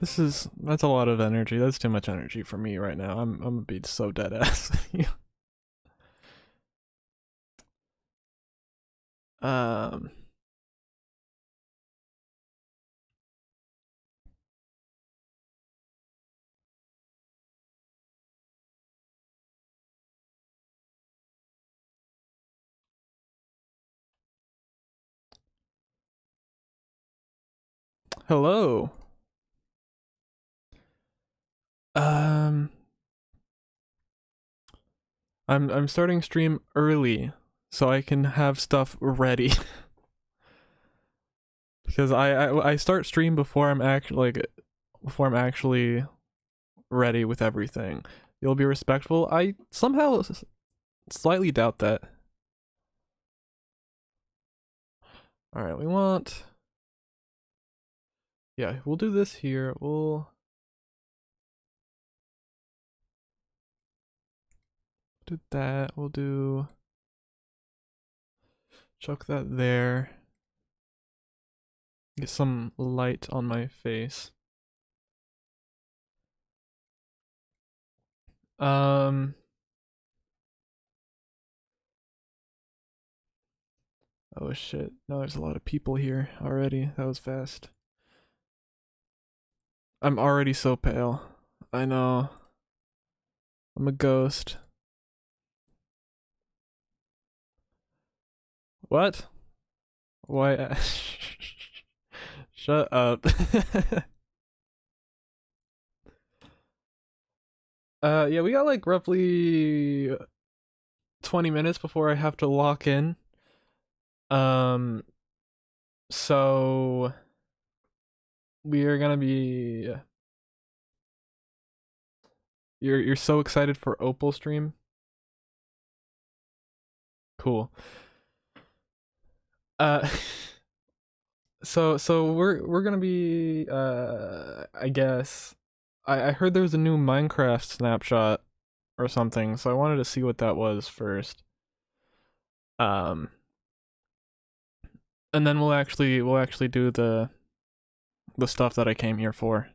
That's a lot of energy. That's too much energy for me right now. I'm gonna be so dead ass. um Hello. Um I'm starting stream early so I can have stuff ready. Because I start stream before I'm actually ready with everything. You'll be respectful. I somehow slightly doubt that. All right, we want. Yeah, we'll do this here. We'll do that. We'll do. Chuck that there. Get some light on my face. Um. Oh shit. Now there's a lot of people here already. That was fast. I'm already so pale. I know. I'm a ghost. What? Why? Shut up. Yeah, we got like roughly 20 minutes before I have to lock in. Um, so we are gonna be. You're so excited for Opal stream. Cool. Uh, so we're gonna be I guess I heard there was a new Minecraft snapshot or something, so I wanted to see what that was first. Um, and then we'll actually do the stuff that I came here for.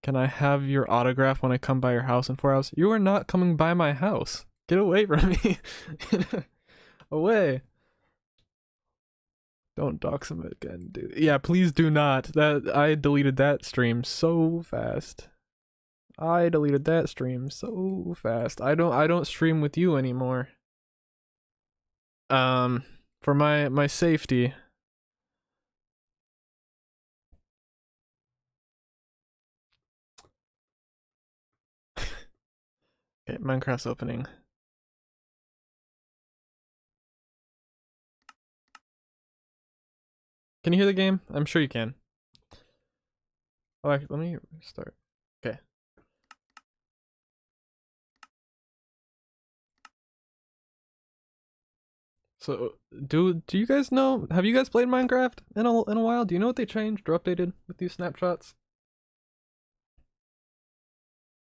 Can I have your autograph when I come by your house in 4 hours? You are not coming by my house. Get away from me. Away. Don't dox him again, dude. Yeah, please do not. That I deleted that stream so fast. I deleted that stream so fast. I don't stream with you anymore. Um for my safety. Okay, Minecraft's opening. Can you hear the game? I'm sure you can. Oh, actually, let me start. Okay. So, do you guys know? Have you guys played Minecraft in a while? Do you know what they changed or updated with these snapshots?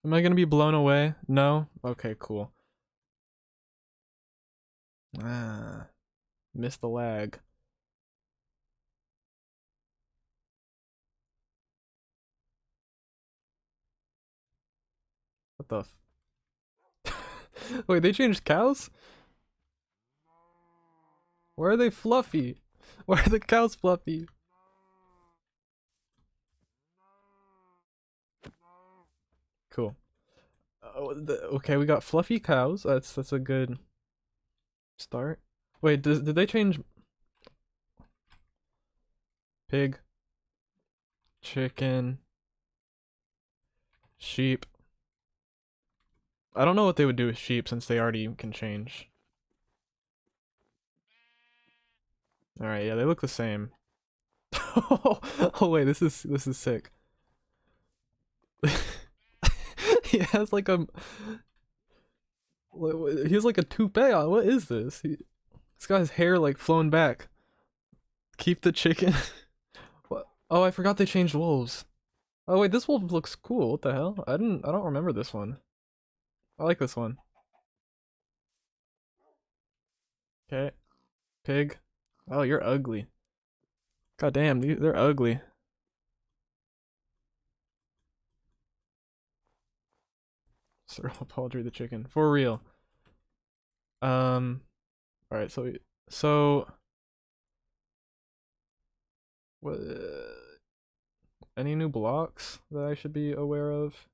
Am I gonna be blown away? No. Okay, cool. Ah, missed the lag. What the? Wait, they changed cows? Why are they fluffy? Why are the cows fluffy? Cool. Oh, okay, we got fluffy cows. That's a good start. Wait, did they change pig, chicken, sheep? I don't know what they would do with sheep since they already can change. All right, yeah, they look the same. Oh wait, this is sick. He has like a he has like a toupee on. What is this? This guy's hair like flown back. Keep the chicken. What? Oh, I forgot they changed wolves. Oh wait, this wolf looks cool. What the hell? I don't remember this one. I like this one. Okay. Pig. Oh, you're ugly. God damn, they're ugly. Cerebral palsy the chicken. For real. Alright, so what any new blocks that I should be aware of?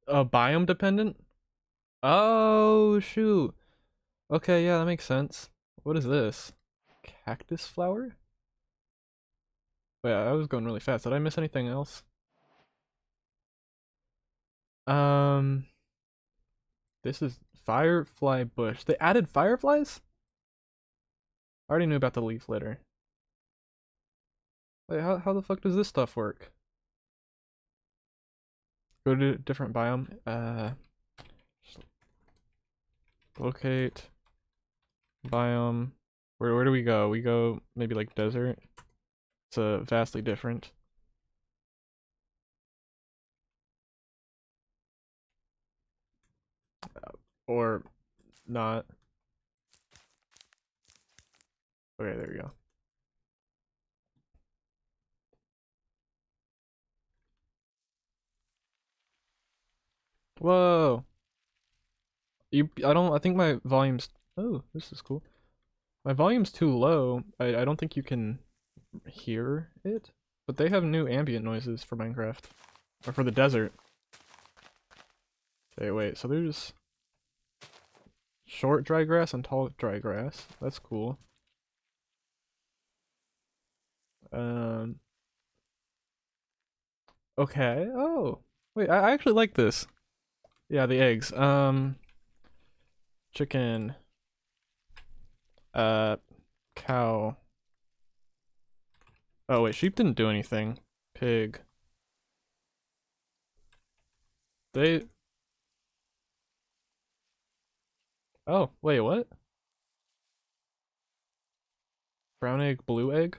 Biome dependent? Oh shoot. Okay, yeah, that makes sense. What is this? Cactus flower? Wait, I was going really fast. Did I miss anything else? Um, this is firefly bush. They added fireflies? I already knew about the leaf litter. Wait, how the fuck does this stuff work? Go to a different biome. Locate biome. Where do we go? We go maybe like desert. It's vastly different. Or not. Okay, there we go. Whoa. I think my volume's, oh, this is cool. My volume's too low. I don't think you can hear it, but they have new ambient noises for Minecraft. Or for the desert. Okay, wait, so there's short dry grass and tall dry grass. That's cool. Um, okay. Oh, wait, I actually like this. Yeah, the eggs. Chicken. Uh, cow. Oh, wait, sheep didn't do anything. Pig. They. Oh, wait, what? Brown egg, blue egg?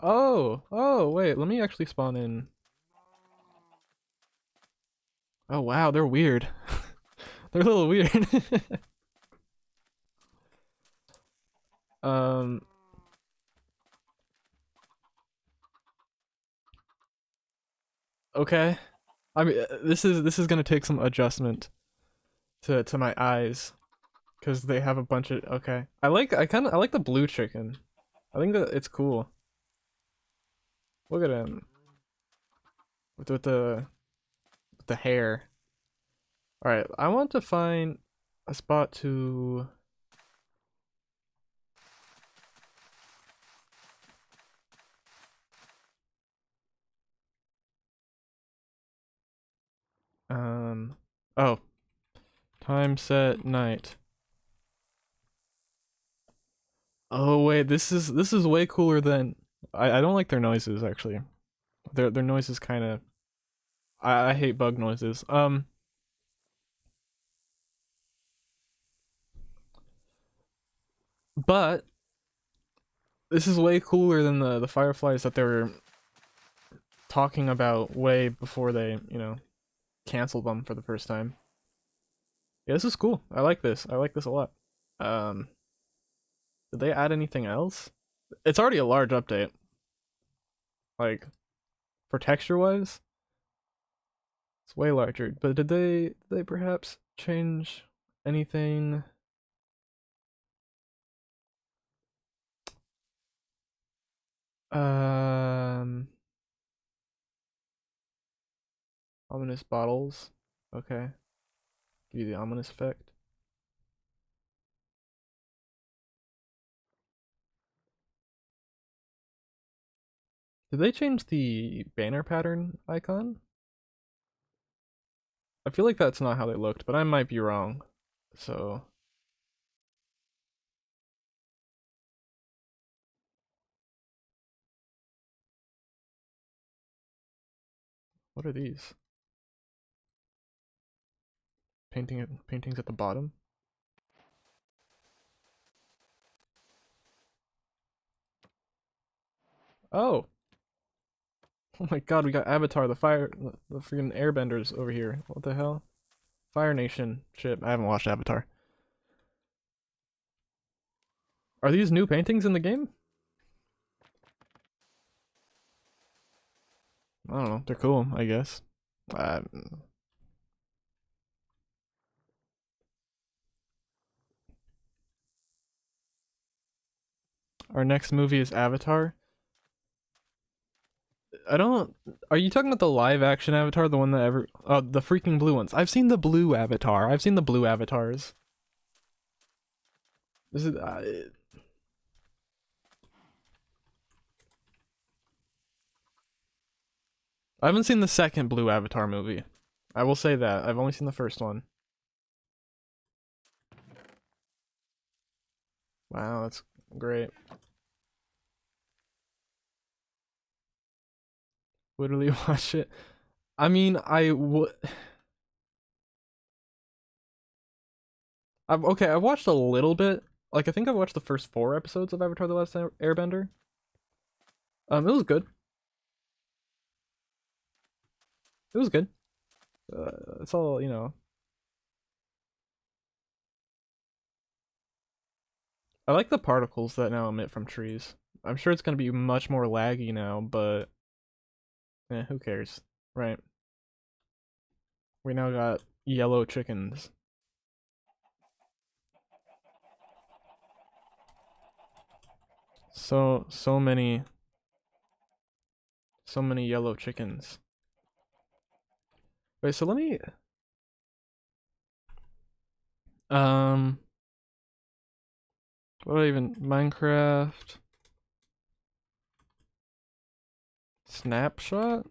Oh, wait, let me actually spawn in. Oh, wow, they're weird. They're a little weird. um, okay. I mean, this is gonna take some adjustment to my eyes because they have a bunch of okay. I like the blue chicken. I think that it's cool. Look at him with the hair. All right, I want to find a spot to oh, time set night. Oh wait, this is way cooler than I don't like their noises actually. Their noises kind of I hate bug noises. But this is way cooler than the fireflies that they were talking about way before they, canceled them for the first time. Yeah, this is cool. I like this. I like this a lot. Um, did they add anything else? It's already a large update. Like for texture wise, it's way larger. But did they perhaps change anything? Um, ominous bottles. Okay, give you the ominous effect. Did they change the banner pattern icon? I feel like that's not how they looked, but I might be wrong. So, what are these? Paintings at the bottom? Oh, Oh my god, we got Avatar, the freaking airbenders over here. What the hell? Fire Nation ship. I haven't watched Avatar. Are these new paintings in the game? I don't know. They're cool, I guess. Uh, our next movie is Avatar. I don't. Are you talking about the live action Avatar, the one that ever? Oh, the freaking blue ones. I've seen the blue Avatar. I've seen the blue avatars. This is. I haven't seen the second blue Avatar movie. I will say that. I've only seen the first one. Wow, that's great. Literally watch it. I mean, I would. I've okay. I watched a little bit. Like I think I watched the first 4 episodes of Avatar: The Last Airbender. It was good. It was good. It's all you know. I like the particles that now emit from trees. I'm sure it's gonna be much more laggy now, but who cares, right? We now got yellow chickens. So many yellow chickens. Wait, so let me um what even Minecraft snapshot?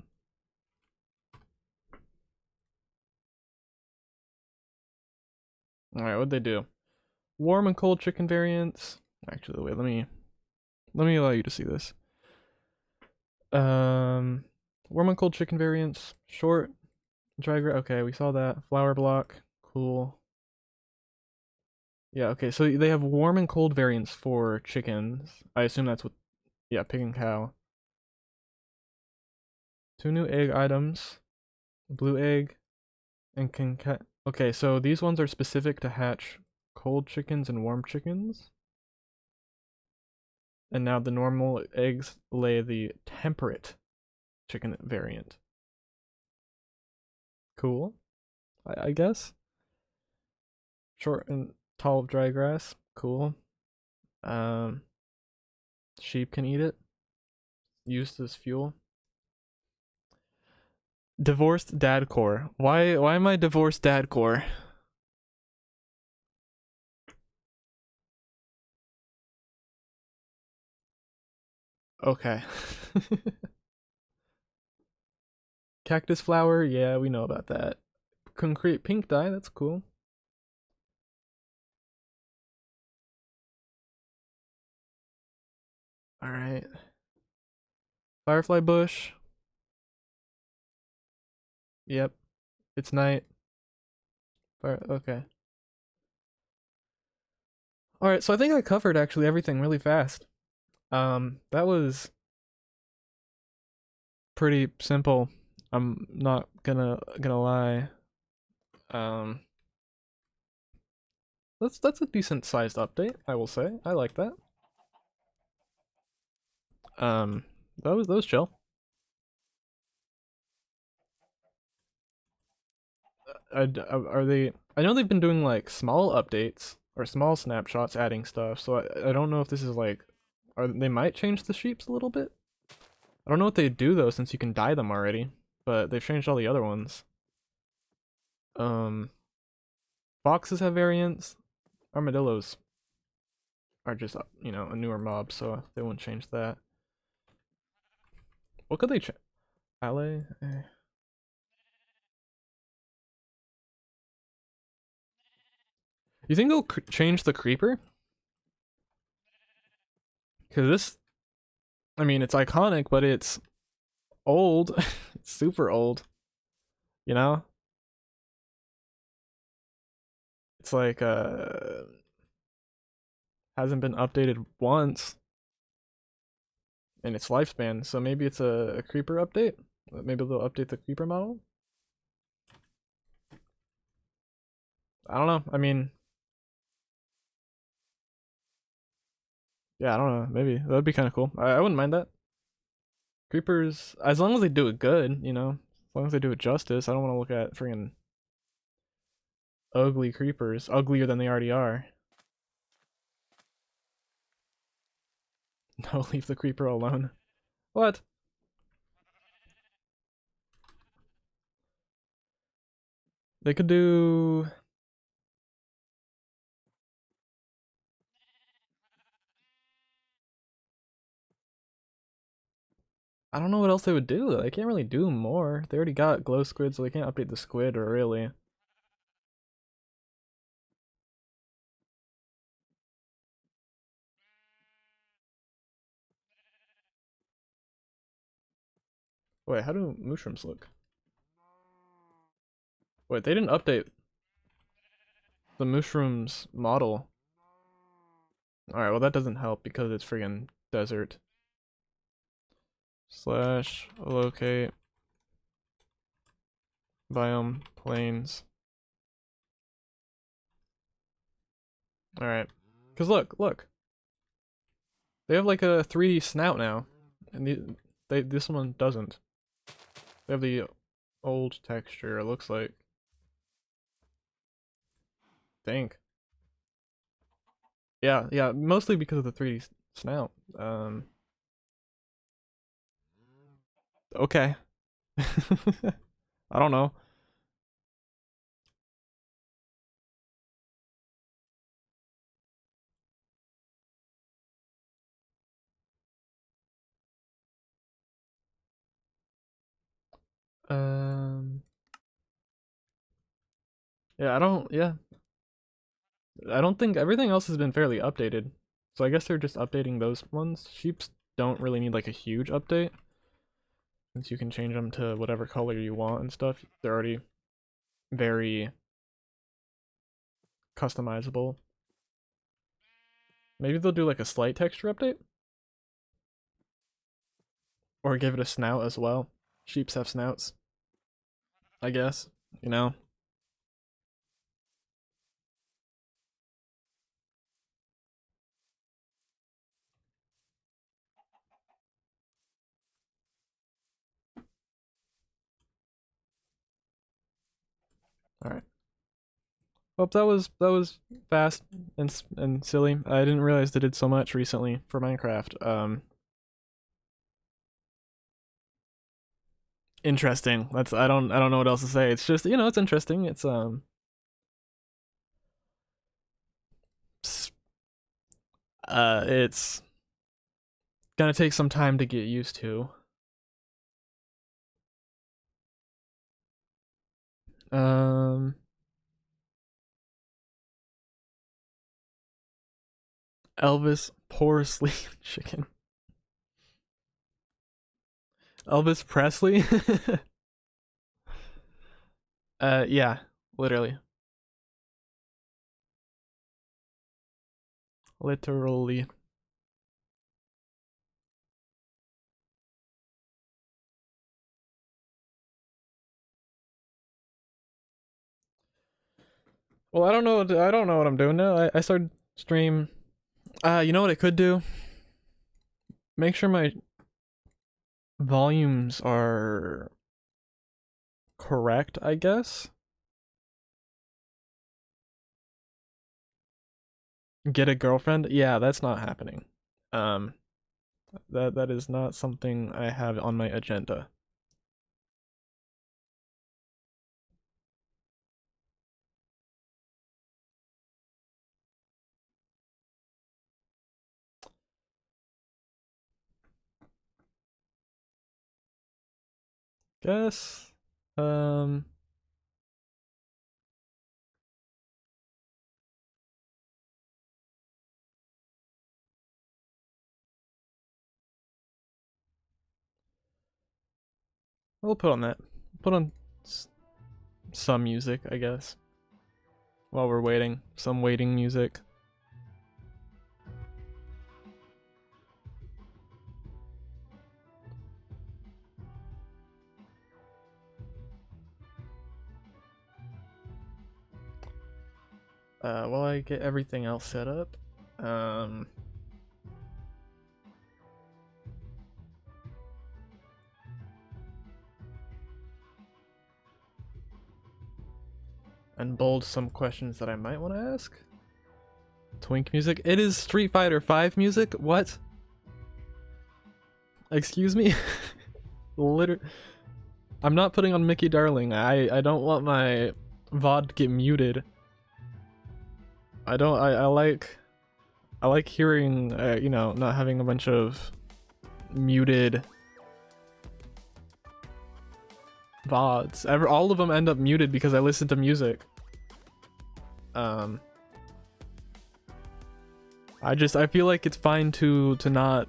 Alright, what'd they do? Warm and cold chicken variants. Actually, wait, let me allow you to see this. Um Warm and cold chicken variants. Short, okay, we saw that. Flower block, cool. Yeah, okay, so they have warm and cold variants for chickens. I assume that's what, yeah, pig and cow. 2 new egg items, blue egg, and okay, so these ones are specific to hatch cold chickens and warm chickens. And now the normal eggs lay the temperate chicken variant. Cool, I guess. Short and tall of dry grass, cool. Um, sheep can eat it, used as fuel. Divorced dad core. Why am I divorced dad core? Okay. Cactus flower, yeah, we know about that. Concrete pink dye, that's cool. Alright. Firefly bush. Yep. It's night. Okay. Alright, so I think I covered actually everything really fast. That was pretty simple. I'm not gonna lie. Um that's a decent sized update, I will say. I like that. Um that was chill. Are they? I know they've been doing like small updates or small snapshots, adding stuff. So I don't know if this is like, are they might change the sheeps a little bit. I don't know what they do though, since you can dye them already. But they've changed all the other ones. Um, Foxes have variants. Armadillos are just a newer mob, so they won't change that. What could they change? Alley? You think they'll change the creeper? Because this, I mean, it's iconic, but it's old. It's super old. You know? It's like hasn't been updated once. in its lifespan. So maybe it's a creeper update. Maybe they'll update the creeper model. I don't know. I mean, yeah, I don't know. Maybe that'd be kind of cool. I wouldn't mind that. Creepers, as long as they do it good, you know, as long as they do it justice. I don't want to look at freaking ugly creepers, uglier than they already are. No, leave the creeper alone. What? They could do. I don't know what else they would do. They can't really do more. They already got glow squid, so they can't update the squid, or really. Wait, how do mushrooms look? Wait, they didn't update the mushrooms model. Alright, well that doesn't help because it's friggin' desert. Slash locate biome plains. Alright. Cause look. They have like a 3D snout now. And this one doesn't. They have the old texture, it looks like. Think. Yeah, mostly because of the 3D snout. Okay. I don't know. Um, yeah, I don't think everything else has been fairly updated. So I guess they're just updating those ones. Sheeps don't really need like a huge update since you can change them to whatever color you want and stuff. They're already very customizable. Maybe they'll do like a slight texture update or give it a snout as well. Sheeps have snouts, I guess, you know. All right. Well, that was fast and silly. I didn't realize they did so much recently for Minecraft. Interesting. I don't know what else to say. It's just, it's interesting. It's gonna take some time to get used to. Um, Elvis poor sleep chicken. Elvis Presley. Yeah, literally, literally. Well, I don't know. I don't know what I'm doing now. I started stream. You know what I could do? Make sure my volumes are correct, I guess. Get a girlfriend? Yeah, that's not happening. Um, that is not something I have on my agenda. Guess. Um, we'll put on that. Put on some music, I guess, while we're waiting. Some waiting music. While I get everything else set up. And bold some questions that I might want to ask. Twink music. It is Street Fighter 5 music? What? Excuse me? Literally. I'm not putting on Mickey Darling. I don't want my VOD to get muted. I like hearing, you know, not having a bunch of muted VODs. All of them end up muted because I listen to music. I feel like it's fine to not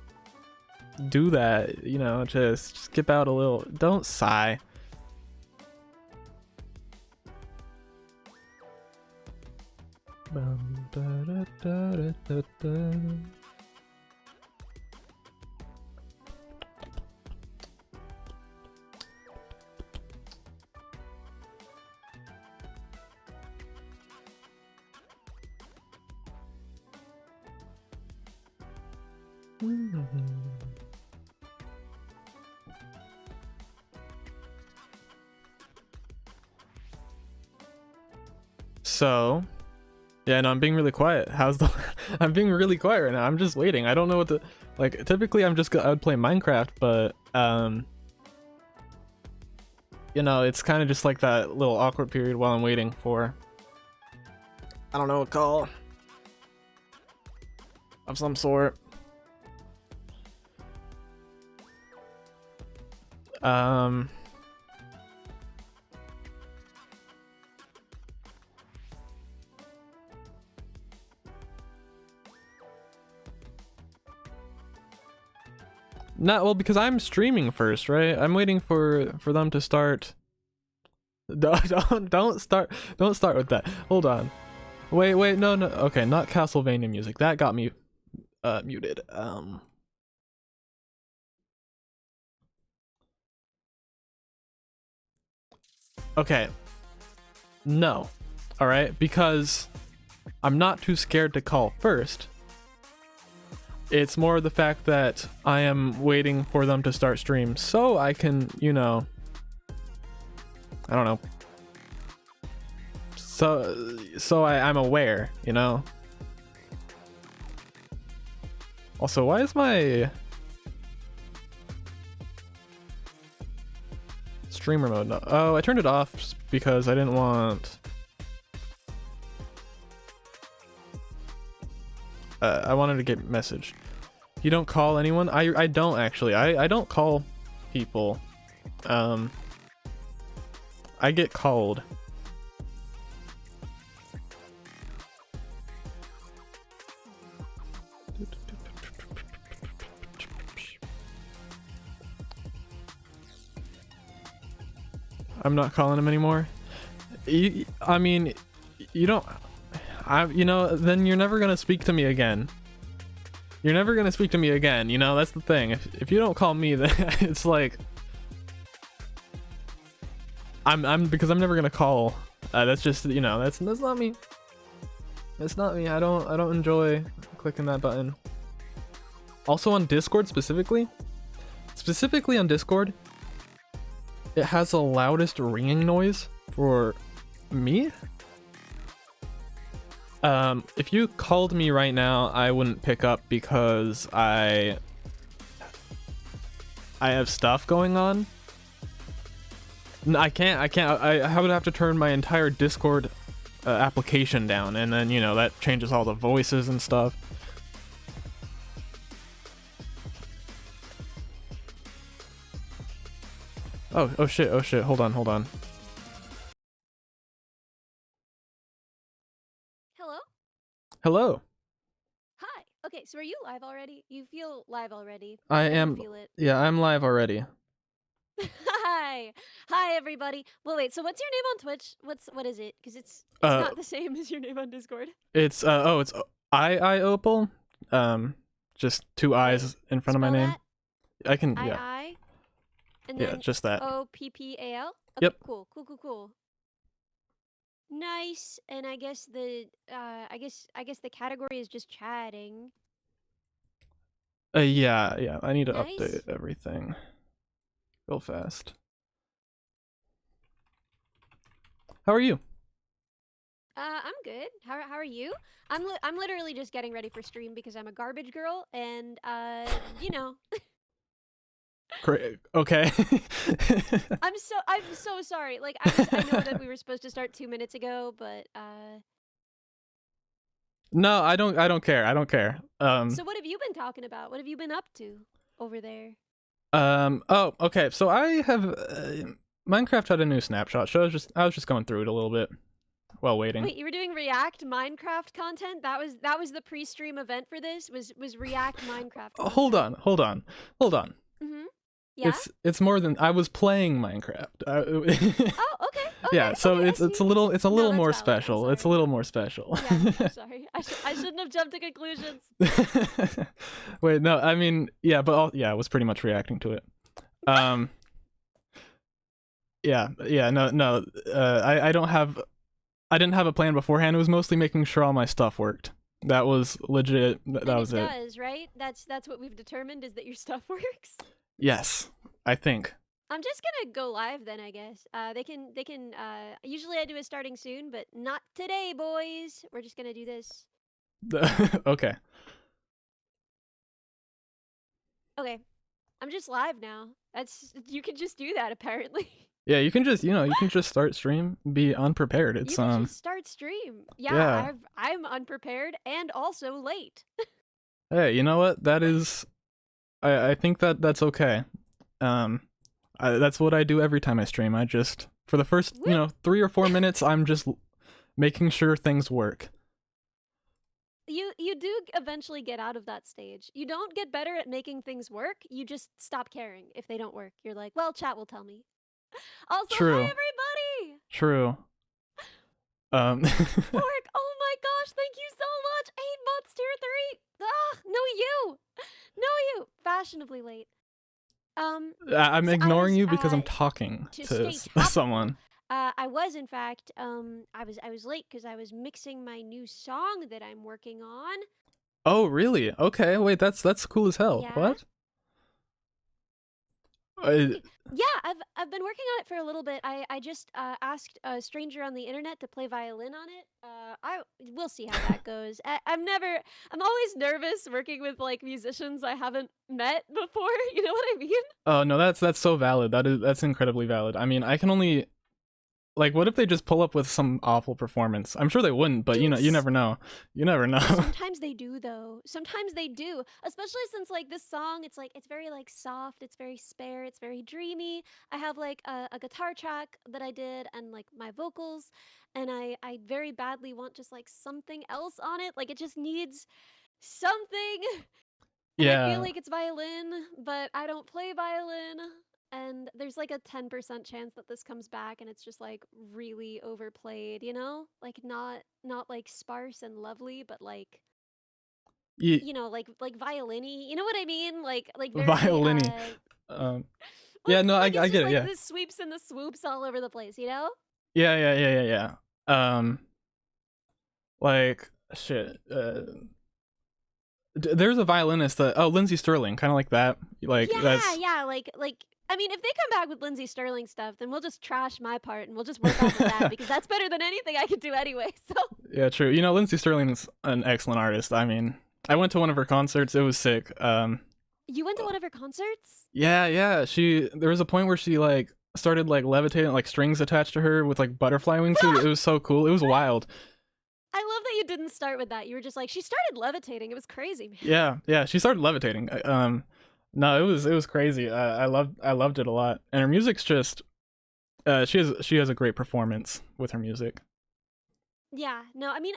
do that, you know, just skip out a little. Don't sigh. So, yeah, no, I'm being really quiet. How's the? I'm being really quiet right now. I'm just waiting. I don't know what to like. Typically, I would play Minecraft, but you know, it's kind of just like that little awkward period while I'm waiting for, I don't know, a call of some sort. Not well, because I'm streaming first, right? I'm waiting for them to start. Don't start with that. Hold on. Wait, no. Okay, not Castlevania music. That got me muted. Okay. No. All right, because I'm not too scared to call first. It's more the fact that I am waiting for them to start stream so I can, you know, I don't know. So I'm aware, you know. Also, why is my streamer mode not? Oh, I turned it off because I didn't want. I wanted to get message. You don't call anyone? I don't actually. I don't call people. I get called. I'm not calling him anymore. I mean, you don't. You know, then you're never gonna speak to me again. You're never gonna speak to me again. You know, that's the thing. If you don't call me, then it's like because I'm never gonna call. That's just, you know, that's not me. That's not me. I don't enjoy clicking that button. Also on Discord specifically on Discord, it has the loudest ringing noise for me. If you called me right now, I wouldn't pick up because I have stuff going on. I can't. I would have to turn my entire Discord application down, and then, you know, that changes all the voices and stuff. Oh shit, hold on. Hello. Hi. Okay, so are you live already? You feel live already. I am. Feel it. Yeah, I'm live already. Hi everybody. Well, wait. So what's your name on Twitch? What is it? Because it's not the same as your name on Discord. It's it's I Opal. Just two I's in front of my name. I can, yeah. I. And yeah, then just that. OPPAL. Okay, Yep. Cool. Nice. And I guess I guess the category is just chatting. Yeah. I need to Nice. update everything real fast. How are you? I'm good. How are you? I'm literally just getting ready for stream because I'm a garbage girl and you know, Great. Okay. I'm so sorry. Like I know that we were supposed to start 2 minutes ago, but No, I don't care. I don't care. so what have you been talking about? What have you been up to over there? Oh, okay. So I have Minecraft had a new snapshot. So I was just going through it a little bit while waiting. Wait, you were doing React Minecraft content? That was the pre-stream event for this? Was React Minecraft Hold content? on, hold on, hold on. Mhm. Yeah? It's more than I was playing Minecraft. Oh, okay. Yeah, Okay. so Okay, I it's see. a little No, that's more valid. I'm special. It's a sorry. little more special. Yeah, I'm sorry. I shouldn't have jumped to conclusions. Wait, no, I mean, yeah, but yeah, I was pretty much reacting to it. Um, yeah, no. I didn't have a plan beforehand. It was mostly making sure all my stuff worked. That was legit. That And it was it. does, right? That's what we've determined is that your stuff works. Yes, I think. I'm just gonna go live then, I guess. They can usually I do a starting soon, but not today, boys. We're just gonna do this. Okay. Okay. I'm just live now. That's you can just do that apparently. Yeah, you can just start stream, be unprepared. You It's can just start stream. yeah. Yeah, I'm unprepared and also late. Hey, you know what? That is I think that's okay. Um that's what I do every time I stream. I just for the first, Woo! 3 or 4 minutes I'm just making sure things work. You do eventually get out of that stage. You don't get better at making things work. You just stop caring if they don't work. You're like, well, chat will tell me. Also, hi True. everybody. True. Pork. Oh my gosh, thank you so much. 8 months, tier 3. Ah, no you. No you. Fashionably late. I'm So I ignoring was you because I'm talking to to stay topical. someone. I was in fact I was late because I was mixing my new song that I'm working on. Oh, really? Okay. Wait, that's cool as hell. Yeah. What? Uh, Yeah, I've been working on it for a little bit. I just asked a stranger on the internet to play violin on it. We'll see how that goes. I'm always nervous working with like musicians I haven't met before. You know what I mean? oh no, that's so valid. That's incredibly valid. I mean, I can only like, what if they just pull up with some awful performance? I'm sure they wouldn't, but Dude, you never know. You never know. sometimes they do though. Sometimes they do. Especially since like this song, it's very like soft, it's very spare, it's very dreamy. I have like a guitar track that I did and like my vocals and I very badly want just like something else on it. Like it just needs something. And I feel Yeah. like it's violin, but I don't play violin. And there's like a 10% chance that this comes back and it's just like really overplayed, you know? Like not like sparse and lovely, but like Ye- like violin-y. You know what I mean? Like very violini. Um yeah, like no, like it's I just get it. like Yeah. the sweeps and the swoops all over the place, you know? Yeah. Like shit. There's a violinist that Lindsey Sterling, kind of like that. Like Yeah, that's yeah, like I mean, if they come back with Lindsay Sterling stuff, then we'll just trash my part and we'll just work off of that because that's better than anything I could do anyway. So yeah, true. Lindsey Sterling's an excellent artist. I mean, I went to one of her concerts. It was sick. you went to one of her concerts? Yeah. There was a point where she like started like levitating, like strings attached to her with like butterfly wings. It was so cool. It was wild. I love that you didn't start with that. You were just like, she started levitating. It was crazy, man. Yeah. She started levitating. No, it was crazy. I loved it a lot. And her music's just, she has a great performance with her music. Yeah, no, I mean,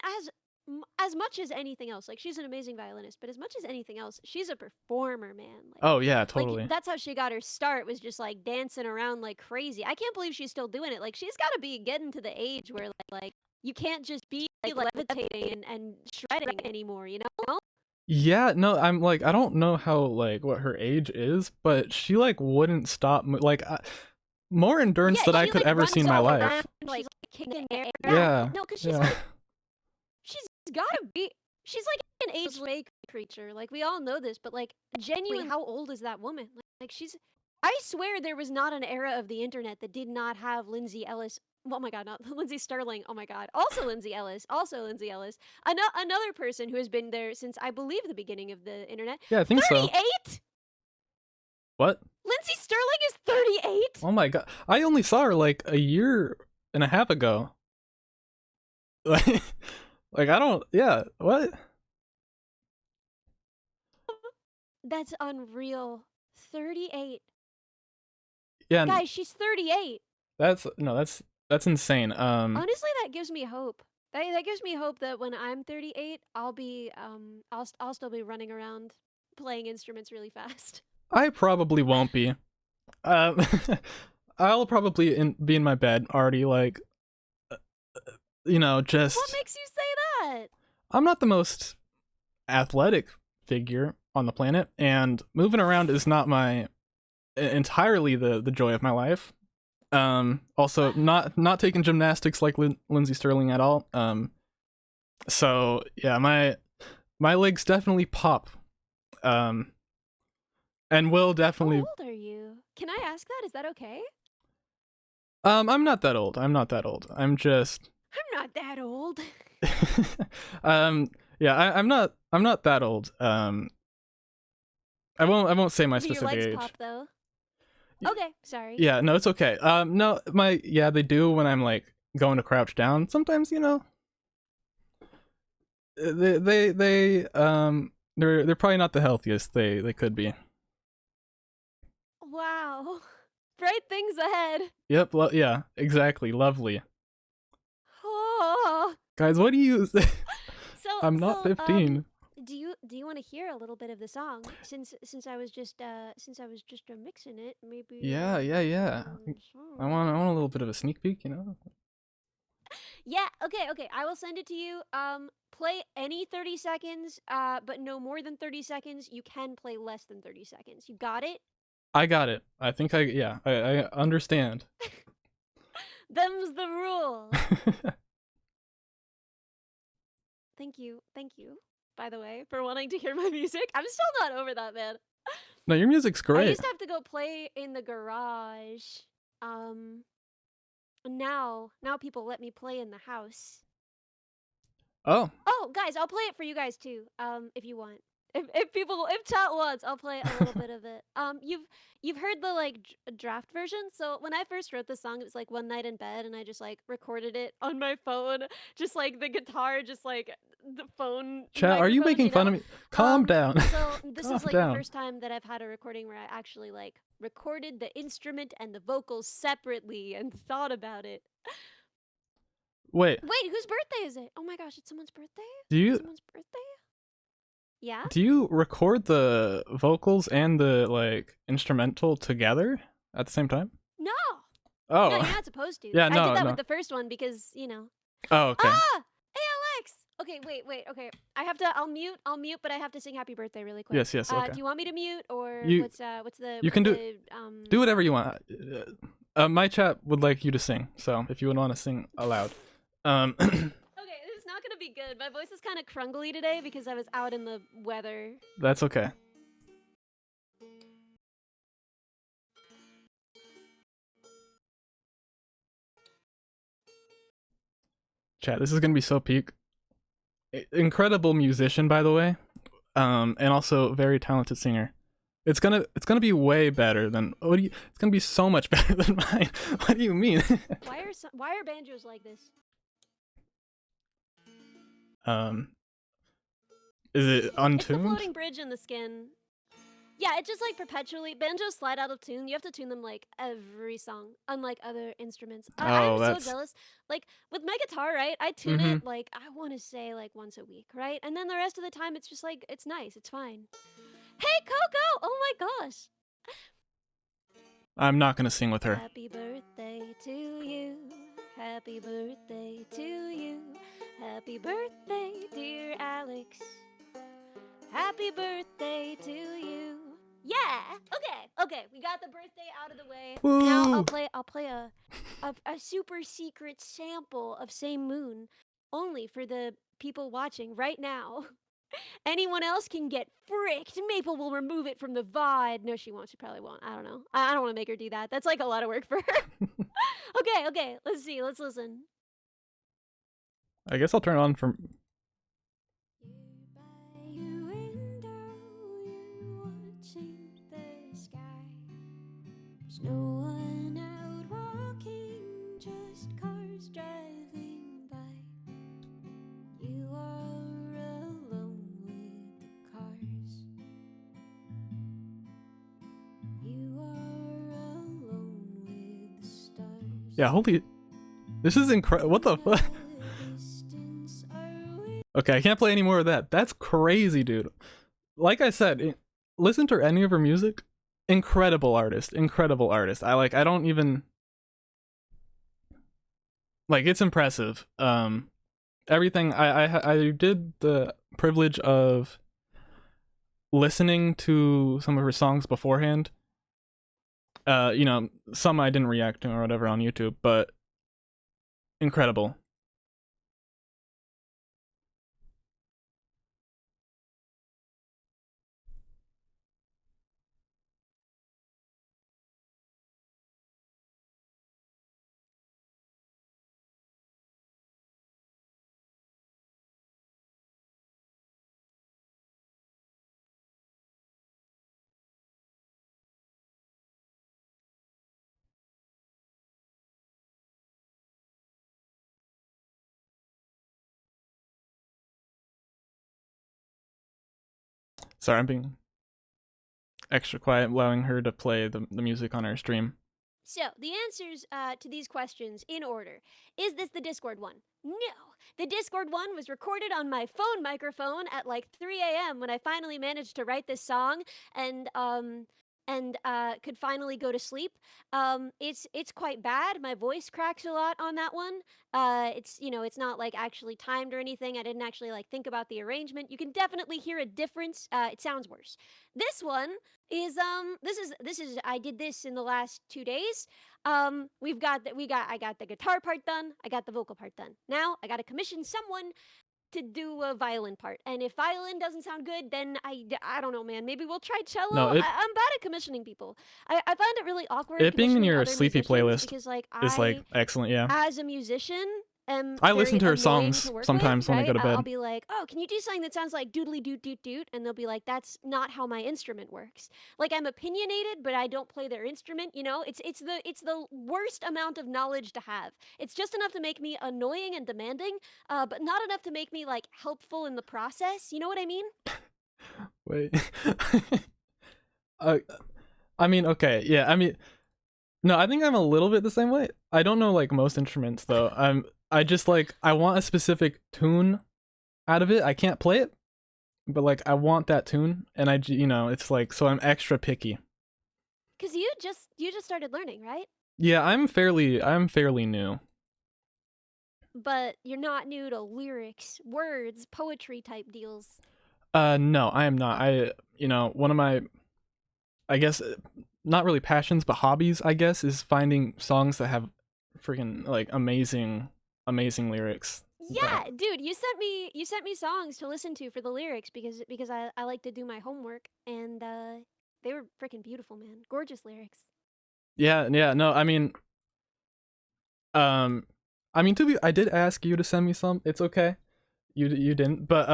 as much as anything else, like she's an amazing violinist, but as much as anything else, she's a performer, man. Oh yeah, Like totally. that's how she got her start was just like dancing around like crazy. I can't believe she's still doing it. Like she's got to be getting to the age where like you can't just be like levitating and shredding anymore, you know? Yeah, no, I'm like, I don't know how like what her age is, but she like wouldn't stop. Like more endurance Yeah, than I she, could like, ever see in runs my all life. around, like, kicking the air. Yeah. No, because Yeah. she's gotta be. She's like an age creature. Like we all know this, but like genuinely, how old is that woman? Like she's. I swear there was not an era of the internet that did not have Lindsay Ellis. Oh my god, not Lindsay Sterling. Oh my god, also Lindsay Ellis. Also Lindsay Ellis. Another person who has been there since I believe the beginning of the internet. Yeah, I think so. 38. What? Lindsay Sterling is 38. Oh my god. I only saw her like a year and a half ago. Like I don't. Yeah. What? That's unreal. 38. Yeah. Guys, she's 38. That's insane. Honestly, that gives me hope. That gives me hope that when I'm 38, I'll still be running around playing instruments really fast. I probably won't be. Um, I'll probably be in my bed already, like, just. What makes you say that? I'm not the most athletic figure on the planet, and moving around is not entirely the joy of my life. Also not taking gymnastics like Lindsay Sterling at all. So yeah, my legs definitely pop. And will definitely. How old are you? Can I ask that? Is that okay? I'm not that old. I'm just. I'm not that old. Yeah, I'm not that old. I won't say my Do your specific legs age. pop though? Okay, sorry. Yeah, no, it's okay. No, they do when I'm like going to crouch down. Sometimes, they're probably not the healthiest they could be. Wow. Bright things ahead. Yep, yeah, exactly. Lovely. Oh. Guys, what do you I'm not 15. Do you want to hear a little bit of the song since I was just mixing it? Maybe. Yeah. I want a little bit of a sneak peek, Yeah. Okay. I will send it to you. Play any 30 seconds. But no more than 30 seconds. You can play less than 30 seconds. You got it? I got it. I think I understand. Them's the rule. Thank you, by the way, for wanting to hear my music. I'm still not over that, man. No, your music's I great. used to have to go play in the garage. Now people let me play in the house. Oh, Guys, I'll play it for you guys too. If you want. If chat wants, I'll play a little bit of it. You've heard the like draft version. So when I first wrote this song, it was like one night in bed, and I just like recorded it on my phone, just like the guitar, just like the phone. chat, are you making fun of me? Calm down. So this Calm is like down. the first time that I've had a recording where I actually like recorded the instrument and the vocals separately and thought about it. Wait, whose birthday is it? Oh my gosh, it's someone's birthday? Someone's birthday? Yeah? Do you record the vocals and the like instrumental together at the same time? No. Oh. No, you're not supposed to. Yeah, I no, did that no. with the first one because, Oh, okay. Ah! Hey, Alex! Okay, wait. Okay. I'll mute, but I have to sing happy birthday really quick. Yes, okay. Do you want me to mute or what's the You can do whatever you want. My chat would like you to sing, so if you would want to sing aloud. Okay, this is not gonna be good. My voice is kind of crungly today because I was out in the weather. That's okay. Chat, this is gonna be so peak. Incredible musician, by the way, and also very talented singer. It's gonna be way better than it's gonna be so much better than mine. What do you mean? Why are banjos like this? Is it untuned? It's the floating bridge in the skin. Yeah, it just like perpetually banjos slide out of tune. You have to tune them like every song, unlike other instruments. I'm so jealous. Like with my guitar, right? I tune it like I want to say like once a week, right? And then the rest of the time, it's just like it's nice, it's fine. Hey, Coco! Oh my gosh! I'm not gonna sing with her. Happy birthday to you. Happy birthday to you. Happy birthday, dear Alex. Happy birthday to you. Yeah. Okay, we got the birthday out of the way. Now Woo! I'll play a super secret sample of Same Moon only for the people watching right now. Anyone else can get fricked. Maple will remove it from the VOD. No, she won't. She probably won't. I don't know. I don't want to make her do that. That's like a lot of work for her. Okay. Let's see. Let's listen. I guess I'll turn it on from. No one out walking, just cars driving by. You are alone with the cars. You are alone with the stars. Yeah, holy. This is incredible. What the fuck? Okay, I can't play any more of that. That's crazy, dude. Like I said, listen to any of her music. Incredible artist. Incredible artist. I don't even. Like, it's impressive. Everything. I did the privilege of listening to some of her songs beforehand. You know, some I didn't react to or whatever on YouTube, but incredible. Sorry, I'm being extra quiet, allowing her to play the music on our stream. So, the answers to these questions in order. Is this the Discord one? No. The Discord one was recorded on my phone microphone at like 3 a.m. when I finally managed to write this song and could finally go to sleep. It's quite bad. My voice cracks a lot on that one. It's not like actually timed or anything. I didn't actually like think about the arrangement. You can definitely hear a difference. It sounds worse. This one is this is I did this in the last 2 days. I got the guitar part done. I got the vocal part done. Now I got to commission someone to do a violin part. And if violin doesn't sound good, then I don't know, man. Maybe we'll try cello. No, I'm bad at commissioning people. I find it really awkward it being in commissioning your other sleepy musicians playlist because like is like excellent. Yeah, as a musician am I very listen to her annoying songs to work sometimes with, when I right? go to I'll bed. be like, "Oh, can you do something that sounds like doodly doot doot doot?" And they'll be like, "That's not how my instrument works." Like I'm opinionated, but I don't play their instrument. You know, it's the worst amount of knowledge to have. It's just enough to make me annoying and demanding, but not enough to make me like helpful in the process. You know what I mean? Wait. uh, I mean, okay, yeah. I mean, no, I think I'm a little bit the same way. I don't know like most instruments though. I just like I want a specific tune out of it. I can't play it, but like I want that tune, and it's like so I'm extra picky. Cause you just started learning, right? Yeah, I'm fairly new. But you're not new to lyrics, words, poetry type deals. No, I am not. One of my, I guess, not really passions, but hobbies, I guess, is finding songs that have freaking like amazing lyrics. Yeah, dude, you sent me songs to listen to for the lyrics because I like to do my homework and they were freaking beautiful, man. Gorgeous lyrics. Yeah. No, um, I did ask you to send me some. It's okay. You didn't, but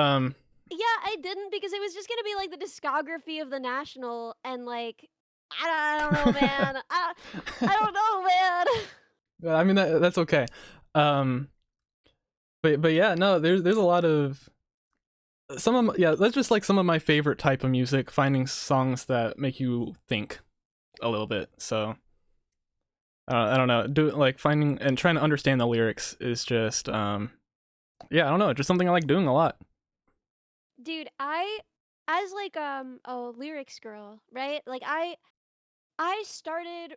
Yeah, I didn't because it was just gonna be like the discography of the National and like I don't know, man. I don't know, man. I mean that's okay. Um, but yeah, no, there's a lot of that's just like some of my favorite type of music. Finding songs that make you think a little bit. So I don't know. Do like finding and trying to understand the lyrics is just yeah, I don't know, just something I like doing a lot. Dude, I as like a lyrics girl, right? Like I started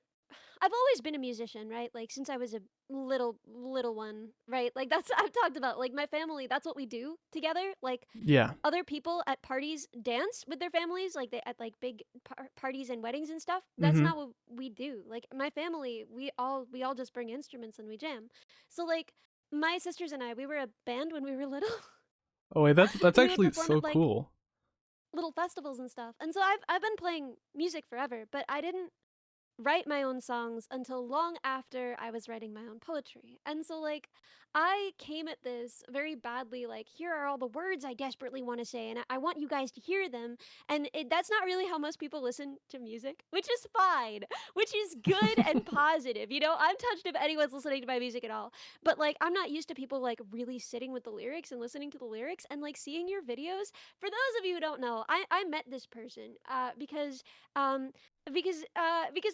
I've always been a musician, right? Like since I was a little one, right? Like that's I've talked about like my family, that's what we do together. Like Yeah. other people at parties dance with their families, like they at like big parties and weddings and stuff. That's Mm-hmm. not what we do. Like my family, we all just bring instruments and we jam. So like my sisters and I, we were a band when we were little, Oh wait, that's and we would actually perform at so like cool. little festivals and stuff. And so I've been playing music forever, but I didn't write my own songs until long after I was writing my own poetry. And so, like, I came at this very badly, like, here are all the words I desperately want to say, and I want you guys to hear them. And that's not really how most people listen to music, which is fine, which is good and positive. You know, I'm touched if anyone's listening to my music at all. But, like, I'm not used to people, like, really sitting with the lyrics and listening to the lyrics and, like, seeing your videos. For those of you who don't know, I met this person um, because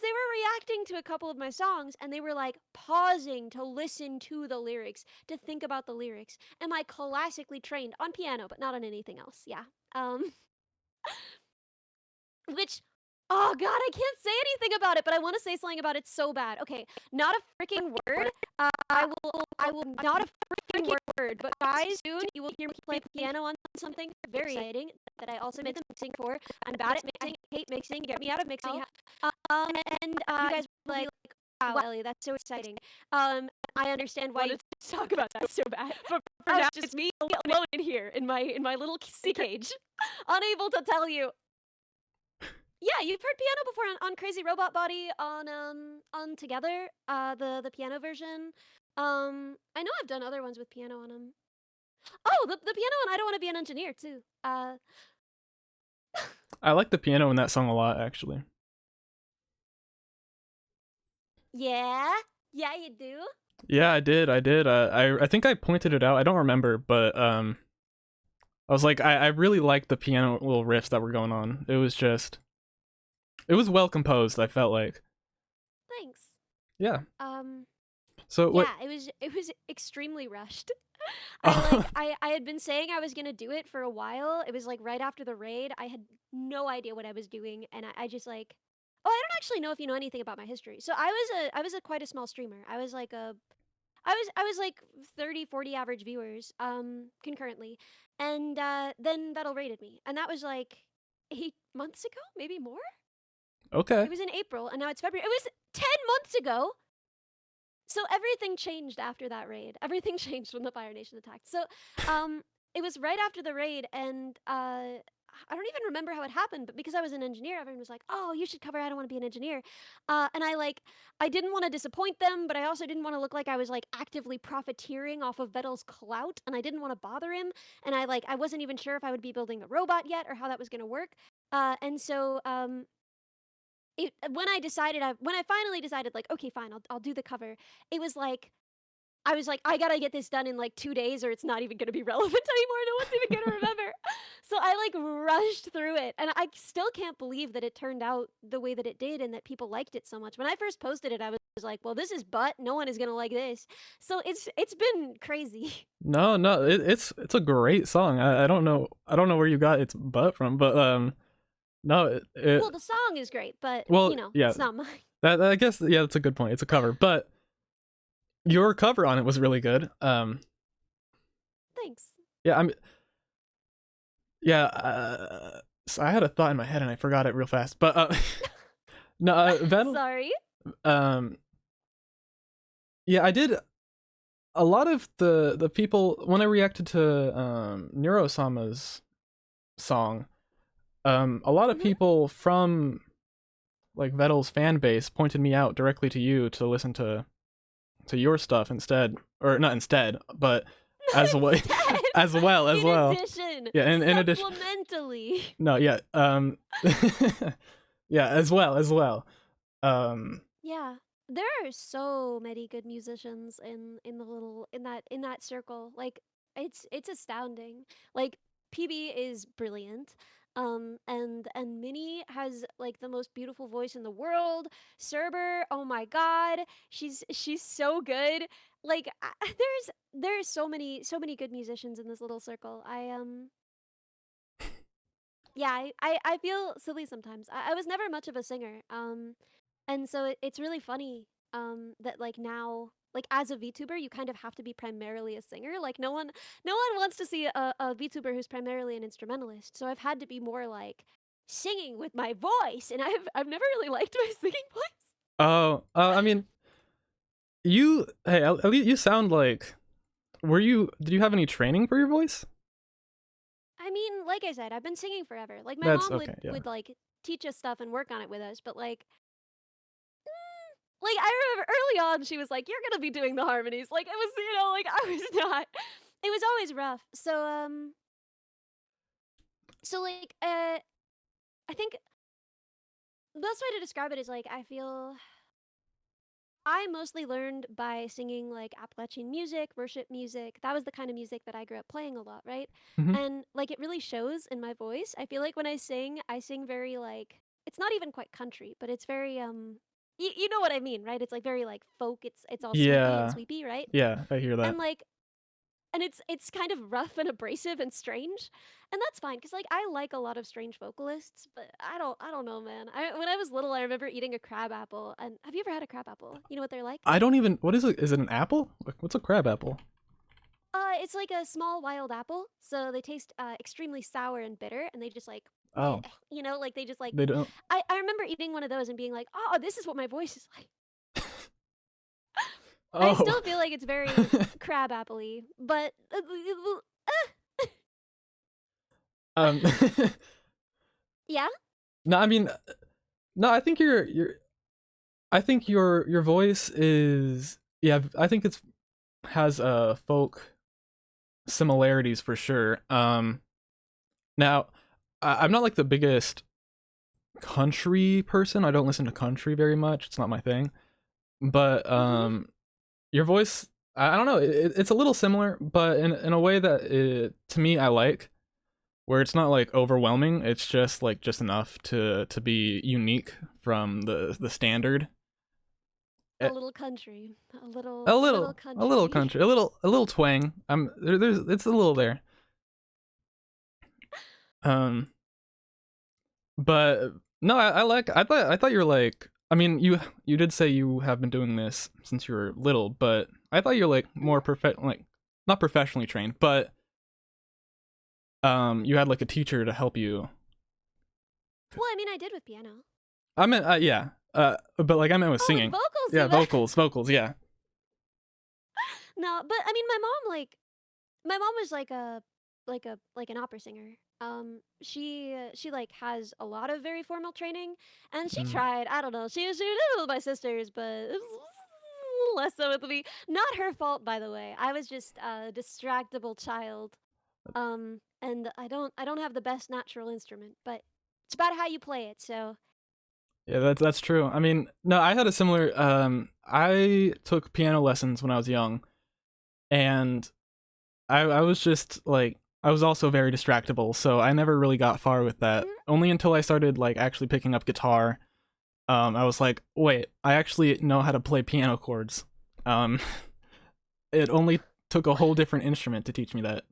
they were reacting to a couple of my songs and they were like pausing to listen to the lyrics, to think about the lyrics. Am I classically trained on piano but not on anything else? Yeah. um which, oh god, I can't say anything about it, but I want to say something about it so bad. Okay, not a freaking word. I will not a freaking word, but guys, soon you will hear me play piano on something very exciting that I also made the mixing for. I'm bad at mixing, hate mixing, get me out of mixing. And you guys will be like, wow, Ellie, that's so exciting. I understand why you talk about that so bad, but for now, it's just me alone in here in my little sea cage, unable to tell you. Yeah, you've heard piano before on Crazy Robot Body on Together, the piano version. I know I've done other ones with piano on them. Oh, the piano one. I don't want to be an engineer too. I like the piano in that song a lot, actually. Yeah, yeah, you do. Yeah, I did. I did. I think I pointed it out. I don't remember, but I was like, I really liked the piano little riffs that were going on. It was well composed. I felt like, Thanks. yeah. Um, So what? yeah, it was extremely rushed. Oh, I had been saying I was gonna do it for a while. It was like right after the raid. I had no idea what I was doing, and I just like, oh, I don't actually know if you know anything about my history. So I was a quite a small streamer. I was like 30, 40 average viewers concurrently, and then Vettel raided me, and that was like 8 months ago, maybe more. okay. It was in April, and now it's February. It was 10 months ago. So everything changed after that raid. Everything changed when the Fire Nation attacked. So, it was right after the raid, and I don't even remember how it happened, but because I was an engineer, everyone was like, "Oh, you should cover I don't want to be an engineer," and I didn't want to disappoint them, but I also didn't want to look like I was like actively profiteering off of Vettel's clout, and I didn't want to bother him, and I wasn't even sure if I would be building the robot yet or how that was going to work, and so when I finally decided like okay fine I'll do the cover, it was like I was like I gotta get this done in like 2 days or it's not even gonna be relevant anymore. No one's even gonna remember. So I like rushed through it, and I still can't believe that it turned out the way that it did and that people liked it so much. When I first posted it, I was like, well, this is butt. No one is gonna like this. So it's been crazy. No, no, it's a great song. I don't know where you got its butt from, but no, Well, the song is great, but well, yeah, it's not mine. that I guess yeah, that's a good point. It's a cover, but your cover on it was really good. Thanks. Yeah, I'm yeah. So I had a thought in my head and I forgot it real fast, but no, Vettel. Sorry. Um, yeah, I did a lot of the people when I reacted to Neurosama's song. A lot of Mhm. people from like Vettel's fan base pointed me out directly to you to listen to your stuff instead, or not instead, but as well Instead, as in well. addition, Yeah, in addition. supplementally. No, yeah, yeah, as well. Um, Yeah, there are so many good musicians in the little in that circle. Like it's astounding. Like PB is brilliant. And Minnie has like the most beautiful voice in the world. Cerber, oh my god, she's so good. Like there's so many good musicians in this little circle. Yeah, I feel silly sometimes. I was never much of a singer. And so it's really funny that like now like as a VTuber you kind of have to be primarily a singer. Like no one wants to see a VTuber who's primarily an instrumentalist. So I've had to be more like singing with my voice, and I've never really liked my singing voice. Oh, I mean, at least you sound like. Did you have any training for your voice? I mean, like I said, I've been singing forever. Like my That's mom okay. Yeah. would like teach us stuff and work on it with us, but like I remember early on she was like, "You're gonna be doing the harmonies." Like it was, like I was not. It was always rough. So like I think the best way to describe it is like I feel I mostly learned by singing like Appalachian music, worship music. That was the kind of music that I grew up playing a lot, right? Hmm. And like it really shows in my voice. I feel like when I sing very like it's not even quite country, but it's very you know what I mean, right? It's like very like folk. It's all swoopy and Yeah. sweepy, right? Yeah. I hear that. And like and it's kind of rough and abrasive and strange, and that's fine because like I like a lot of strange vocalists, but I don't know, man. When I was little I remember eating a crab apple. And have you ever had a crab apple? You know what they're like? I don't even. What is it? Is it an apple? What's a crab apple? It's like a small wild apple, so they taste extremely sour and bitter, and they just like Oh, like they just like they don't. I remember eating one of those and being like, oh, this is what my voice is like. I Oh. still feel like it's very crab apple-y, but um. yeah. No, I mean, no. I think you're. I think your voice is. Yeah, I think it's has folk similarities for sure. Now, I'm not like the biggest country person. I don't listen to country very much. It's not my thing. But Hmm. your voice, I don't know. It's a little similar, but in a way that to me I like, where it's not like overwhelming. It's just like just enough to be unique from the standard. A Eh, little country, A a little little country. country, a little twang. There's it's a little there. Um, but no, I thought you were like. I mean, you did say you have been doing this since you were little, but I thought you're like more like not professionally trained, but you had like a teacher to help you. Well, I mean, I did with piano. I meant yeah, but like I meant with Oh, with singing. vocals Yeah, even. vocals, yeah. No, but I mean, my mom was like an opera singer. She like has a lot of very formal training, and she Mm. tried. I don't know. She did it with my sisters, but it was less so with me. Not her fault, by the way. I was just a distractible child. And I don't have the best natural instrument, but it's about how you play it. So Yeah, that's true. I mean, no, I had a similar. I took piano lessons when I was young, and I was just like I was also very distractible, so I never really got far with that. mm, Only until I started like actually picking up guitar, I was like, wait, I actually know how to play piano chords. Um, it only took a whole different instrument to teach me that.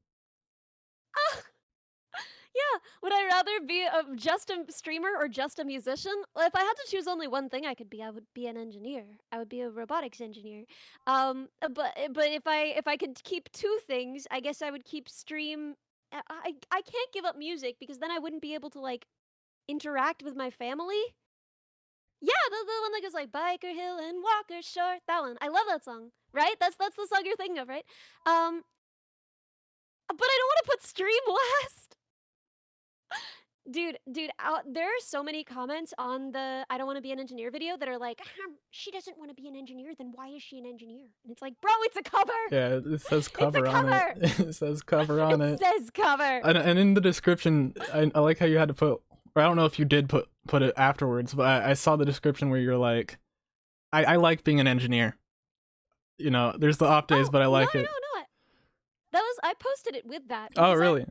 yeah, would I rather be just a streamer or just a musician? Well, if I had to choose only one thing I could be, I would be an engineer. I would be a robotics engineer. But if I could keep two things, I guess I would keep stream. I can't give up music because then I wouldn't be able to like interact with my family. Yeah, the one that goes like Biker Hill and Walker Short. That one. I love that song. Right? That's the song you're thinking of, right? Um, but I don't want to put stream last. Dude, there are so many comments on the "I don't want to be an engineer" video that are like, "She doesn't want to be an engineer, then why is she an engineer?" And it's like, bro, it's a cover. Yeah, it says It's a cover on it. cover. It says cover on It it. says cover. And in the description, I like how you had to put. Or I don't know if you did put it afterwards, but I saw the description where you're like, I like being an engineer. You know, there's the off days, Oh but I no, like it. no, no. That was I posted it with that Oh, because really?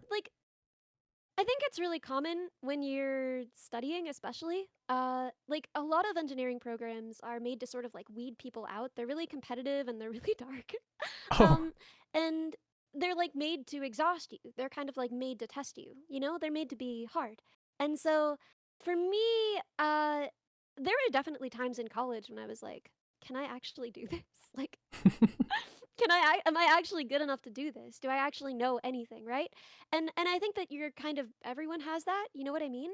I think it's really common when you're studying, especially. Like a lot of engineering programs are made to sort of like weed people out. They're really competitive and they're really dark. Oh, um, and they're like made to exhaust you. They're kind of like made to test you. You know, they're made to be hard. And so, for me, there were definitely times in college when I was like, can I actually do this? Like, am I actually good enough to do this? Do I actually know anything, right? And I think that you're kind of everyone has that, you know what I mean?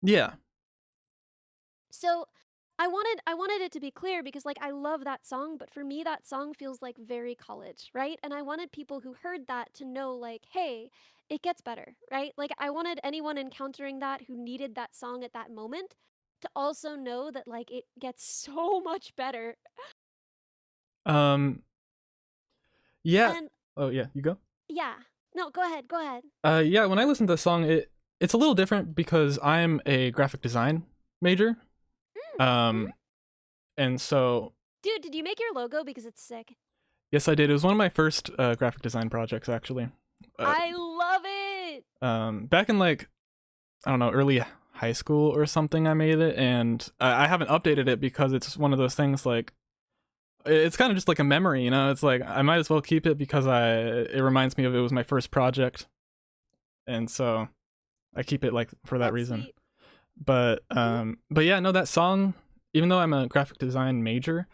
Yeah. So I wanted it to be clear because like I love that song, but for me that song feels like very college, right? And I wanted people who heard that to know like, hey, it gets better, right? Like I wanted anyone encountering that who needed that song at that moment to also know that like it gets so much better. Um. Yeah. And Oh yeah. You go. yeah. No, go ahead. Go ahead. Yeah. When I listen to the song, it's a little different because I'm a graphic design major. Mm-hmm. Um. And so Dude, did you make your logo because it's sick? yes, I did. It was one of my first graphic design projects actually. Uh, I love it. Back in like I don't know, early high school or something, I made it, and I haven't updated it because it's one of those things like it's kind of just like a memory, you know. It's like I might as well keep it because it reminds me of it was my first project, and so I keep it like for that That's reason. sweet. Mhm. But yeah, no, that song, even though I'm a graphic design major,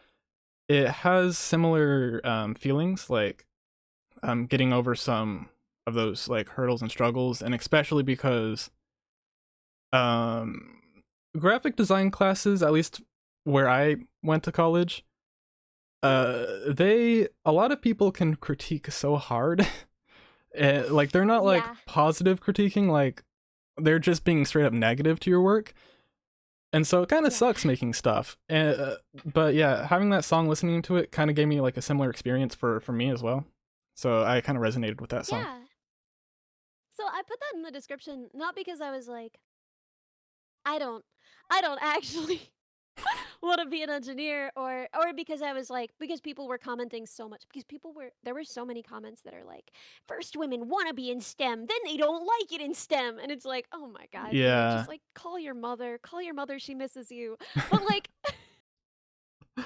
it has similar feelings, like getting over some of those like hurdles and struggles, and especially because um graphic design classes, at least where I went to college, they a lot of people can critique so hard. Like they're not like Yeah. positive critiquing, like they're just being straight up negative to your work. And so it kind of Yeah. sucks making stuff. And but yeah, having that song, listening to it kind of gave me like a similar experience for me as well. So I kind of resonated with that song. Yeah. So I put that in the description not because I was like, I don't I don't actually want to be an engineer or because I was like because people were commenting so much because people were there were so many comments that are like first women want to be in STEM then they don't like it in STEM and it's like oh my god dude Yeah. just like call your mother she misses you but like it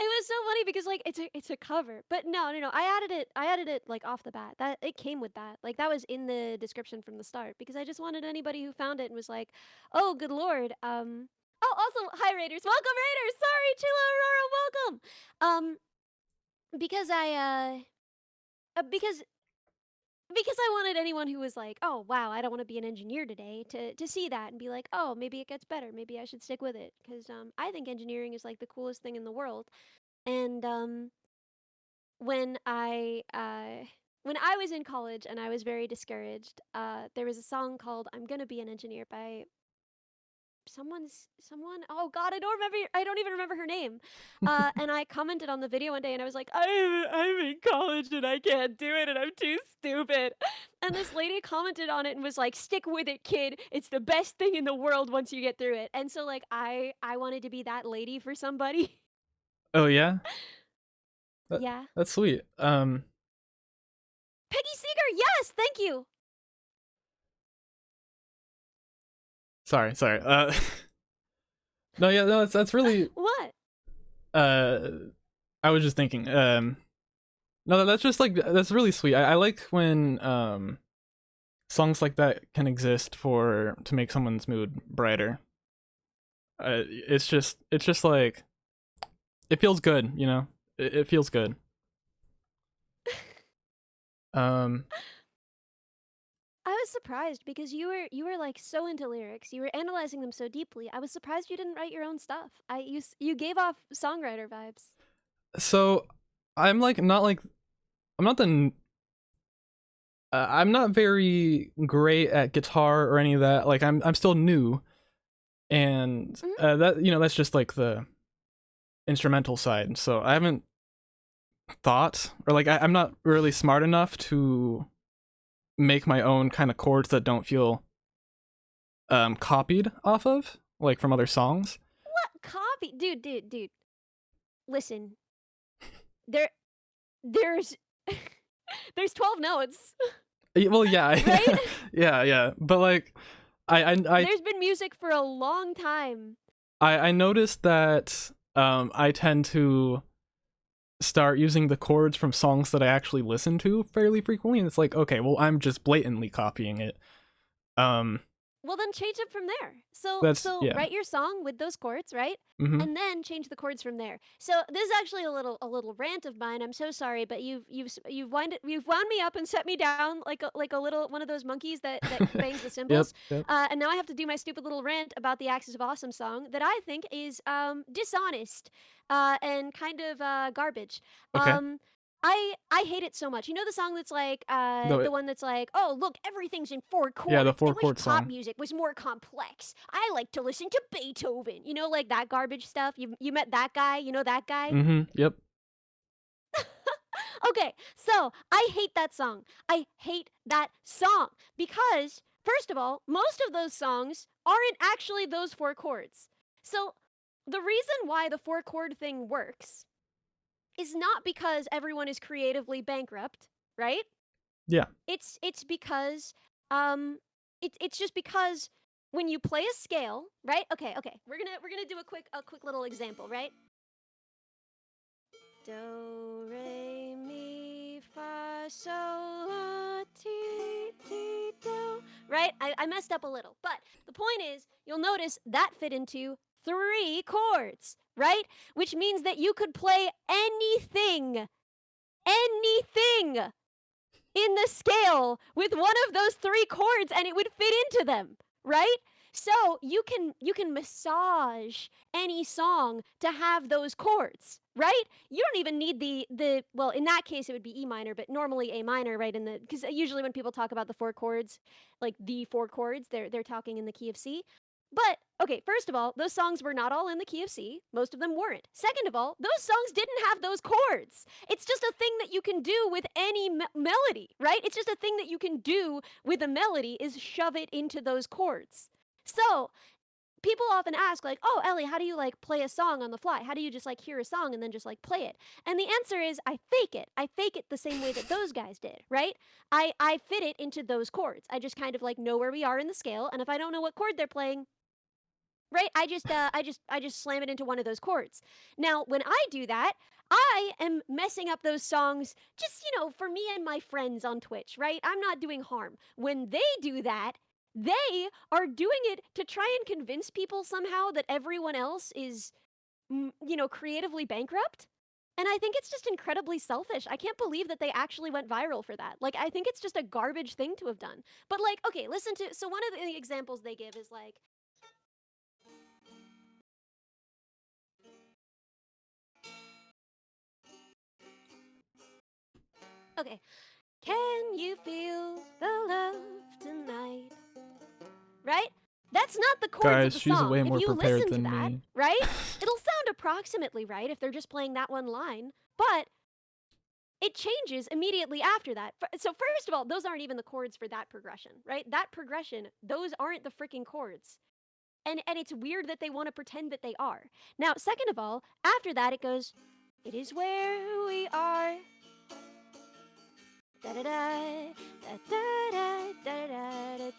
was so funny because like it's a cover. But no. I added it like off the bat. That it came with that. Like that was in the description from the start because I just wanted anybody who found it and was like, "Oh, good lord." Oh, also hi Raiders. Welcome Raiders. Sorry, Chilla Aurora, welcome. Because because I wanted anyone who was like, "Oh, wow, I don't want to be an engineer today," to see that and be like, "Oh, maybe it gets better. Maybe I should stick with it." Cuz I think engineering is like the coolest thing in the world. And when when I was in college and I was very discouraged, there was a song called "I'm Gonna Be an Engineer" by someone. Oh God, I don't even remember her name. And I commented on the video one day, and I was like, I'm in college and I can't do it, and I'm too stupid. And this lady commented on it and was like, "Stick with it, kid. It's the best thing in the world once you get through it." And so like I wanted to be that lady for somebody. Oh yeah. That, Yeah. that's sweet. Peggy Seeger, yes, thank you. Sorry. No, yeah, no, that's really. What? Uh, I was just thinking. No, that's just like that's really sweet. I like when songs like that can exist for to make someone's mood brighter. It's just like it feels good, you know. It feels good. Um, I was surprised because you were like so into lyrics. You were analyzing them so deeply. I was surprised you didn't write your own stuff. You gave off songwriter vibes. so I'm like not like I'm not the I'm not very great at guitar or any of that. Like I'm still new, and Mhm. that that's just like the instrumental side. So I haven't thought or like I'm not really smart enough to make my own kind of chords that don't feel copied off of like from other songs. What copy? Dude. Listen. There there's there's 12 notes, Well, yeah, right? yeah, but like I I I There's been music for a long time. I noticed that I tend to start using the chords from songs that I actually listen to fairly frequently, and it's like, okay, well, I'm just blatantly copying it. Um, Well, then change it from there. So That's so yeah. write your song with those chords, right? Mm-hmm. And then change the chords from there. So this is actually a little rant of mine. I'm so sorry, but you've wound me up and set me down like a little one of those monkeys that bangs the Yep. cymbals. Yep. And now I have to do my stupid little rant about the Axis of Awesome song that I think is dishonest and kind of garbage. Okay. I hate it so much. You know the song that's like The the one that's like, oh look, everything's in four yeah, the chords. I four wish chord pop song. music was more complex. I like to listen to Beethoven. You know, like that garbage stuff. You met that guy. You know that guy. Mm-hmm. Yep. Okay, so I hate that song. I hate that song because first of all, most of those songs aren't actually those four chords. So the reason why the four chord thing works is not because everyone is creatively bankrupt, right? Yeah. It's because it's just because when you play a scale, right? Okay. We're gonna do a quick little example, right? Do re mi fa sol la ti do. Right? I messed up a little, but the point is, you'll notice that fit into three chords, right? Which means that you could play anything in the scale with one of those three chords and it would fit into them, right? So you can massage any song to have those chords, right? You don't even need the well, in that case it would be E minor, but normally A minor, right? In the because usually when people talk about the four chords, like the four chords, they're talking in the key of C. But okay, first of all, those songs were not all in the key of C. Most of them weren't. Second of all, those songs didn't have those chords. It's just a thing that you can do with any melody, right? It's just a thing that you can do with a melody is shove it into those chords. So, people often ask like, "Oh, Ellie, how do you like play a song on the fly? How do you just like hear a song and then just like play it?" And the answer is I fake it. I fake it the same way that those guys did, right? I fit it into those chords. I just kind of like know where we are in the scale, and if I don't know what chord they're playing, right? I just slam it into one of those chords. Now, when I do that, I am messing up those songs just, for me and my friends on Twitch, right? I'm not doing harm. When they do that, they are doing it to try and convince people somehow that everyone else is, creatively bankrupt. And I think it's just incredibly selfish. I can't believe that they actually went viral for that. Like, I think it's just a garbage thing to have done. But, like, okay, listen to. So, one of the examples they give is like, okay, can you feel the love tonight? Right? That's not the chords of Guys, the she's song. way If more you prepared listen to than that, me. right? It'll sound approximately right if they're just playing that one line, but it changes immediately after that. So first of all, those aren't even the chords for that progression, right? That progression, those aren't the freaking chords. And it's weird that they want to pretend that they are. Now, second of all, after that it goes, it is where we are. Da da da da da da da da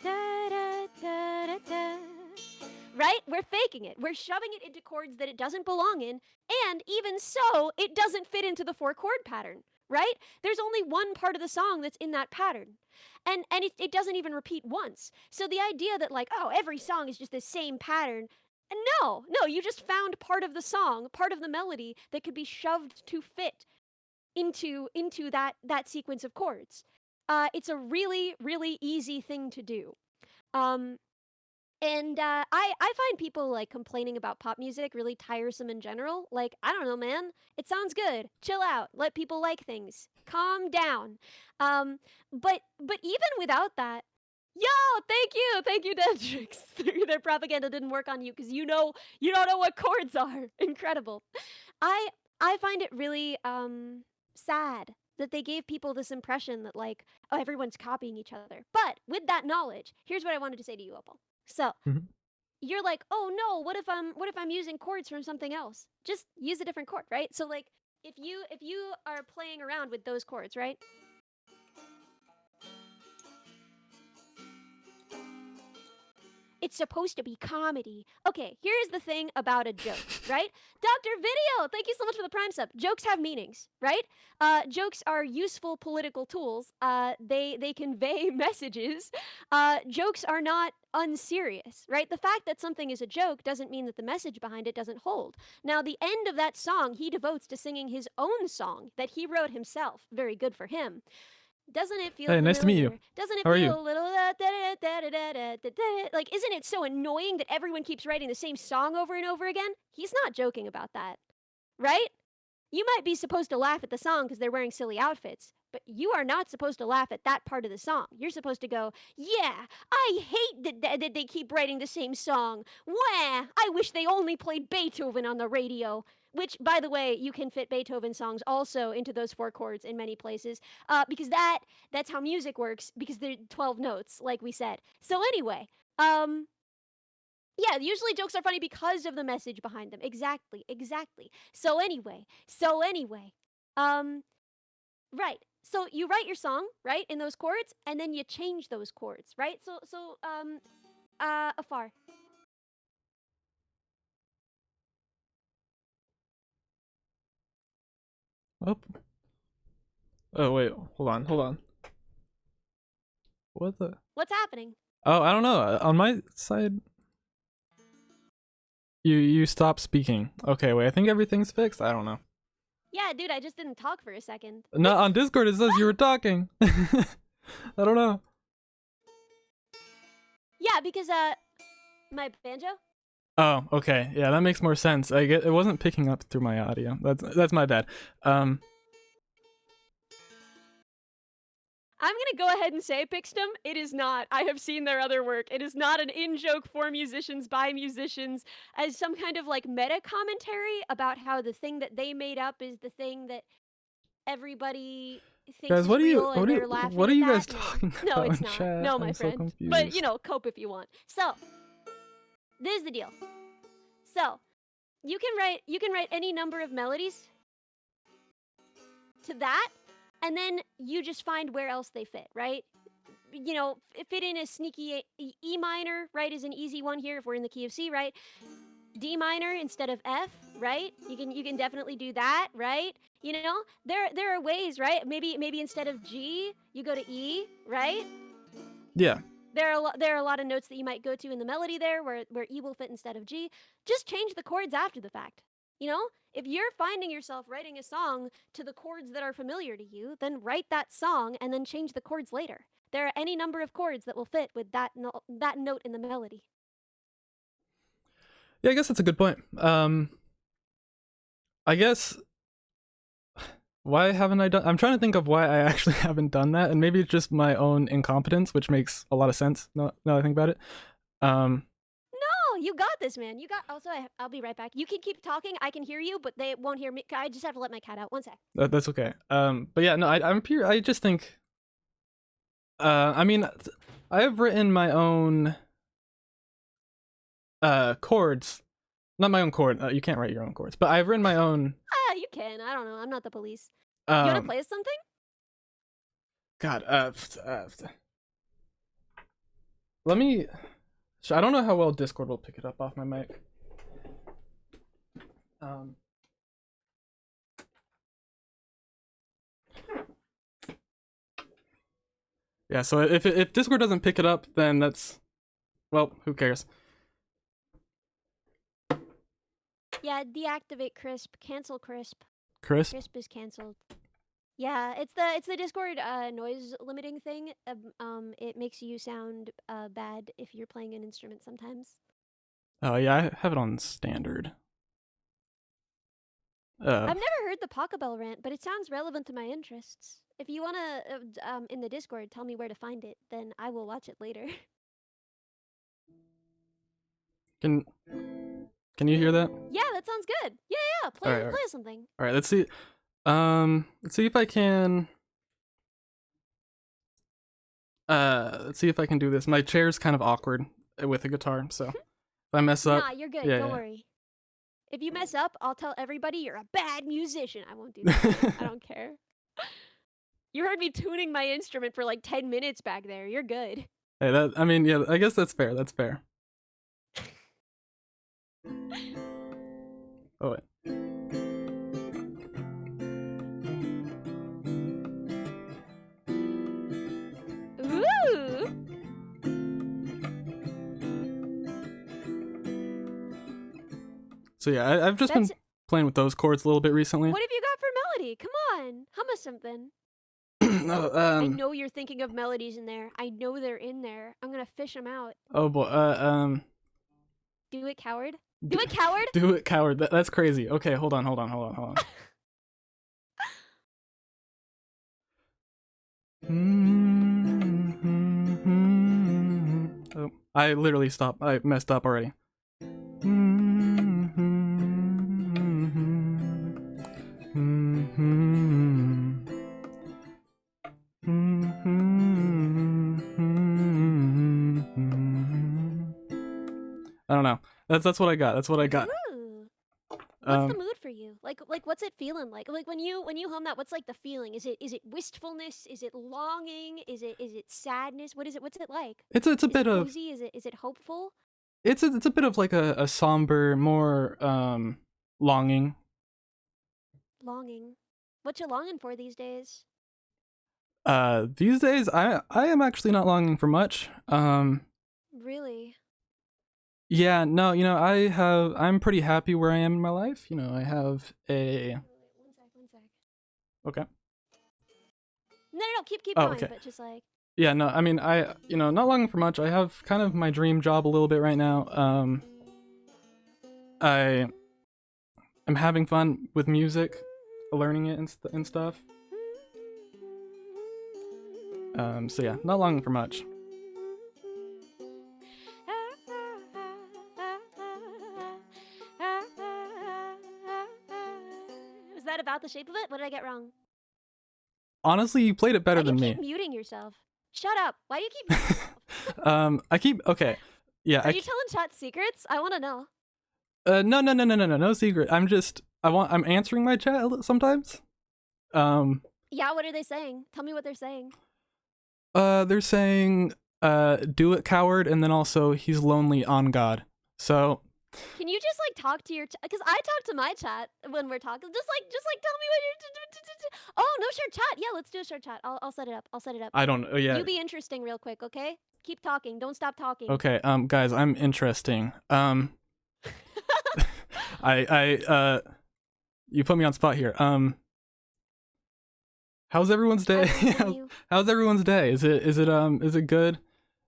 da da da da. Right? We're faking it. We're shoving it into chords that it doesn't belong in, and even so, it doesn't fit into the four chord pattern. Right? There's only one part of the song that's in that pattern. And it doesn't even repeat once. So the idea that like, oh, every song is just the same pattern. No, you just found part of the song, part of the melody that could be shoved to fit into that sequence of chords. It's a really easy thing to do. Um, and I find people like complaining about pop music really tiresome in general. Like, I don't know, man. It sounds good. Chill out. Let people like things. Calm down. But even without that, yo, thank you, Dendrix. Their propaganda didn't work on you because you don't know what chords are. Incredible. I I find it really sad that they gave people this impression that like, oh, everyone's copying each other. But with that knowledge, here's what I wanted to say to you, Opal. So Mhm. you're like, oh no, what if I'm using chords from something else? Just use a different chord, right? So like if you are playing around with those chords, right? It's supposed to be comedy. Okay, here's the thing about a joke, right? Dr. Video, thank you so much for the prime sub. Jokes have meanings, right? Jokes are useful political tools. They convey messages. Jokes are not unserious, right? The fact that something is a joke doesn't mean that the message behind it doesn't hold. Now, the end of that song he devotes to singing his own song that he wrote himself. Very good for him. Doesn't it feel Hey, nice to meet you. familiar? Doesn't it How are feel you? a little like, isn't it so annoying that everyone keeps writing the same song over and over again? He's not joking about that, right? You might be supposed to laugh at the song because they're wearing silly outfits, but you are not supposed to laugh at that part of the song. You're supposed to go, yeah, I hate that they keep writing the same song. Wah, I wish they only played Beethoven on the radio. Which, by the way, you can fit Beethoven songs also into those 4 chords in many places, because that's how music works, because they're 12 notes, like we said. So anyway, yeah, usually jokes are funny because of the message behind them. Exactly, exactly. So anyway, right. So you write your song, right, in those chords, and then you change those chords, right? Afar. Oh. Oh wait, hold on. What the? What's happening? Oh, I don't know. On my side, you stop speaking. Okay, wait. I think everything's fixed. I don't know. Yeah, dude, I just didn't talk for a second. No, on Discord it says you were talking. I don't know. Yeah, because my banjo. Oh, okay. Yeah, that makes more sense. I get it wasn't picking up through my audio. That's my bad. I'm gonna go ahead and say, Pixtum, it is not. I have seen their other work. It is not an in-joke for musicians by musicians as some kind of like meta commentary about how the thing that they made up is the thing that everybody thinks Guys, is what are you real and they're laughing what are at you guys that. talking No, about it's in not. chat? No, my I'm so friend. confused. But you know, cope if you want. So, this is the deal. So, you can write any number of melodies to that, and then you just find where else they fit, right? You know, fit in a sneaky E minor, right, is an easy one here if we're in the key of C, right? D minor instead of F, right? You can definitely do that, right? You know, there are ways, right? Maybe instead of G, you go to E, right? Yeah. There are a lot of notes that you might go to in the melody there where E will fit instead of G. Just change the chords after the fact. You know, if you're finding yourself writing a song to the chords that are familiar to you, then write that song and then change the chords later. There are any number of chords that will fit with that note in the melody. Yeah, I guess that's a good point. I guess why haven't I done? I'm trying to think of why I actually haven't done that, and maybe it's just my own incompetence, which makes a lot of sense now that I think about it. No, you got this, man. You got. Also, I'll be right back. You can keep talking. I can hear you, but they won't hear me. I just have to let my cat out. One sec. That's okay. But yeah, no, I'm pure. I just think. I mean, I have written my own chords. Not my own chord. You can't write your own chords, but I've written my own. You can. I don't know. I'm not the police. You want to play us something? God. Let me. I don't know how well Discord will pick it up off my mic. Yeah. So if Discord doesn't pick it up, then that's. Well, who cares? Yeah, deactivate Crisp. Cancel Crisp. Crisp? Crisp is canceled. Yeah, it's the Discord noise limiting thing. It makes you sound bad if you're playing an instrument sometimes. Oh yeah, I have it on standard. I've never heard the Pachelbel rant, but it sounds relevant to my interests. If you wanna, in the Discord, tell me where to find it, then I will watch it later. Can you hear that? Yeah, that sounds good. Yeah. Play something. All right, let's see. Let's see if I can. Let's see if I can do this. My chair's kind of awkward with a guitar, so if I mess up. Nah, you're good. Yeah, Don't worry. If you mess up, I'll tell everybody you're a bad musician. I won't do that. I don't care. You heard me tuning my instrument for like 10 minutes back there. You're good. Hey, I mean, yeah, I guess that's fair. That's fair. Oh wait. Ooh. So yeah, I've just been playing with those chords a little bit recently. What have you got for melody? Come on, hum us something. No, I know you're thinking of melodies in there. I know they're in there. I'm gonna fish them out. Oh boy. Do it, coward. Do it, coward. Do it, coward. That's crazy. Okay, hold on. Oh, I literally stopped. I messed up already. I don't know. That's what I got. That's what I got. Ooh. What's the mood for you? Like what's it feeling like? Like when you hum that, what's like the feeling? Is it wistfulness? Is it longing? Is it sadness? What is it? What's it like? It's a bit of cozy? Is it hopeful? It's a bit of like a somber, more longing. Longing. What you longing for these days? These days I am actually not longing for much. Really? Yeah, no, you know, I'm pretty happy where I am in my life. You know, I have a One sec. Okay. No, keep going, okay. but just like Yeah, no, I mean, not longing for much. I have kind of my dream job a little bit right now. I'm having fun with music, learning it and stuff. So yeah, not longing for much. Was that about the shape of it? What did I get wrong? Honestly, you played it better than me. Why do you keep muting yourself? Shut up. Why do you keep muting yourself? Okay. Yeah. Are you telling chat secrets? I want to know. No secret. I'm answering my chat sometimes. Yeah, what are they saying? Tell me what they're saying. They're saying, do it, coward, and then also he's lonely on God. So. Can you just like talk to your chat? Because I talk to my chat when we're talking. Just like tell me what you're. Oh, no share chat. Yeah, let's do a share chat. I'll set it up. I don't know. Yeah. You be interesting real quick, okay? Keep talking. Don't stop talking. Okay. Guys, I'm interesting. You put me on spot here. How's everyone's day? How's everyone's day? Is it good?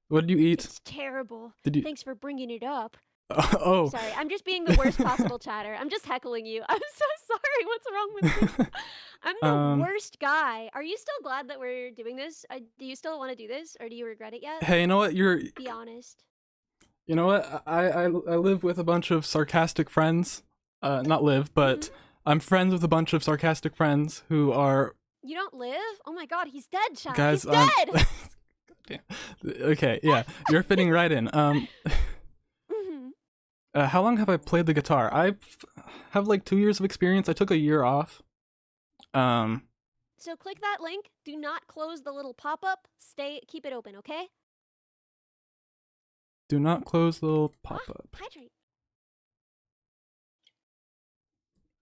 What did you eat? It's terrible. Did you? Thanks for bringing it up. Oh. Sorry, I'm just being the worst possible chatter. I'm just heckling you. I'm so sorry. What's wrong with me? I'm the worst guy. Are you still glad that we're doing this? Do you still want to do this, or do you regret it yet? Hey, you know what? Be honest. You know what? I live with a bunch of sarcastic friends. Not live, but I'm friends with a bunch of sarcastic friends who are. You don't live? Oh my God, he's dead, chat. Guys, he's dead. Damn. Okay, yeah, you're fitting right in. How long have I played the guitar? I have like 2 years of experience. I took a year off. So click that link. Do not close the little pop-up. Keep it open, okay? Do not close the little pop-up. Hydrate.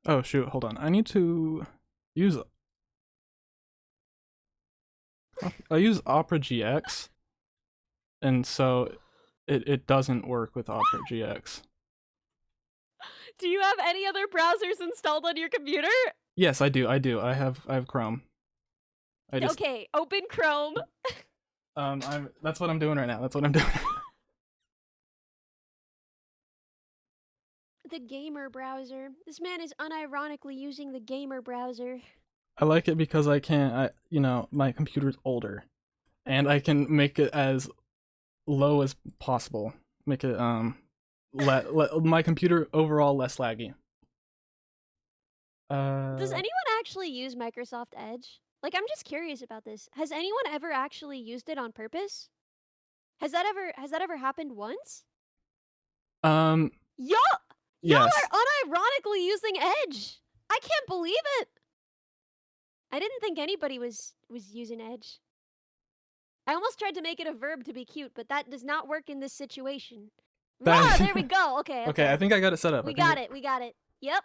Oh shoot, hold on. I need to use I use Opera GX, and so it doesn't work with Opera GX. Do you have any other browsers installed on your computer? Yes, I do. I have Chrome. Okay, open Chrome. That's what I'm doing right now. That's what I'm doing. The gamer browser. This man is unironically using the gamer browser. I like it because I can't. My computer's older, and I can make it as low as possible. Make it my computer overall less laggy. Does anyone actually use Microsoft Edge? Like, I'm just curious about this. Has anyone ever actually used it on purpose? Has that ever happened once? Y'all are unironically using Edge. I can't believe it. I didn't think anybody was using Edge. I almost tried to make it a verb to be cute, but that does not work in this situation. There we go. Okay. Okay, I think I got it set up. We got it. Yep.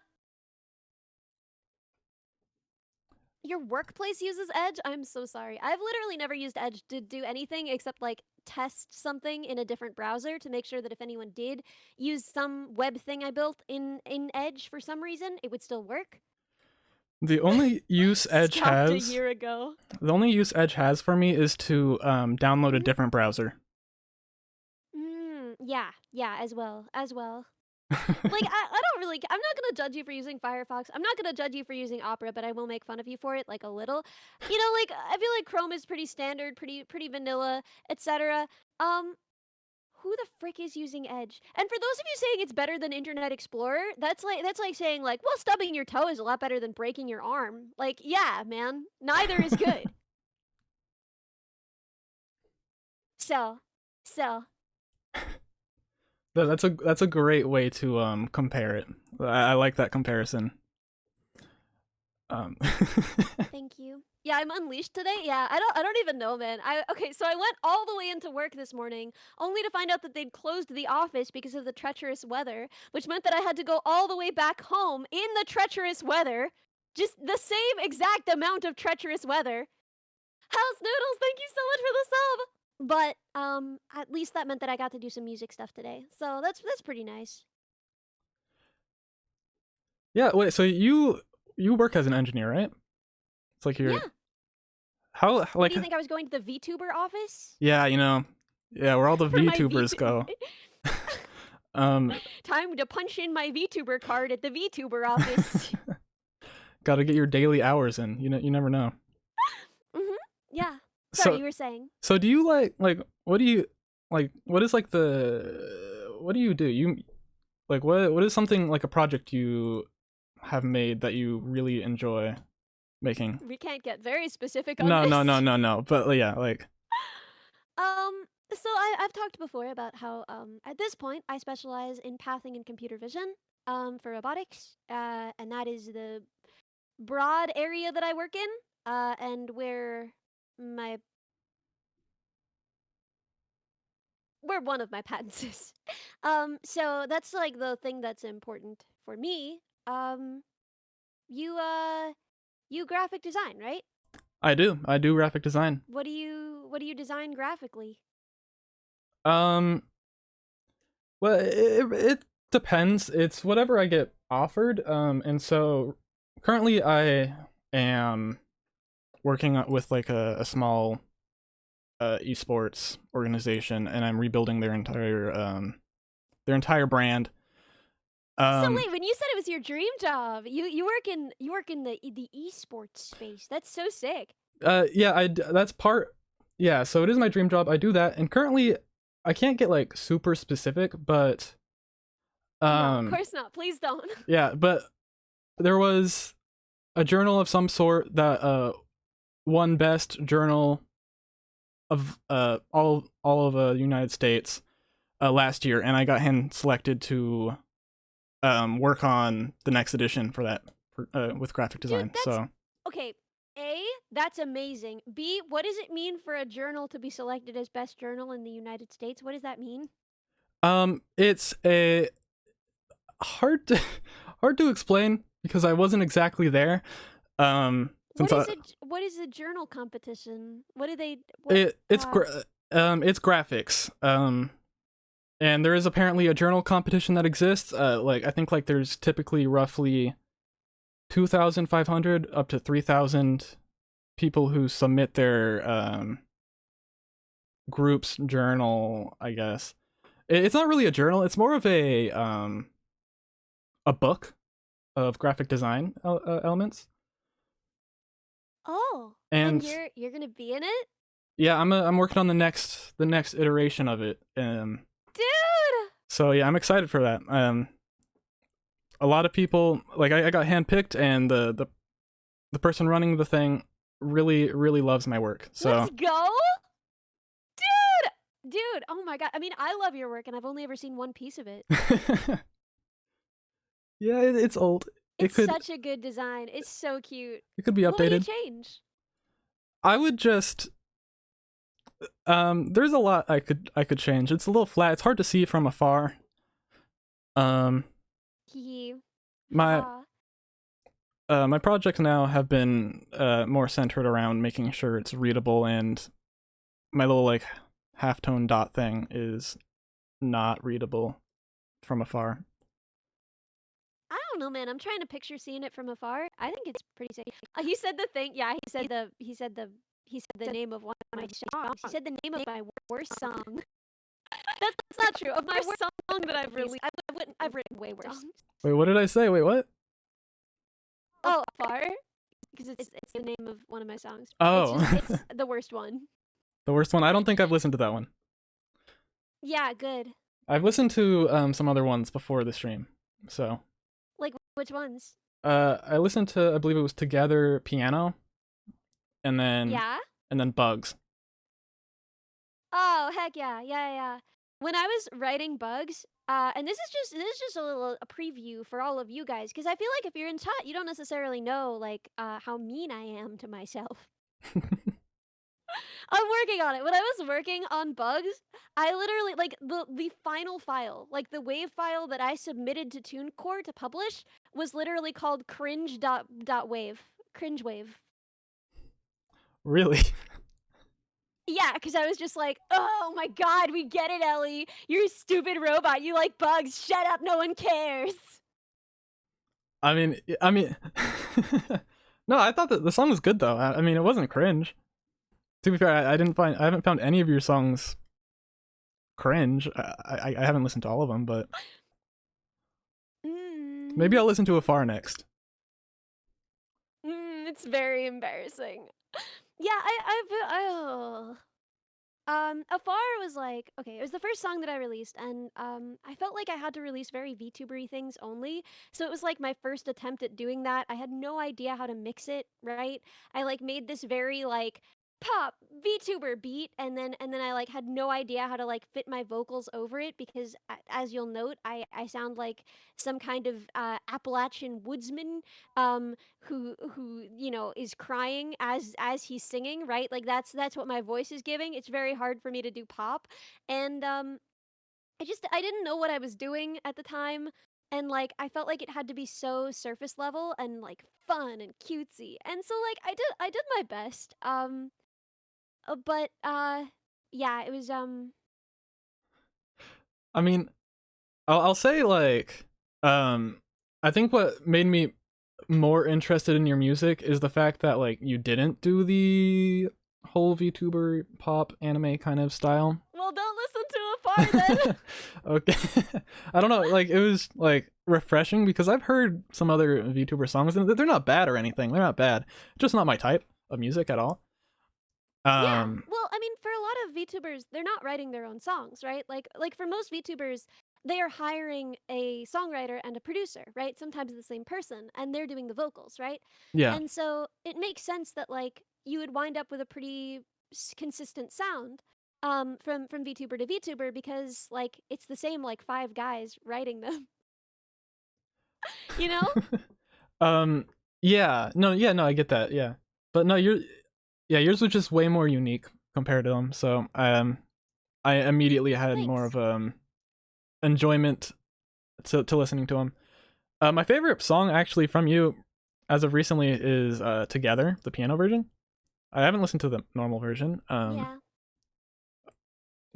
Your workplace uses Edge? I'm so sorry. I've literally never used Edge to do anything except like test something in a different browser to make sure that if anyone did use some web thing I built in Edge for some reason, it would still work. The only use Edge Stopped a has, year ago. the only use Edge has for me is to download a Mhm. different browser. Yeah, yeah, as well. Like I don't really I'm not gonna judge you for using Firefox. I'm not gonna judge you for using Opera, but I will make fun of you for it like a little. You know, like I feel like Chrome is pretty standard, pretty vanilla, etc. Um, who the frick is using Edge? And for those of you saying it's better than Internet Explorer, that's like saying like, well, stubbing your toe is a lot better than breaking your arm. Like, yeah, man, neither is good. So, so That's a great way to compare it. I like that comparison. Um, thank you. Yeah, I'm unleashed today. Yeah, I don't even know, man. Okay, so I went all the way into work this morning only to find out that they'd closed the office because of the treacherous weather, which meant that I had to go all the way back home in the treacherous weather. Just the same exact amount of treacherous weather. House Noodles, thank you so much for the sub. But at least that meant that I got to do some music stuff today. So that's pretty nice. yeah, wait. So you work as an engineer, right? It's like you're Yeah. how What like do you think I was going to the VTuber office yeah, yeah, where all the for my VTubers go. um, Time to punch in my VTuber card at the VTuber office. got to get your daily hours in. You never know. Mhm. Yeah. Sorry, So you were saying. so do you like what do you like what is like the what do you do? You like what is something like a project you have made that you really enjoy making? We can't get very specific on No, no, no, this. no, no. But yeah, like So I've talked before about how at this point I specialize in pathing and computer vision for robotics, and that is the broad area that I work in, and my where one of my patents is. So that's like the thing that's important for me. You you graphic design, right? I do graphic design. What do you design graphically? Um, well, it depends. It's whatever I get offered. And so currently I am working with like a small esports organization, and I'm rebuilding their entire brand. So Um, wait, when you said it was your dream job, you work in the esports space. That's so sick. yeah, that's part. Yeah, so it is my dream job. I do that, and currently I can't get like super specific, but No, of um, course not. Please don't. yeah, but there was a journal of some sort that won best journal of all of the United States last year, and I got hand selected to work on the next edition for that with graphic Dude, design. that's So okay. A, that's amazing. B, what does it mean for a journal to be selected as best journal in the United States? What does that mean? it's a hard to hard to explain because I wasn't exactly there. What Since is it? What is a journal competition? What do they? What? it's graphics. And there is apparently a journal competition that exists. Like I think like there's typically roughly 2,500 up to 3,000 people who submit their group's journal. I guess it's not really a journal. It's more of a book of graphic design elements. Oh, and And you're gonna be in it, yeah, I'm working on the next iteration of it. dude. So yeah, I'm excited for that. A lot of people like I got handpicked, and the person running the thing really loves my work. Let's So go, dude. Oh my god. I mean, I love your work, and I've only ever seen one piece of it. yeah, it's old. It It's could such a good design. It's so cute. it could be What would you updated. change? I would just there's a lot I could change. It's a little flat. It's hard to see from afar. Um Hee. my Ha. My projects now have been more centered around making sure it's readable, and my little like halftone dot thing is not readable from afar. I don't know, man. I'm trying to picture seeing it from afar. I think it's pretty sick. He said the thing. Yeah, he said the name of one of my songs. He said the name of my worst song. That's not true. Of my worst song that I've released, I've written way worse. Wait, what did I say? Wait, what? Oh, far, because it's the name of one of my songs. Oh, It's the worst one. the worst one. I don't think I've listened to that one. Yeah, good. I've listened to some other ones before the stream. So, Like which ones? I listened to, I believe it was Together Piano, and then Yeah. Bugs. Oh heck yeah, yeah. When I was writing Bugs, and this is just a preview for all of you guys, because I feel like if you're in chat, you don't necessarily know like how mean I am to myself. I'm working on it. When I was working on Bugs, I literally like the final file, like the wave file that I submitted to TuneCore to publish, was literally called cringe.wave. Cringe wave. Really? Yeah, because I was just like, oh my god, we get it, Ellie. You're a stupid robot. You like bugs. Shut up. No one cares. I mean, no, I thought that the song was good though. I mean, it wasn't cringe. To be fair, I haven't found any of your songs cringe. I haven't listened to all of them, but maybe I'll listen to Afar next. It's very embarrassing. Yeah, Afar was like, okay, it was the first song that I released, and I felt like I had to release very VTubery things only. So it was like my first attempt at doing that. I had no idea how to mix it, right? I like made this very like pop VTuber beat, and then I like had no idea how to like fit my vocals over it, because as you'll note, I sound like some kind of Appalachian woodsman who is crying as he's singing, right? Like that's what my voice is giving. It's very hard for me to do pop, and I didn't know what I was doing at the time, and like I felt like it had to be so surface level and like fun and cutesy, and so like I did my best. But yeah, it was I mean, I'll say like, I think what made me more interested in your music is the fact that like you didn't do the whole VTuber pop anime kind of style. well, don't listen to Afar then. Okay. I don't know, like it was like refreshing because I've heard some other VTuber songs and they're not bad or anything. They're not bad. Just not my type of music at all. Yeah. Well, I mean, for a lot of VTubers, they're not writing their own songs, right? Like for most VTubers, they are hiring a songwriter and a producer, right? Sometimes the same person, and they're doing the vocals, right? Yeah. And so it makes sense that like you would wind up with a pretty consistent sound from VTuber to VTuber, because like it's the same like five guys writing them, you know? Yeah. No, yeah, no, I get that. Yeah. But no, yours was just way more unique compared to them. So, I immediately had more Thanks. of enjoyment to listening to them. My favorite song actually from you as of recently is Together, the piano version. I haven't listened to the normal version. Yeah.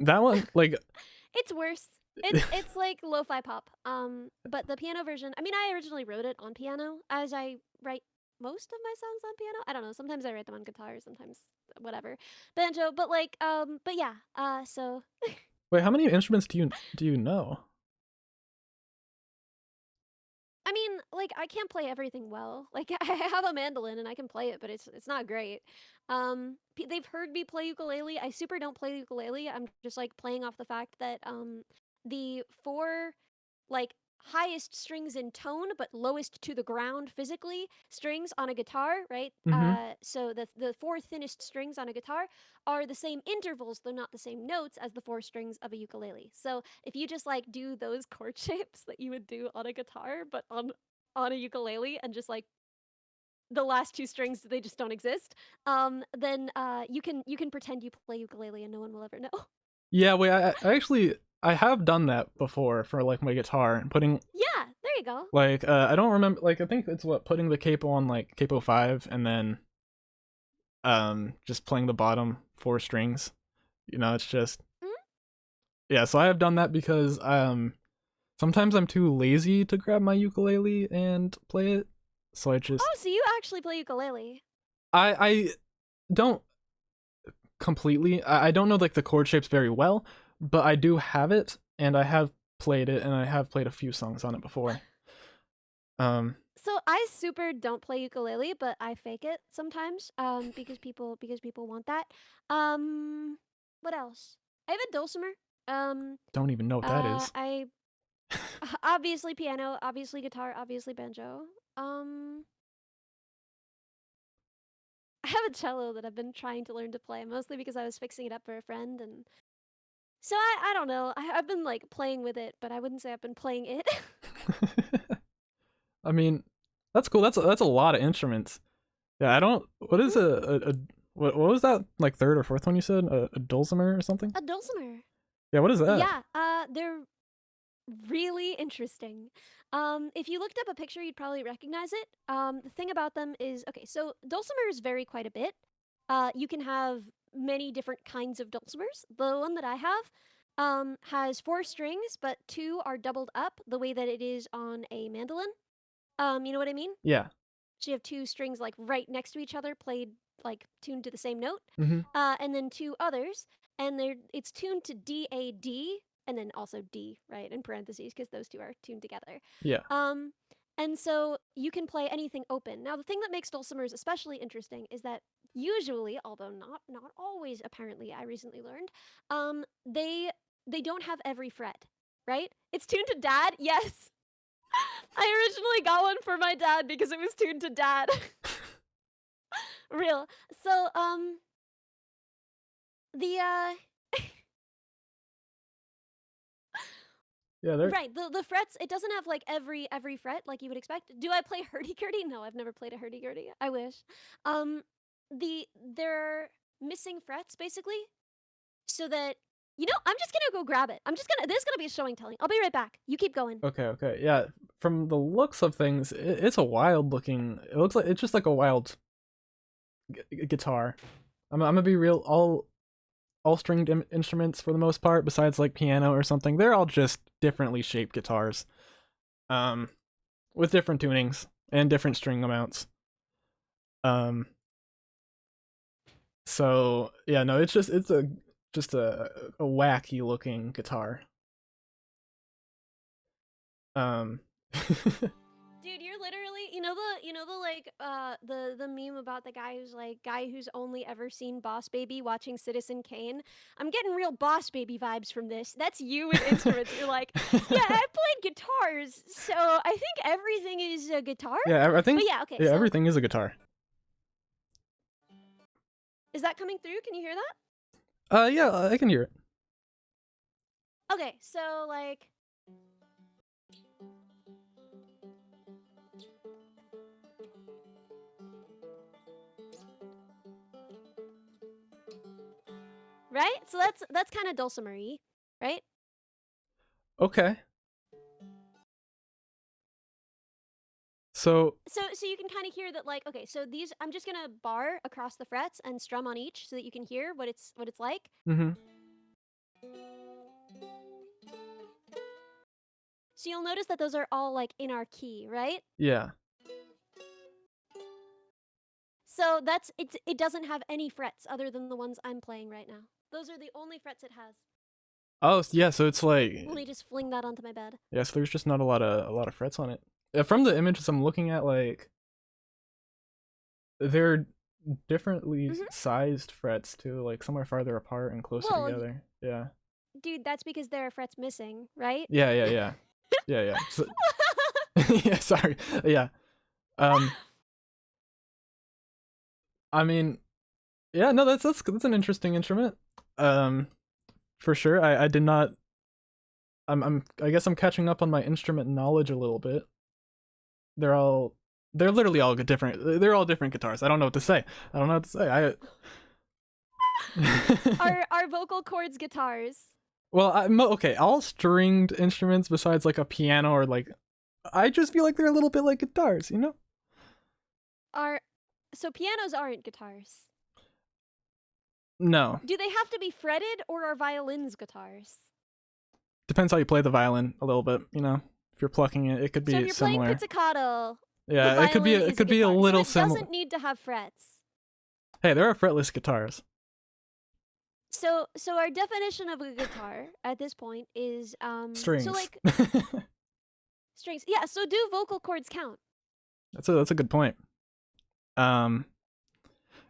That one like It's worse. It's like lo-fi pop. But the piano version, I mean, I originally wrote it on piano, as I write most of my songs on piano. I don't know. Sometimes I write them on guitar, sometimes whatever. Banjo, but like but yeah. So wait, how many instruments do you know? I mean, like I can't play everything well. Like I have a mandolin and I can play it, but it's not great. They've heard me play ukulele. I super don't play ukulele. I'm just like playing off the fact that the four like highest strings in tone but lowest to the ground physically strings on a guitar, right? Mm-hmm. So the four thinnest strings on a guitar are the same intervals, though not the same notes, as the four strings of a ukulele. So if you just like do those chord shapes that you would do on a guitar but on a ukulele, and just like the last two strings, they just don't exist, then you can pretend you play ukulele and no one will ever know. Yeah, wait, I actually I have done that before for like my guitar and putting Yeah, There you go. Like, I don't remember. Like, I think it's what, putting the capo on like capo 5 and then just playing the bottom 4 strings. You know, it's just Mhm. yeah. So I have done that because sometimes I'm too lazy to grab my ukulele and play it. So I just Oh, so you actually play ukulele? I don't completely. I don't know like the chord shapes very well, but I do have it, and I have played it, and I have played a few songs on it before. So I super don't play ukulele, but I fake it sometimes because people want that. What else? I have a dulcimer. Don't even know what that is. I obviously piano, obviously guitar, obviously banjo. I have a cello that I've been trying to learn to play, mostly because I was fixing it up for a friend, and so I don't know. I've been like playing with it, but I wouldn't say I've been playing it. I mean, that's cool. That's a lot of instruments. Yeah, I don't. What is Mhm. a what was that like third or fourth one you said? A dulcimer or something? A dulcimer. Yeah, what is that? Yeah, they're really interesting. If you looked up a picture, you'd probably recognize it. The thing about them is okay, so dulcimers vary quite a bit. You can have many different kinds of dulcimers. The one that I have has 4 strings, but 2 are doubled up the way that it is on a mandolin. You know what I mean? Yeah. So you have 2 strings like right next to each other, played like tuned to the same note, Mm-hmm. and then 2 others, and it's tuned to D A D, and then also D, right, in parentheses, because those 2 are tuned together. Yeah. Um, and so you can play anything open. Now, the thing that makes dulcimers especially interesting is that usually, although not always, apparently, I recently learned, they don't have every fret, right? It's tuned to dad, yes. I originally got one for my dad because it was tuned to dad. Real. So, the Yeah, they're right, the frets, it doesn't have like every fret like you would expect. Do I play hurdy-gurdy? No, I've never played a hurdy-gurdy. I wish. Um, they're missing frets basically, so that I'm just gonna go grab it. This is gonna be a showing telling. I'll be right back. You keep going. okay. Okay. Yeah. From the looks of things, it's a wild looking. It looks like it's just like a wild guitar. I'm gonna be real. All stringed instruments for the most part, besides like piano or something, they're all just differently shaped guitars, um, with different tunings and different string amounts. Um, so yeah, no, it's just a wacky looking guitar. Um, Dude, you're literally the like the meme about the guy who's only ever seen Boss Baby watching Citizen Kane. I'm getting real Boss Baby vibes from this. That's you with instruments. You're like, yeah, I played guitars, so I think everything is a guitar. yeah, I But think yeah, okay. yeah, So everything is a guitar. is that coming through? Can you hear that? Yeah, I can hear it. Okay, so like. Right? So that's kind of dulcimer-y, right? Okay, so So you can kind of hear that, like, okay, so these I'm just gonna bar across the frets and strum on each so that you can hear what it's like. mm-hmm. So you'll notice that those are all like in our key, right? Yeah. So it doesn't have any frets other than the ones I'm playing right now. Those are the only frets it has. Oh yeah, so it's like Let me just fling that onto my bed. yeah, so there's just not a lot of frets on it. Yeah, from the images I'm looking at, like they're differently Hmm. sized frets too. Like some are farther apart and closer Well, together. Yeah. dude, that's because there are frets missing, right? Yeah, yeah, yeah. Yeah, yeah. So, yeah, sorry. Yeah. Um I mean, yeah, no, that's an interesting instrument. Um for sure. I did not I guess I'm catching up on my instrument knowledge a little bit. They're all they're literally all different. They're all different guitars. I don't know what to say. I don't know what to say. Are vocal cords guitars? Well, okay, all stringed instruments besides like a piano or like I just feel like they're a little bit like guitars, you know? So pianos aren't guitars. No. Do they have to be fretted, or are violins guitars? Depends how you play the violin a little bit, you know? If you're plucking it, it could be So if you're similar. playing pizzicato, Yeah, the it could be violin it is could be a guitar, little so it similar. doesn't need to have frets. Hey, there are fretless guitars. So our definition of a guitar at this point is Strings. So like strings. Yeah, so do vocal cords count? That's a good point. And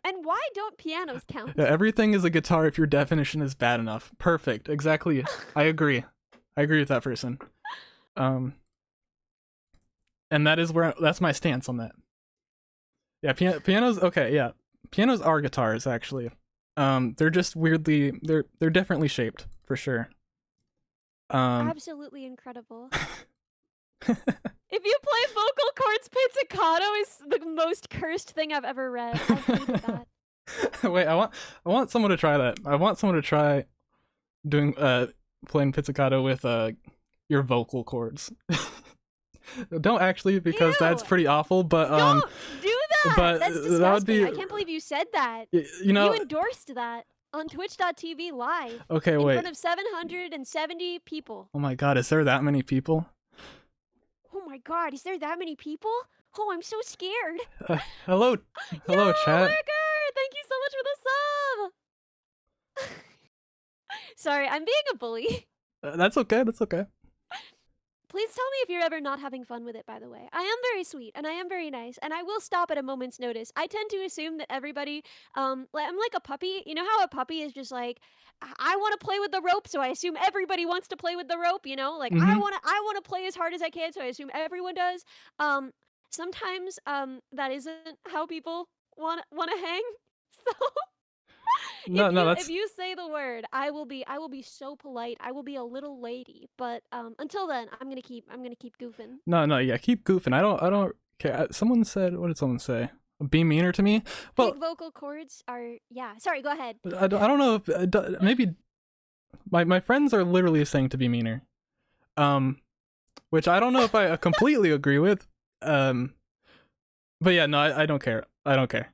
why don't pianos count? Yeah, everything is a guitar if your definition is bad enough. Perfect. Exactly. I agree. I agree with that person. And that's my stance on that. Yeah, pianos. Okay, yeah, pianos are guitars actually. They're just weirdly they're differently shaped for sure. Absolutely incredible. If you play vocal cords pizzicato is the most cursed thing I've ever read. I hated that. Wait, I want someone to try that. I want someone to try doing playing pizzicato with your vocal cords. Don't actually, because that's pretty awful. But don't do that. But that's disgusting. that would be. I can't believe you said that. You know, you endorsed that on Twitch.tv live. Okay, in wait. front of 770 people. Oh my god, is there that many people? Oh my god, is there that many people? Oh, I'm so scared. Hello, hello, chat. Lurker, thank you so much for the sub. Sorry, I'm being a bully. That's okay. That's okay. Please tell me if you're ever not having fun with it, by the way. I am very sweet, and I am very nice, and I will stop at a moment's notice. I tend to assume that everybody, I'm like a puppy. You know how a puppy is just like, I want to play with the rope, so I assume everybody wants to play with the rope, you know? Like, I want to play as hard as I can, so I assume everyone does. Sometimes, that isn't how people want to hang, so... If you say the word, I will be so polite. I will be a little lady. But until then, I'm gonna keep goofing. No, yeah, keep goofing. I don't care. Someone said, what did someone say? Be meaner to me. Well, big vocal cords are Sorry, go ahead. I don't know if maybe my friends are literally saying to be meaner, which I don't know if I completely agree with. But yeah, no, I don't care. I don't care.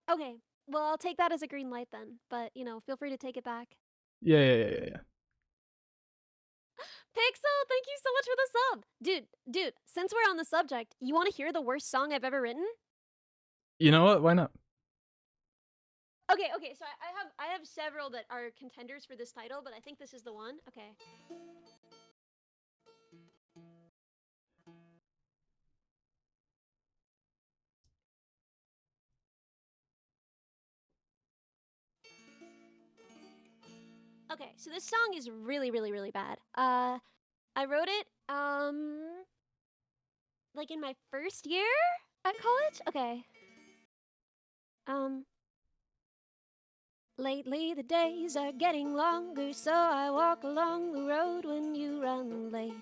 Okay. Well, I'll take that as a green light then, but, feel free to take it back. Yeah. Pixel, thank you so much for the sub. Dude, since we're on the subject, you want to hear the worst song I've ever written? You know what? Why not? Okay, so I have several that are contenders for this title, but I think this is the one. Okay. Okay, so this song is really, really, really bad. I wrote it, like in my first year at college? Okay. Lately the days are getting longer, so I walk along the road when you run late.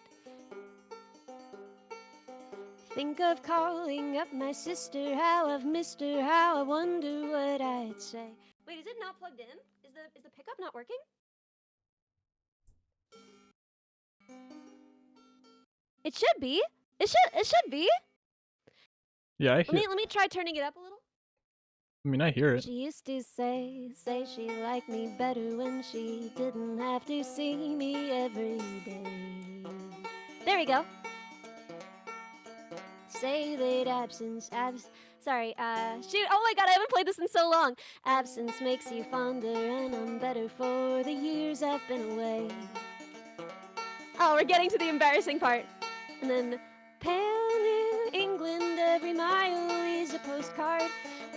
Think of calling up my sister, how I've missed her, how I wonder what I'd say. Wait, is it not plugged in? Is the pickup not working? It should be. It should be. Yeah, I hear. Let me try turning it up a little. I mean, I hear it. She used to say she liked me better when she didn't have to see me every day. There we go. Say that sorry, shoot, oh my god, I haven't played this in so long. Absence makes you fonder, and I'm better for the years I've been away. Oh, we're getting to the embarrassing part. And then, pale New England, every mile is a postcard.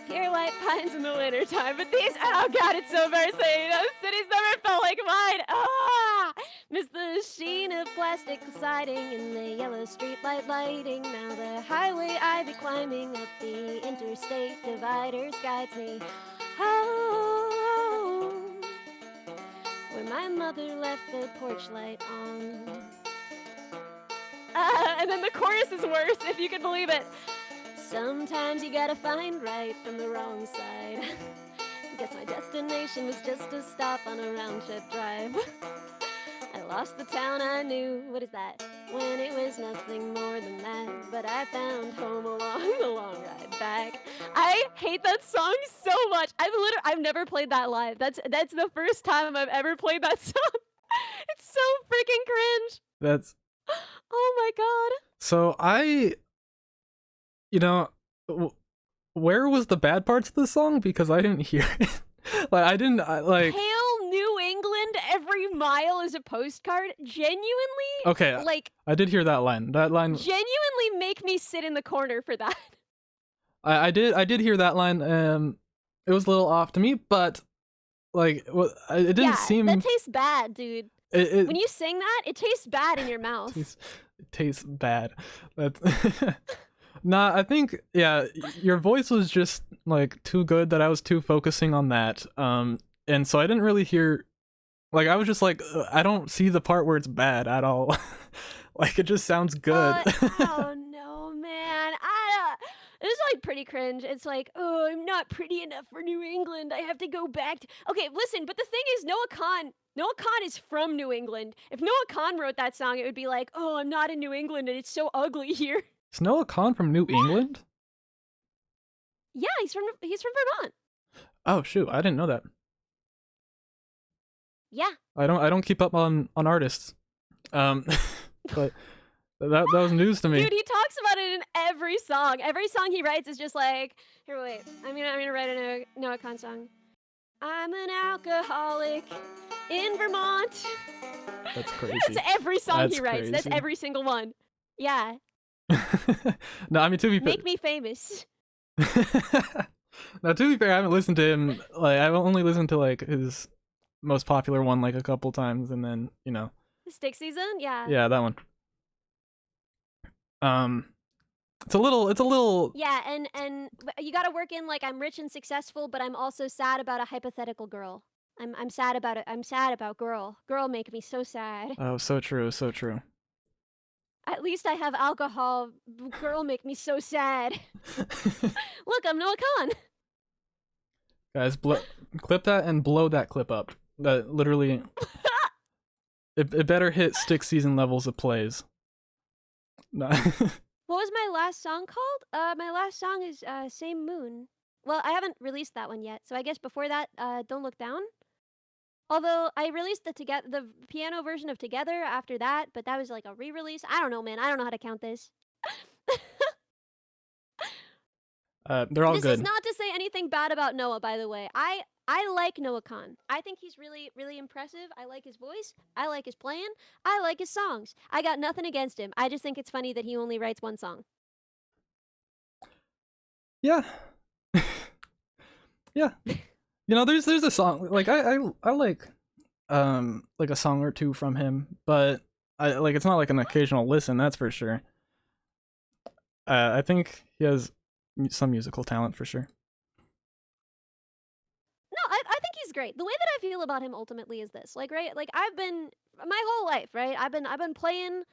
Pure white pines in the wintertime, but these, oh god, it's so embarrassing. Those cities never felt like mine. Ah! Miss the sheen of plastic siding and the yellow streetlight lighting. Now the highway I be climbing up the interstate dividers guides me home, where my mother left the porch light on. And then the chorus is worse, if you can believe it. Sometimes you gotta find right from the wrong side. Guess my destination was just a stop on a round-trip drive. I lost the town I knew. What is that? When it was nothing more than that, but I found home along the long ride back. I hate that song so much. I've never played that live. That's the first time I've ever played that song. It's so freaking cringe. That's Oh my god. so you know, where was the bad parts of the song? Because I didn't hear it. Like Hail New England, every mile is a postcard. Genuinely, okay, like I did hear that line. That line genuinely make me sit in the corner for that. I did hear that line. It was a little off to me, but like it didn't seem. That tastes bad, dude. When you sing that, it tastes bad in your mouth. It tastes bad. That's nah. I think your voice was just like too good that I was too focusing on that. And so I didn't really hear. Like I was just like I don't see the part where it's bad at all. Like it just sounds good. Oh no, man! It's like pretty cringe. It's like, oh, I'm not pretty enough for New England. I have to go back. Okay, listen. But the thing is, Noah Khan is from New England. If Noah Khan wrote that song, it would be like, oh, I'm not in New England and it's so ugly here. Is Noah Khan from New England? Yeah, he's from Vermont. Oh shoot, I didn't know that. Yeah. I don't keep up on artists. But that was news to me. Dude, he talks about it in every song. Every song he writes is just like, here, wait. I'm gonna write a Noah Khan song. I'm an alcoholic in Vermont. That's crazy. That's every song he writes. Crazy. That's every single one. Yeah. No, I mean to be fair. Make me famous. Now, to be fair, I haven't listened to him. Like, I've only listened to like his most popular one like a couple times, and then Stick Season, yeah. Yeah, that one. It's a little. Yeah, and you gotta work in like I'm rich and successful, but I'm also sad about a hypothetical girl. I'm sad about it. I'm sad about girl. Girl make me so sad. Oh, so true, so true. At least I have alcohol. Girl make me so sad. Look, I'm Noah Khan. Guys, clip that and blow that clip up. That literally. It better hit Stick Season levels of plays. No. What was my last song called? My last song is Same Moon. Well, I haven't released that one yet, so I guess before that, Don't Look Down. Although I released the piano version of Together after that, but that was like a re-release. I don't know, man. I don't know how to count this. They're all this good. This is not to say anything bad about Noah, by the way. I like Noah Khan. I think he's really, really impressive. I like his voice. I like his playing. I like his songs. I got nothing against him. I just think it's funny that he only writes one song. Yeah. Yeah. There's a song like I like a song or two from him, but it's not like an occasional listen, that's for sure. I think he has some musical talent for sure. No, I think he's great. The way that I feel about him ultimately is this. Like, right? Like I've been my whole life, right? I've been playing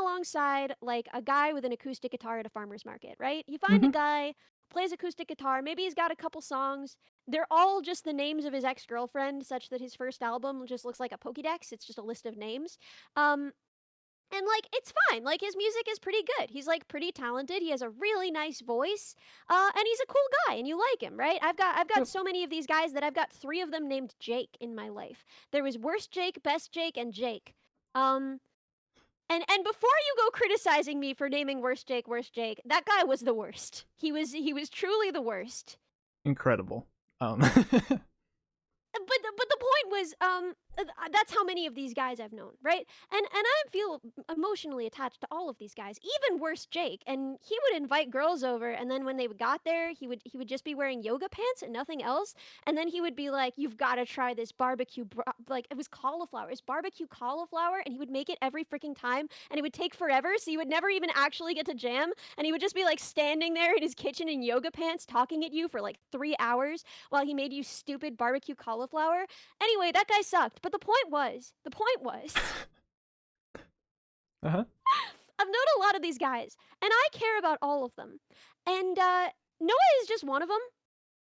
alongside like a guy with an acoustic guitar at a farmer's market, right? You find a guy, plays acoustic guitar, maybe he's got a couple songs. They're all just the names of his ex-girlfriend, such that his first album just looks like a Pokédex. It's just a list of names. And like it's fine. Like his music is pretty good. He's like pretty talented. He has a really nice voice. And he's a cool guy and you like him, right? I've got so many of these guys that I've got 3 of them named Jake in my life. There was Worst Jake, Best Jake, and Jake. And before you go criticizing me for naming Worst Jake, that guy was the worst. He was truly the worst. Incredible. But the point was, that's how many of these guys I've known, right? And I feel emotionally attached to all of these guys, even worse Jake. And he would invite girls over, and then when they got there, he would just be wearing yoga pants and nothing else. And then he would be like, "You've got to try this barbecue, like it was cauliflower, it's barbecue cauliflower," and he would make it every freaking time, and it would take forever, so you would never even actually get to jam. And he would just be like standing there in his kitchen in yoga pants, talking at you for like 3 hours while he made you stupid barbecue cauliflower. Anyway, that guy sucked. But the point was, Uh-huh. I've known a lot of these guys, and I care about all of them. And Noah is just one of them.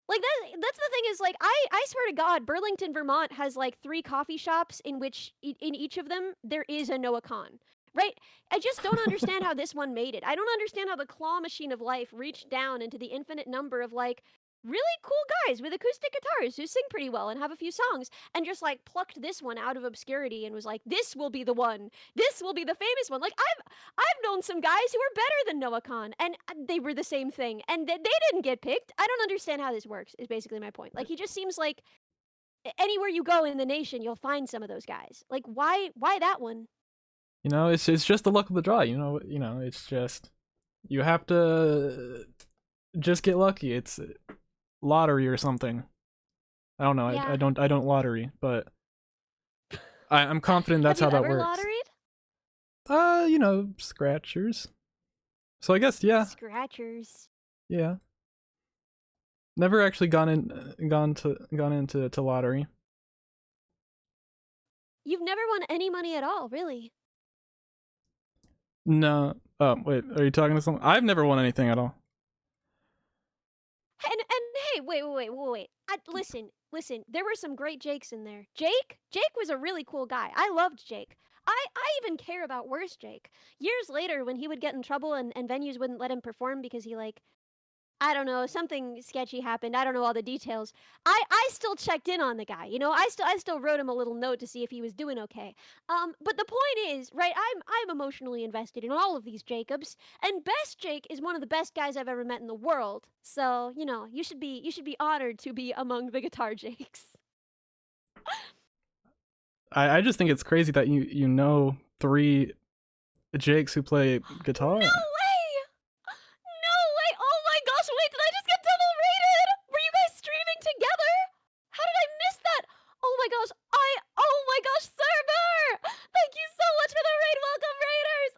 Like that's the thing is like I swear to God, Burlington, Vermont has like 3 coffee shops in which in each of them there is a Noah Khan. Right? I just don't understand how this one made it. I don't understand how the claw machine of life reached down into the infinite number of like really cool guys with acoustic guitars who sing pretty well and have a few songs and just like plucked this one out of obscurity and was like, this will be the one. This will be the famous one. Like I've known some guys who were better than Noah Khan, and they were the same thing, and they didn't get picked. I don't understand how this works. Is basically my point. Like he just seems like anywhere you go in the nation, you'll find some of those guys. Like why that one? You know, it's just the luck of the draw. You know, it's just you have to just get lucky. It's lottery or something. I don't know. Yeah. I don't lottery, but I'm confident that's how Have you that ever works. lotteried? You know, scratchers. So I guess yeah, Scratchers. yeah. Never actually gone into lottery. You've never won any money at all, really. No. Oh wait, are you talking to someone? I've never won anything at all. And hey, wait. Listen. There were some great Jakes in there. Jake was a really cool guy. I loved Jake. I even care about worse Jake. Years later, when he would get in trouble and venues wouldn't let him perform because he like I don't know, something sketchy happened. I don't know all the details. I still checked in on the guy. You know, I still wrote him a little note to see if he was doing okay. But the point is, right, I'm emotionally invested in all of these Jacobs, and Best Jake is one of the best guys I've ever met in the world. So, you know, you should be honored to be among the guitar Jakes. I just think it's crazy that you know 3 Jakes who play guitar. No way! No way! Oh my gosh, wait, did I just get double rated? Were you guys streaming together? How did I miss that? Oh my gosh, oh my gosh, server! Thank you so much for the raid. Welcome, raiders!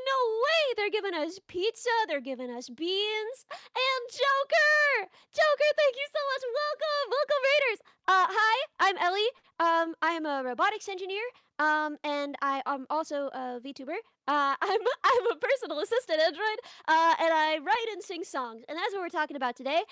No way! They're giving us pizza, they're giving us beans, and Joker! Joker, thank you so much. Welcome! Welcome, raiders! Hi, I'm Ellie. I'm a robotics engineer. And I am also a VTuber. I'm a personal assistant android, and I write and sing songs. And that's what we're talking about today.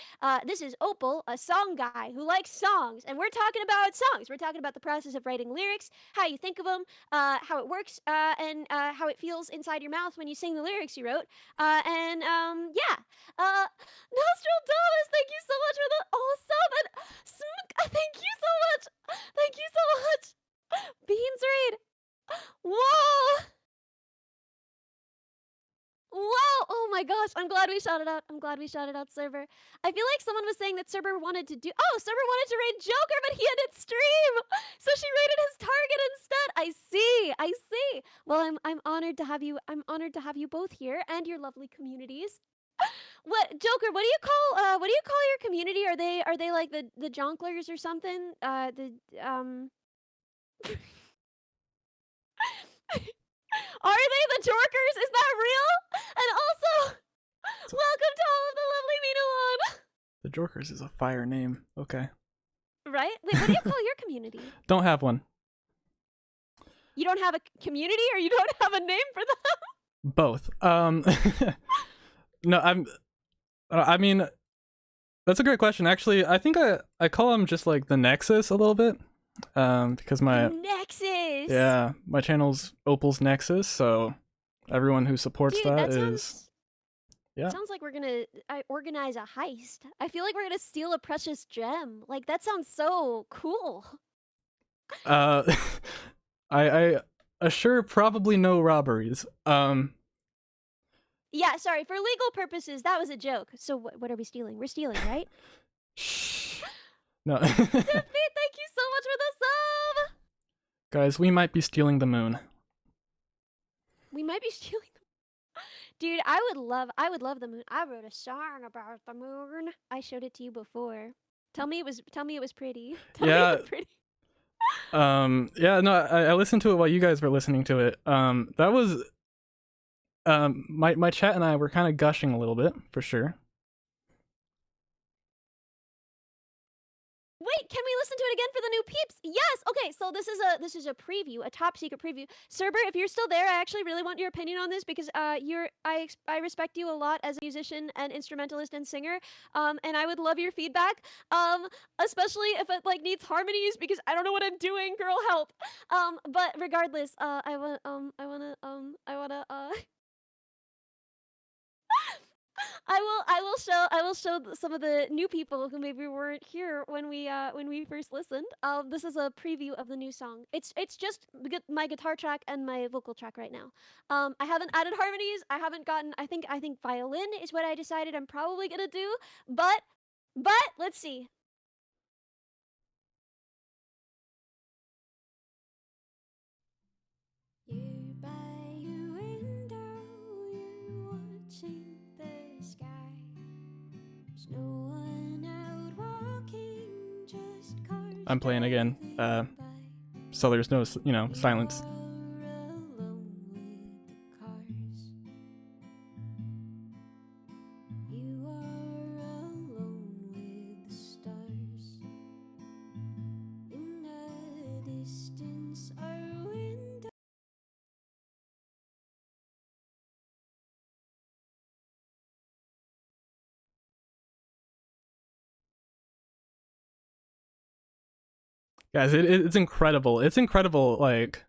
This is Opal, a song guy who likes songs, and we're talking about songs. We're talking about the process of writing lyrics, how you think of them, how it works, and how it feels inside your mouth when you sing the lyrics you wrote. Yeah. Nostradamus, thank you so much for the awesome and thank you so much. Thank you so much. Beans raid. Whoa. Whoa! Oh my gosh! I'm glad we shouted out. I'm glad we shouted out Server. I feel like someone was saying that Server wanted to do. Oh, Server wanted to raid Joker, but he ended stream, so she raided his target instead. I see. I see. Well, I'm honored to have you. I'm honored to have you both here and your lovely communities. What Joker? What do you call your community? Are they like the jonklers or something? Are they the Jorkers? Is that real? And also, welcome to all of the lovely Minawan. The Jorkers is a fire name. Okay. Right? Wait, what do you call your community? Don't have one. You don't have a community, or you don't have a name for them? Both. No, I mean, that's a great question. Actually, I think I call them just like the Nexus a little bit. Because my Nexus. Yeah, my channel's Opal's Nexus, so everyone who supports Dude, that is yeah. Sounds like we're gonna organize a heist. I feel like we're gonna steal a precious gem. Like that sounds so cool. I assure probably no robberies. Yeah, sorry. For legal purposes, that was a joke. So what are we stealing? We're stealing, right? Shh. No. Defeat, thank you so much for the sub. Guys, we might be stealing the moon. We might be stealing the Dude, I would love the moon. I wrote a song about the moon. I showed it to you before. Tell me it was pretty. Tell me it was pretty. Yeah, no, I listened to it while you guys were listening to it. That was my chat and I were kind of gushing a little bit, for sure. Wait, can we listen to it again for the new peeps? Yes. Okay, so this is a preview, a top secret preview. Cerber, if you're still there, I actually really want your opinion on this because I respect you a lot as a musician and instrumentalist and singer. And I would love your feedback. Especially if it like needs harmonies because I don't know what I'm doing. Girl, help. But regardless, I wanna I will show some of the new people who maybe weren't here when we first listened. This is a preview of the new song. It's just my guitar track and my vocal track right now. I haven't added harmonies. I haven't gotten. I think violin is what I decided I'm probably gonna do. But let's see. You're by your window, you're watching the sky. There's no one out walking, just cars. I'm playing again. So there's no, silence. Guys, it's incredible. It's incredible. Like,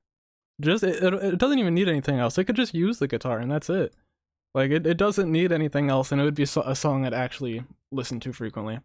just it doesn't even need anything else. It could just use the guitar and that's it. Like, it doesn't need anything else, and it would be a song I'd actually listen to frequently.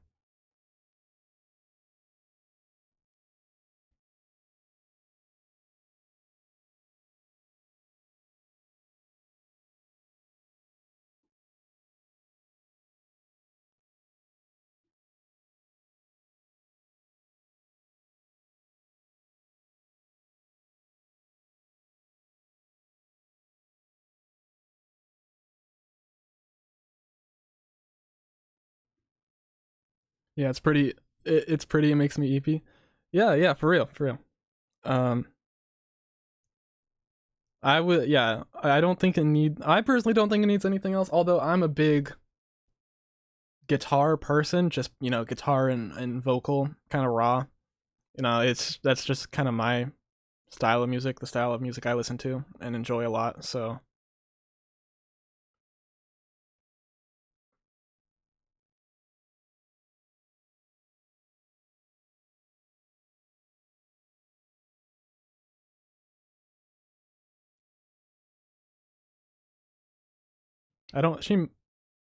Yeah, it's pretty. It's pretty. It makes me eepy. Yeah, for real, for real. Um, I would. Yeah, I don't think it need. I personally don't think it needs anything else. Although I'm a big guitar person, just guitar and vocal, kind of raw. That's just kind of my style of music, the style of music I listen to and enjoy a lot. So I don't.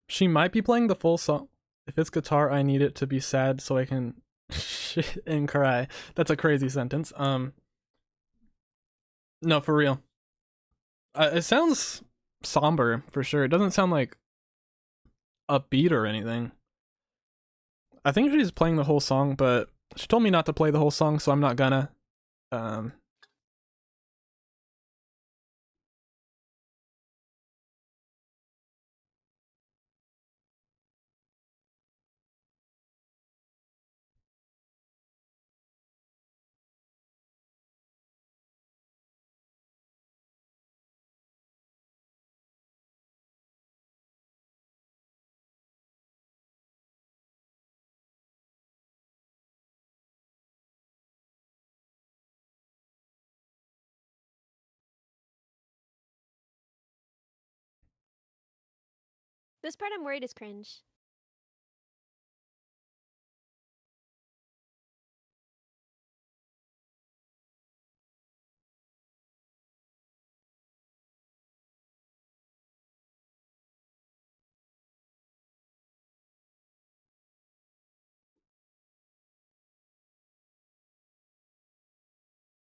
She might be playing the full song. If it's guitar, I need it to be sad so I can shit and cry. That's a crazy sentence. No, for real. It sounds somber for sure. It doesn't sound like upbeat or anything. I think she's playing the whole song, but she told me not to play the whole song, so I'm not gonna. Um, This part I'm worried is cringe.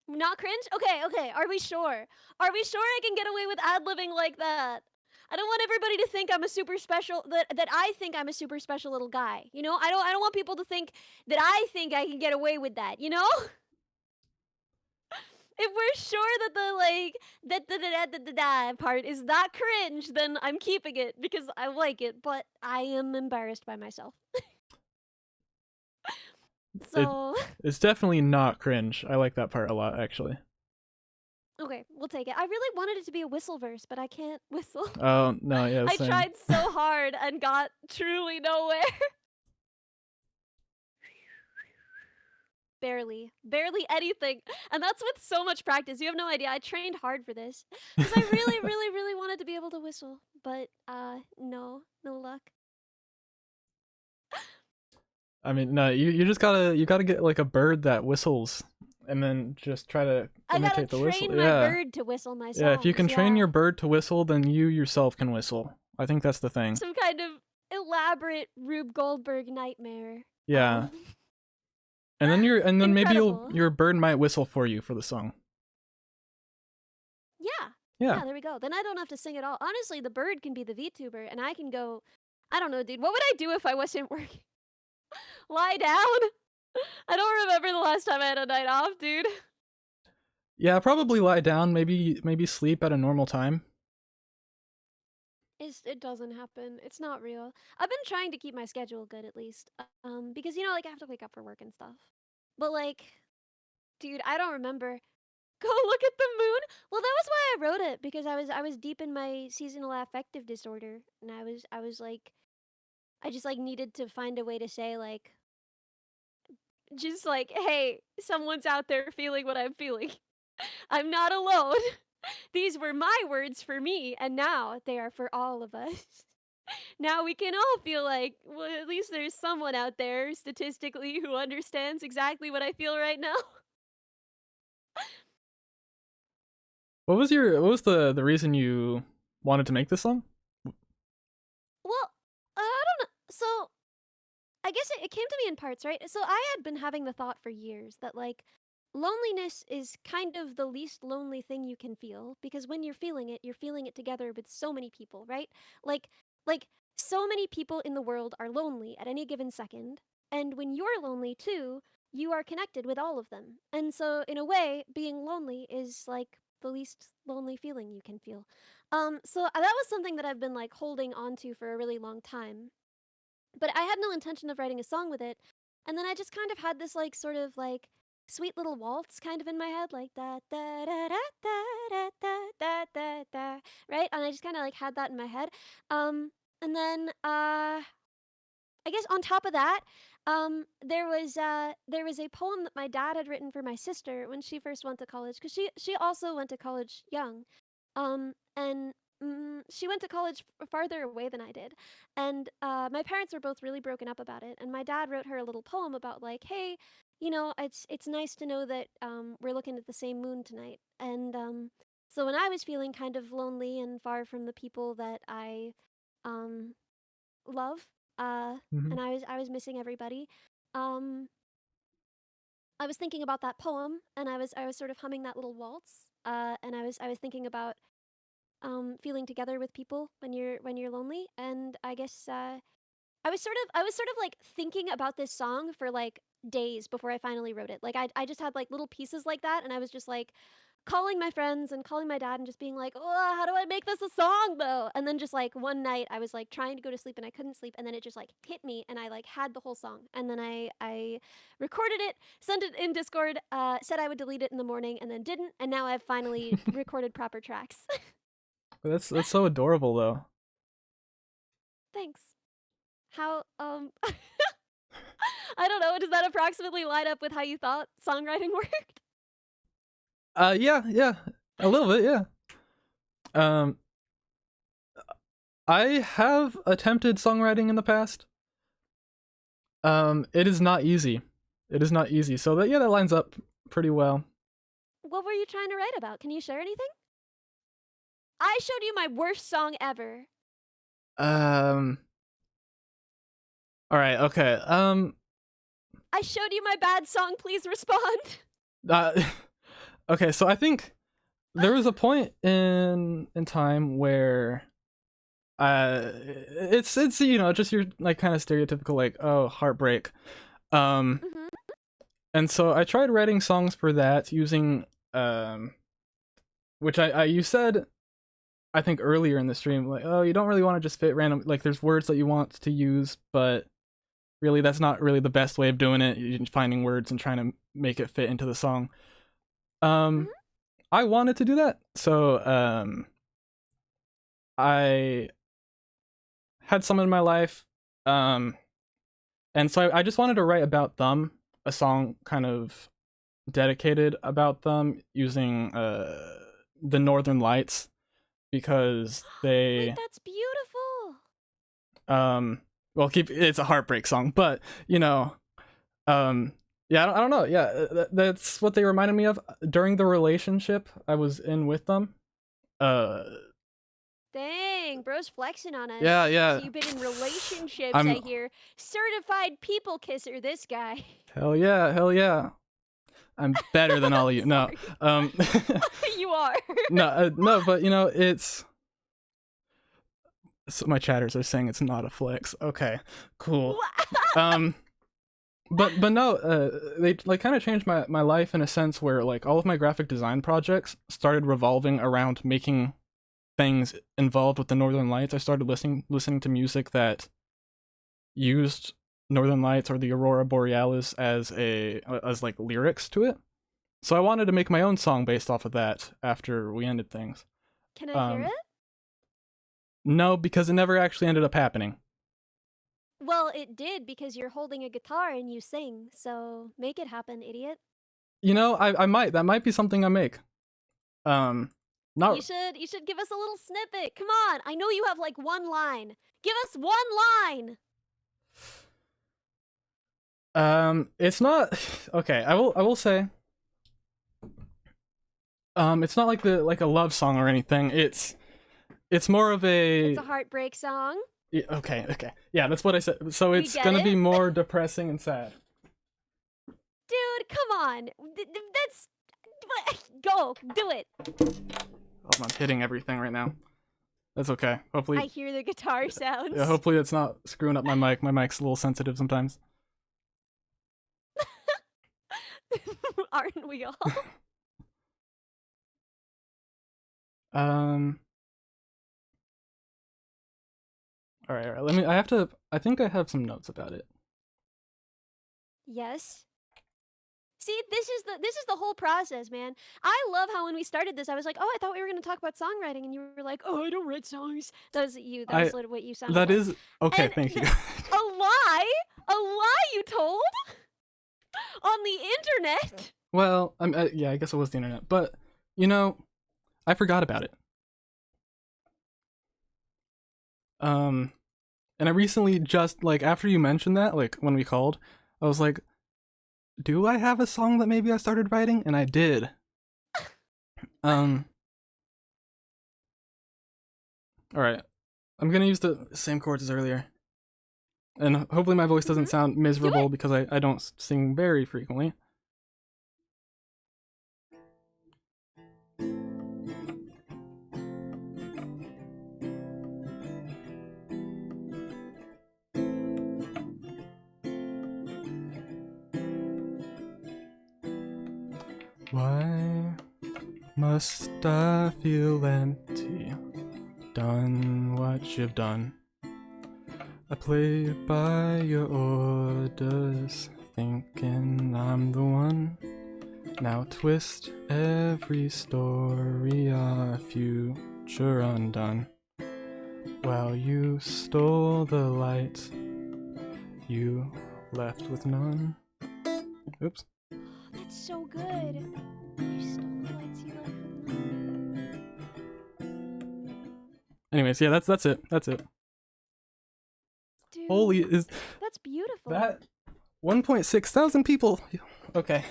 Not cringe? Okay. Are we sure? Are we sure I can get away with ad-libbing like that? I don't want everybody to think I'm a super special that I think I'm a super special little guy. I don't want people to think that I think I can get away with that, you know? If we're sure that the like that part is not cringe, then I'm keeping it because I like it, but I am embarrassed by myself. So it's definitely not cringe. I like that part a lot, actually. okay, we'll take it. I really wanted it to be a whistle verse, but I can't whistle. Oh no, yeah. I Same. tried so hard and got truly nowhere. barely anything. And that's with so much practice. You have no idea. I trained hard for this because I really, really, really wanted to be able to whistle, but no, no luck. I mean, no, you just gotta get like a bird that whistles, and then just try to I gotta imitate the whistle. train my Yeah, bird to whistle my yeah. If you songs. can train Yeah, your bird to whistle, then you yourself can whistle. I think that's the thing. some kind of elaborate Rube Goldberg nightmare. Yeah, and then maybe Incredible. your bird might whistle for you for the song. Yeah. Yeah. Yeah, there we go. Then I don't have to sing at all. Honestly, the bird can be the VTuber and I can go I don't know, dude. What would I do if I wasn't working? Lie down? I don't remember the last time I had a night off, dude. Yeah, probably lie down, maybe sleep at a normal time. It doesn't happen. It's not real. I've been trying to keep my schedule good at least. Because you know, like I have to wake up for work and stuff. But like, dude, I don't remember. Go look at the moon. Well, that was why I wrote it because I was deep in my seasonal affective disorder and I was like I just like needed to find a way to say like just like, hey, someone's out there feeling what I'm feeling. I'm not alone. These were my words for me, and now they are for all of us. Now we can all feel like, well, at least there's someone out there statistically who understands exactly what I feel right now. What was the reason you wanted to make this song? Well, I don't know. So I guess it came to me in parts, right? So I had been having the thought for years that like loneliness is kind of the least lonely thing you can feel because when you're feeling it together with so many people, right? Like like so many people in the world are lonely at any given second, and when you're lonely too, you are connected with all of them. And so in a way, being lonely is like the least lonely feeling you can feel. So that was something that I've been like holding on to for a really long time, but I had no intention of writing a song with it. And then I just kind of had this like sort of like sweet little waltz kind of in my head, like da da da da da da da da da, right? And I just kind of like had that in my head. And then I guess on top of that, there was a poem that my dad had written for my sister when she first went to college because she also went to college young, and she went to college farther away than I did, and my parents were both really broken up about it. And my dad wrote her a little poem about like, hey, you know, it's nice to know that we're looking at the same moon tonight, and so when I was feeling kind of lonely and far from the people that I um love, uh, Hmm. and I was missing everybody. Um, I was thinking about that poem, and I was sort of humming that little waltz. And I was thinking about feeling together with people when you're lonely. And I guess I was sort of like thinking about this song for like days before I finally wrote it. Like I just had like little pieces like that, and I was just like calling my friends and calling my dad and just being like, "Oh, how do I make this a song though?" And then just like one night I was like trying to go to sleep and I couldn't sleep, and then it just like hit me and I like had the whole song. And then I recorded it, sent it in Discord, said I would delete it in the morning and then didn't, and now I've finally recorded proper tracks. That's so adorable though. Thanks. How I don't know, does that approximately line up with how you thought songwriting worked? Yeah, yeah, a little bit, yeah. Um, I have attempted songwriting in the past. It is not easy. It is not easy. So that yeah, that lines up pretty well. What were you trying to write about? Can you share anything? I showed you my worst song ever. Um, all right, okay. I showed you my bad song, please respond. Uh, okay, so I think there was a point in time where it's you know just your like kind of stereotypical like oh heartbreak. Um, Mhm. and so I tried writing songs for that using which I you said I think earlier in the stream like oh you don't really want to just fit random like there's words that you want to use but really that's not really the best way of doing it. You're finding words and trying to make it fit into the song. Um, Mhm. I wanted to do that, so I had someone in my life, um, and so I just wanted to write about them. a song kind of dedicated about them using the Northern Lights because Wait, they that's beautiful. well keep it's a heartbreak song, but you know yeah, I don't know. Yeah, that's what they reminded me of during the relationship I was in with them. Uh, Dang, bro's flexing on us. yeah, So yeah. you've been in relationships, I I'm hear. Certified people kisser, this guy. hell yeah, hell yeah. I'm better than all of you. No, Sorry. um, You are. no, but you know it's. So my chatters are saying it's not a flex. Okay, cool. Um, but no, they like kind of changed my life in a sense where like all of my graphic design projects started revolving around making things involved with the Northern Lights. I started listening to music that used Northern Lights or the Aurora Borealis as like lyrics to it. So I wanted to make my own song based off of that after we ended things. Can I hear Um, it? no, because it never actually ended up happening. Well, it did because you're holding a guitar and you sing. So make it happen, idiot. You know, I might that might be something I make. Um, You not should give us a little snippet. Come on. I know you have like one line. Give us one line. it's not okay. I will say it's not like a love song or anything. It's more of It's a heartbreak song. okay, okay. Yeah, that's what I said. So We it's get gonna be it. more depressing and sad. Dude, come on. That's go. Do it. Oh, I'm hitting everything right now. That's okay. I Hopefully, hear the guitar sounds. yeah, hopefully that's not screwing up my mic. My mic's a little sensitive sometimes. Aren't we all? Um. All right, all right. Let me. I have to. I think I have some notes about it. Yes. See, this is the whole process, man. I love how when we started this, I was like, "Oh, I thought we were going to talk about songwriting," and you were like, "Oh, I don't write songs." That was you. That was what you sounded That like. is okay. And Thank you. a lie you told on the internet. Well, yeah, I guess it was the internet, but you know, I forgot about it. Um, and I recently just like after you mentioned that, like when we called, I was like, do I have a song that maybe I started writing? And I did. Um. All right, I'm gonna use the same chords as earlier, and hopefully my voice doesn't sound miserable because I don't sing very frequently. Why must I feel empty? Done what you've done. I played by your orders, thinking I'm the one. Now twist every story, our future undone. While you stole the light, you left with none. Oops. That's so good. You stole the lights you left with none. Anyways, yeah, that's it. That's it. Dude, Holy is that's beautiful. that 1.6 thousand people. Okay.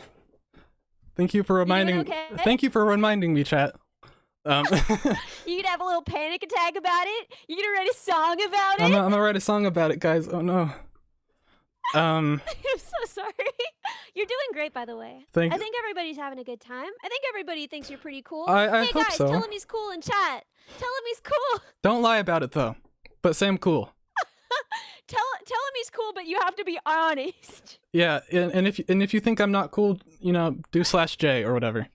Thank you for reminding. okay? Thank you for reminding me, chat. You could have a little panic attack about it. You gonna write a song about it. I'm gonna write a song about it, guys. Oh no. I'm so sorry. You're doing great, by the way. Thank. I think everybody's having a good time. I think everybody thinks you're pretty cool. I hey hope guys, so. tell him he's cool in chat. Tell him he's cool. Don't lie about it though. But say I'm cool. Tell him he's cool, but you have to be honest. Yeah, and if you think I'm not cool, you know, do /J or whatever.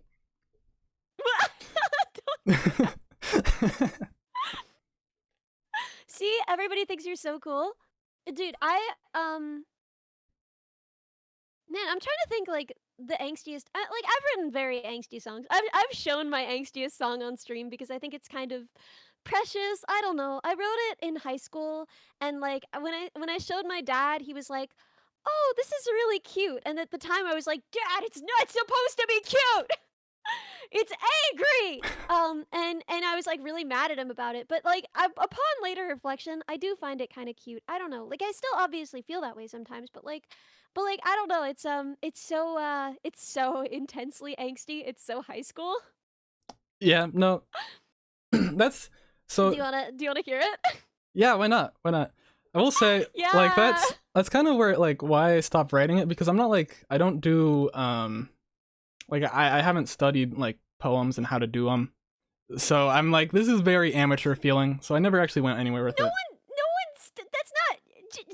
See, everybody thinks you're so cool. Dude, man, I'm trying to think like the angstiest. Like I've written very angsty songs. I've shown my angstiest song on stream because I think it's kind of precious. I don't know. I wrote it in high school, and like when I showed my dad, he was like, oh, this is really cute. And at the time I was like, Dad, it's not supposed to be cute. It's angry. And I was like really mad at him about it. But like upon later reflection, I do find it kind of cute. I don't know. Like I still obviously feel that way sometimes, but like I don't know. It's so intensely angsty. It's so high school. Yeah, no, that's so. Do you wanna hear it? Yeah, why not? Why not? I will say, like, Yeah. that's kind of where like why I stopped writing it, because I'm not like I don't do like I haven't studied like poems and how to do them, so I'm like this is very amateur feeling, so I never actually went anywhere with it. No one's. That's not.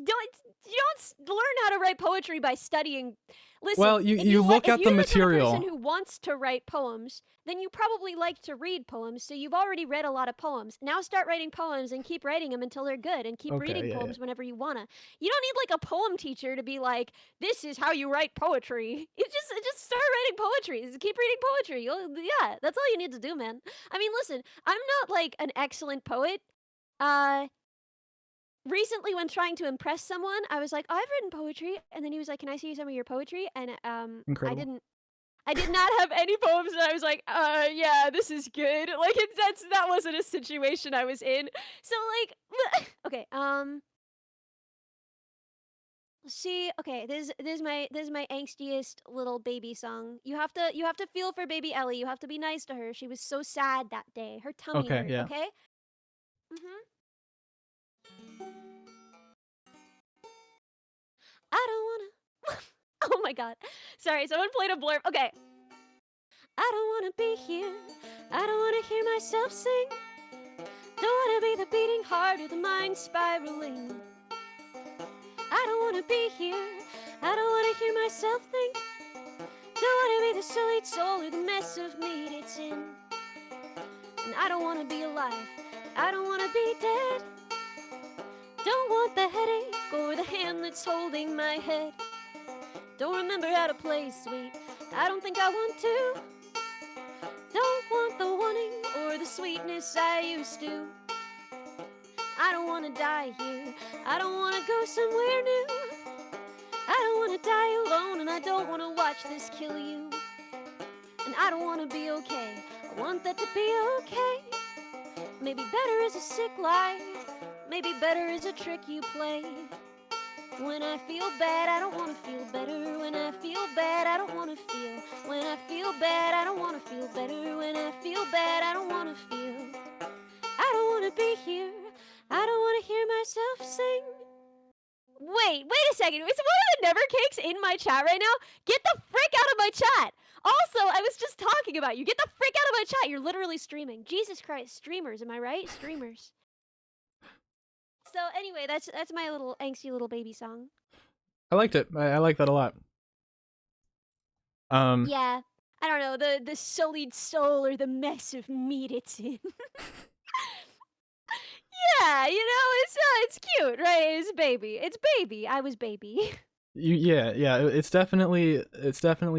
Don't you don't learn how to write poetry by studying. Listen, Well, you look if at the you're the kind of person material. who wants to write poems, then you probably like to read poems. So you've already read a lot of poems. Now start writing poems and keep writing them until they're good, and keep Okay, reading yeah, yeah. poems whenever you wanna. You don't need like a poem teacher to be like, "This is how you write poetry." Just start writing poetry. Just keep reading poetry. Yeah, that's all you need to do, man. I mean, listen, I'm not like an excellent poet. Uh, Recently when trying to impress someone, I was like, "Oh, I've written poetry," and then he was like, "Can I see some of your poetry?" And Incredible. I did not have any poems, and I was like, yeah, this is good." Like that wasn't a situation I was in. So like, okay, see, okay, this is my angstiest little baby song. You have to feel for baby Ellie. You have to be nice to her. She was so sad that day. Her tummy Okay, hurt. yeah. Okay. Mhm. I don't wanna. Oh my god. Sorry, someone played a blurb. Okay. I don't wanna be here. I don't wanna hear myself sing. Don't wanna be the beating heart or the mind spiraling. I don't wanna be here. I don't wanna hear myself think. Don't wanna be the sullied soul or the mess of meat it's in. And I don't wanna be alive. I don't wanna be dead. Don't want the headache or the hand that's holding my head. Don't remember how to play sweet. I don't think I want to. Don't want the wanting or the sweetness I used to. I don't wanna die here. I don't wanna go somewhere new. I don't wanna die alone, and I don't wanna watch this kill you. And I don't wanna be okay. I want that to be okay. Maybe better is a sick lie. Maybe better is a trick you play. When I feel bad, I don't wanna feel better. When I feel bad, I don't wanna feel. When I feel bad, I don't wanna feel better. When I feel bad, I don't wanna feel. I don't wanna be here. I don't wanna hear myself sing. Wait a second. Is one of the never cakes in my chat right now? Get the frick out of my chat. Also, I was just talking about you. Get the frick out of my chat. You're literally streaming. Jesus Christ, streamers, am I right? Streamers. So anyway, that's my little angsty little baby song. I liked it. I like that a lot. Um, Yeah. I don't know, the sullied soul or the mess of meat it's in. Yeah, it's cute, right? It's baby. It's baby. I was baby. yeah, it's definitely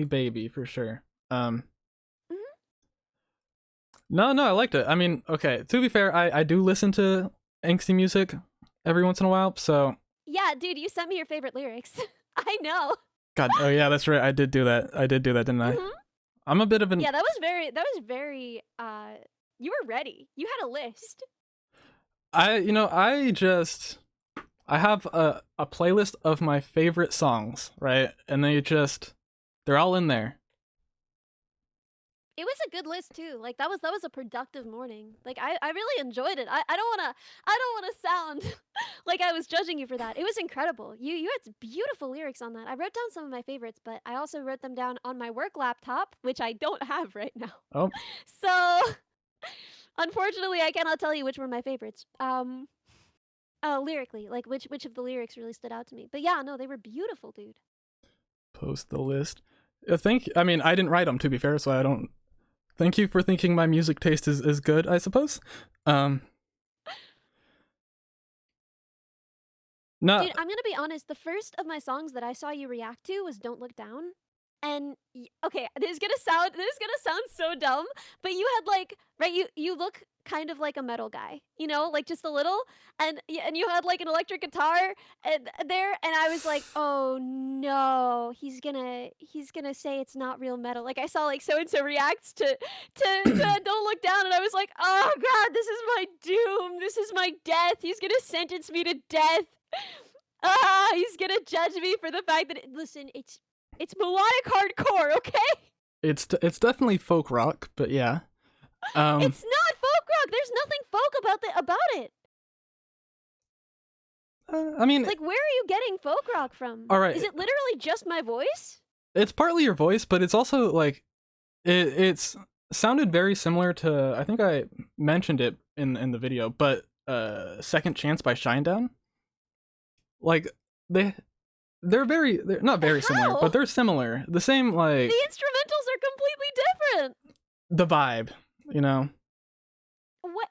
baby for sure. Um, Mhm. no, I liked it. I mean, okay, to be fair, I do listen to angsty music every once in a while, so Yeah, dude, you sent me your favorite lyrics. I know. God, oh yeah, that's right. I did do that. Didn't I? Mhm. I'm a bit of an Yeah, that was very you were ready. You had a list. I have a playlist of my favorite songs, right? And they're all in there. It was a good list too. Like that was a productive morning. Like I really enjoyed it. I don't wanna sound like I was judging you for that. It was incredible. You had beautiful lyrics on that. I wrote down some of my favorites, but I also wrote them down on my work laptop, which I don't have right now. Oh, So unfortunately I cannot tell you which were my favorites. Lyrically, like which of the lyrics really stood out to me. But yeah, no, they were beautiful, dude. post the list. I mean, I didn't write them, to be fair, so I don't. Thank you for thinking my music taste is good, I suppose. Um, no, Dude, I'm gonna be honest. The first of my songs that I saw you react to was "Don't Look Down," and okay, this is gonna sound so dumb, but you had like right, you look kind of like a metal guy, you know, like just a little, and you had like an electric guitar there, and I was like, oh no, he's gonna say it's not real metal. Like I saw like so and so reacts to Don't Look Down, and I was like, oh god, this is my doom, this is my death. He's gonna sentence me to death. Ah, he's gonna judge me for the fact that listen, it's melodic hardcore, okay? It's definitely folk rock, but yeah. It's not folk rock. There's nothing folk about it. I mean, Like, where are you getting folk rock from? all right, Is it literally just my voice? it's partly your voice, but it's also like it's sounded very similar to, I think I mentioned it in the video, but Second Chance by Shinedown. Like they're not very similar, How? but they're similar. The same, like The instrumentals are completely different. the vibe, you know. What?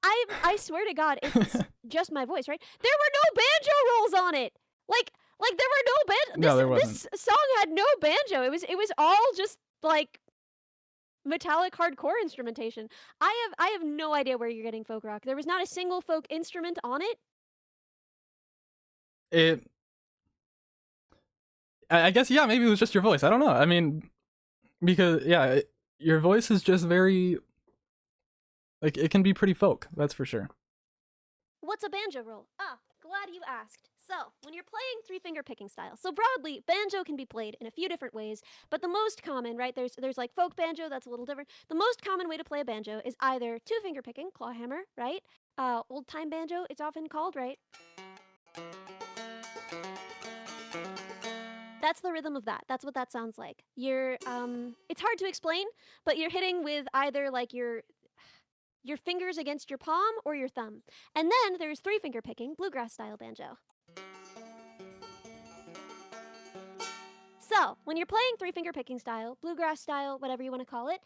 I swear to God, it's just my voice, right? There were no banjo rolls on it. Like there were no banjo. No, there wasn't. This song had no banjo. It was all just like metallic hardcore instrumentation. I have no idea where you're getting folk rock. There was not a single folk instrument on it. I guess, yeah, maybe it was just your voice. I don't know. I mean, because yeah, your voice is just very, like, it can be pretty folk. That's for sure. What's a banjo roll? Ah, glad you asked. So, when you're playing three-finger picking style, so broadly, banjo can be played in a few different ways, but the most common, right, there's like folk banjo, that's a little different. The most common way to play a banjo is either two-finger picking, claw hammer, right? Old-time banjo, it's often called, right? That's the rhythm of that. That's what that sounds like. You're it's hard to explain, but you're hitting with either like your fingers against your palm or your thumb. And then there's three finger picking, bluegrass style banjo. So, when you're playing three finger picking style, bluegrass style, whatever you want to call it,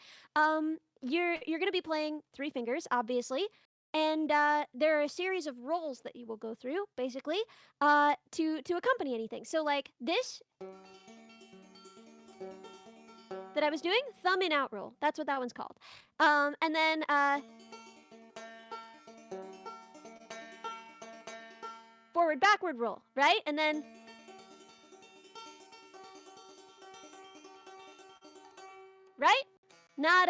you're going to be playing three fingers, obviously, and there are a series of rolls that you will go through, basically, to accompany anything. So, like this that I was doing, thumb in out roll. That's what that one's called. And then forward backward roll, right? And then right? Not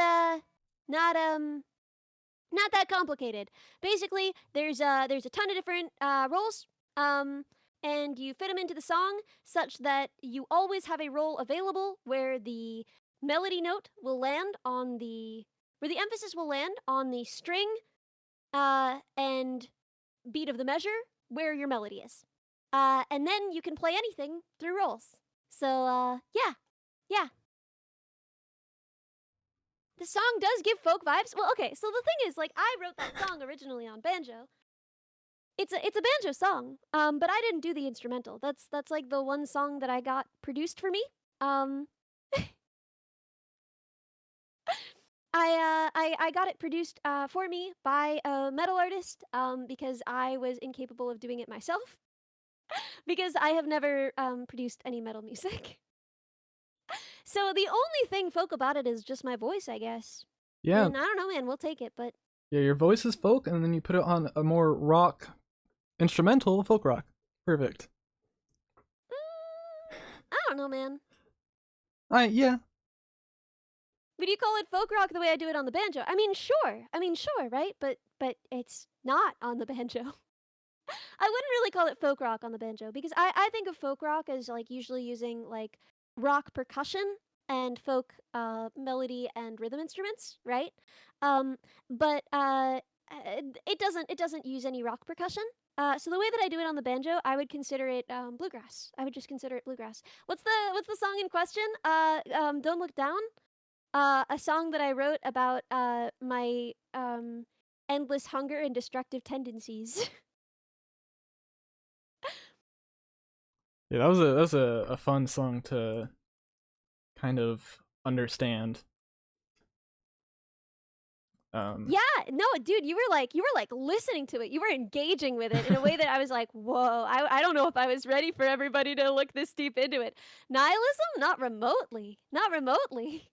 that complicated. Basically, there's a ton of different rolls, and you fit them into the song such that you always have a roll available where the melody note will land on where the emphasis will land on the string and beat of the measure where your melody is. And then you can play anything through rolls. So yeah. The song does give folk vibes. Well, okay, so the thing is, like, I wrote that song originally on banjo. It's a banjo song, but I didn't do the instrumental. That's like the one song that I got produced for me. I got it produced for me by a metal artist because I was incapable of doing it myself because I have never produced any metal music. So the only thing folk about it is just my voice, I guess. Yeah. And I don't know, man. We'll take it, but Yeah, your voice is folk, and then you put it on a more rock, instrumental folk rock. Perfect. I don't know, man. Yeah. Would you call it folk rock the way I do it on the banjo? I mean, sure, right? But it's not on the banjo. I wouldn't really call it folk rock on the banjo because I think of folk rock as like usually using like rock percussion and folk melody and rhythm instruments, right? But it doesn't use any rock percussion. So the way that I do it on the banjo, I would consider it bluegrass. I would just consider it bluegrass. What's the song in question? Don't Look Down. A song that I wrote about my endless hunger and destructive tendencies. Yeah, that was a fun song to kind of understand. Yeah, no, dude, you were like listening to it. You were engaging with it in a way that I was like, whoa, I don't know if I was ready for everybody to look this deep into it. Nihilism? Not remotely. Not remotely.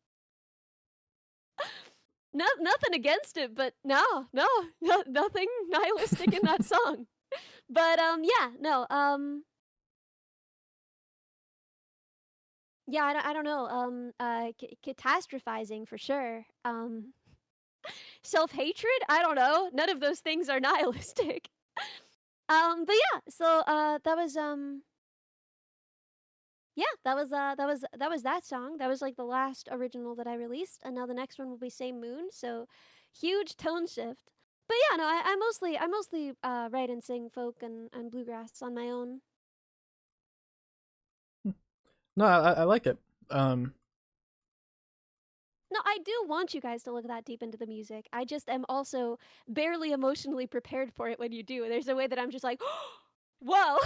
No, nothing against it, but nothing nihilistic in that song. But yeah, no, yeah, I don't know, catastrophizing for sure. Self-hatred? I don't know. None of those things are nihilistic. But yeah, so that was yeah, that was that song. That was like the last original that I released, and now the next one will be Same Moon. So huge tone shift. But yeah, no, I mostly write and sing folk and bluegrass on my own. No, I like it. Um, No, I do want you guys to look that deep into the music. I just am also barely emotionally prepared for it when you do. There's a way that I'm just like, whoa.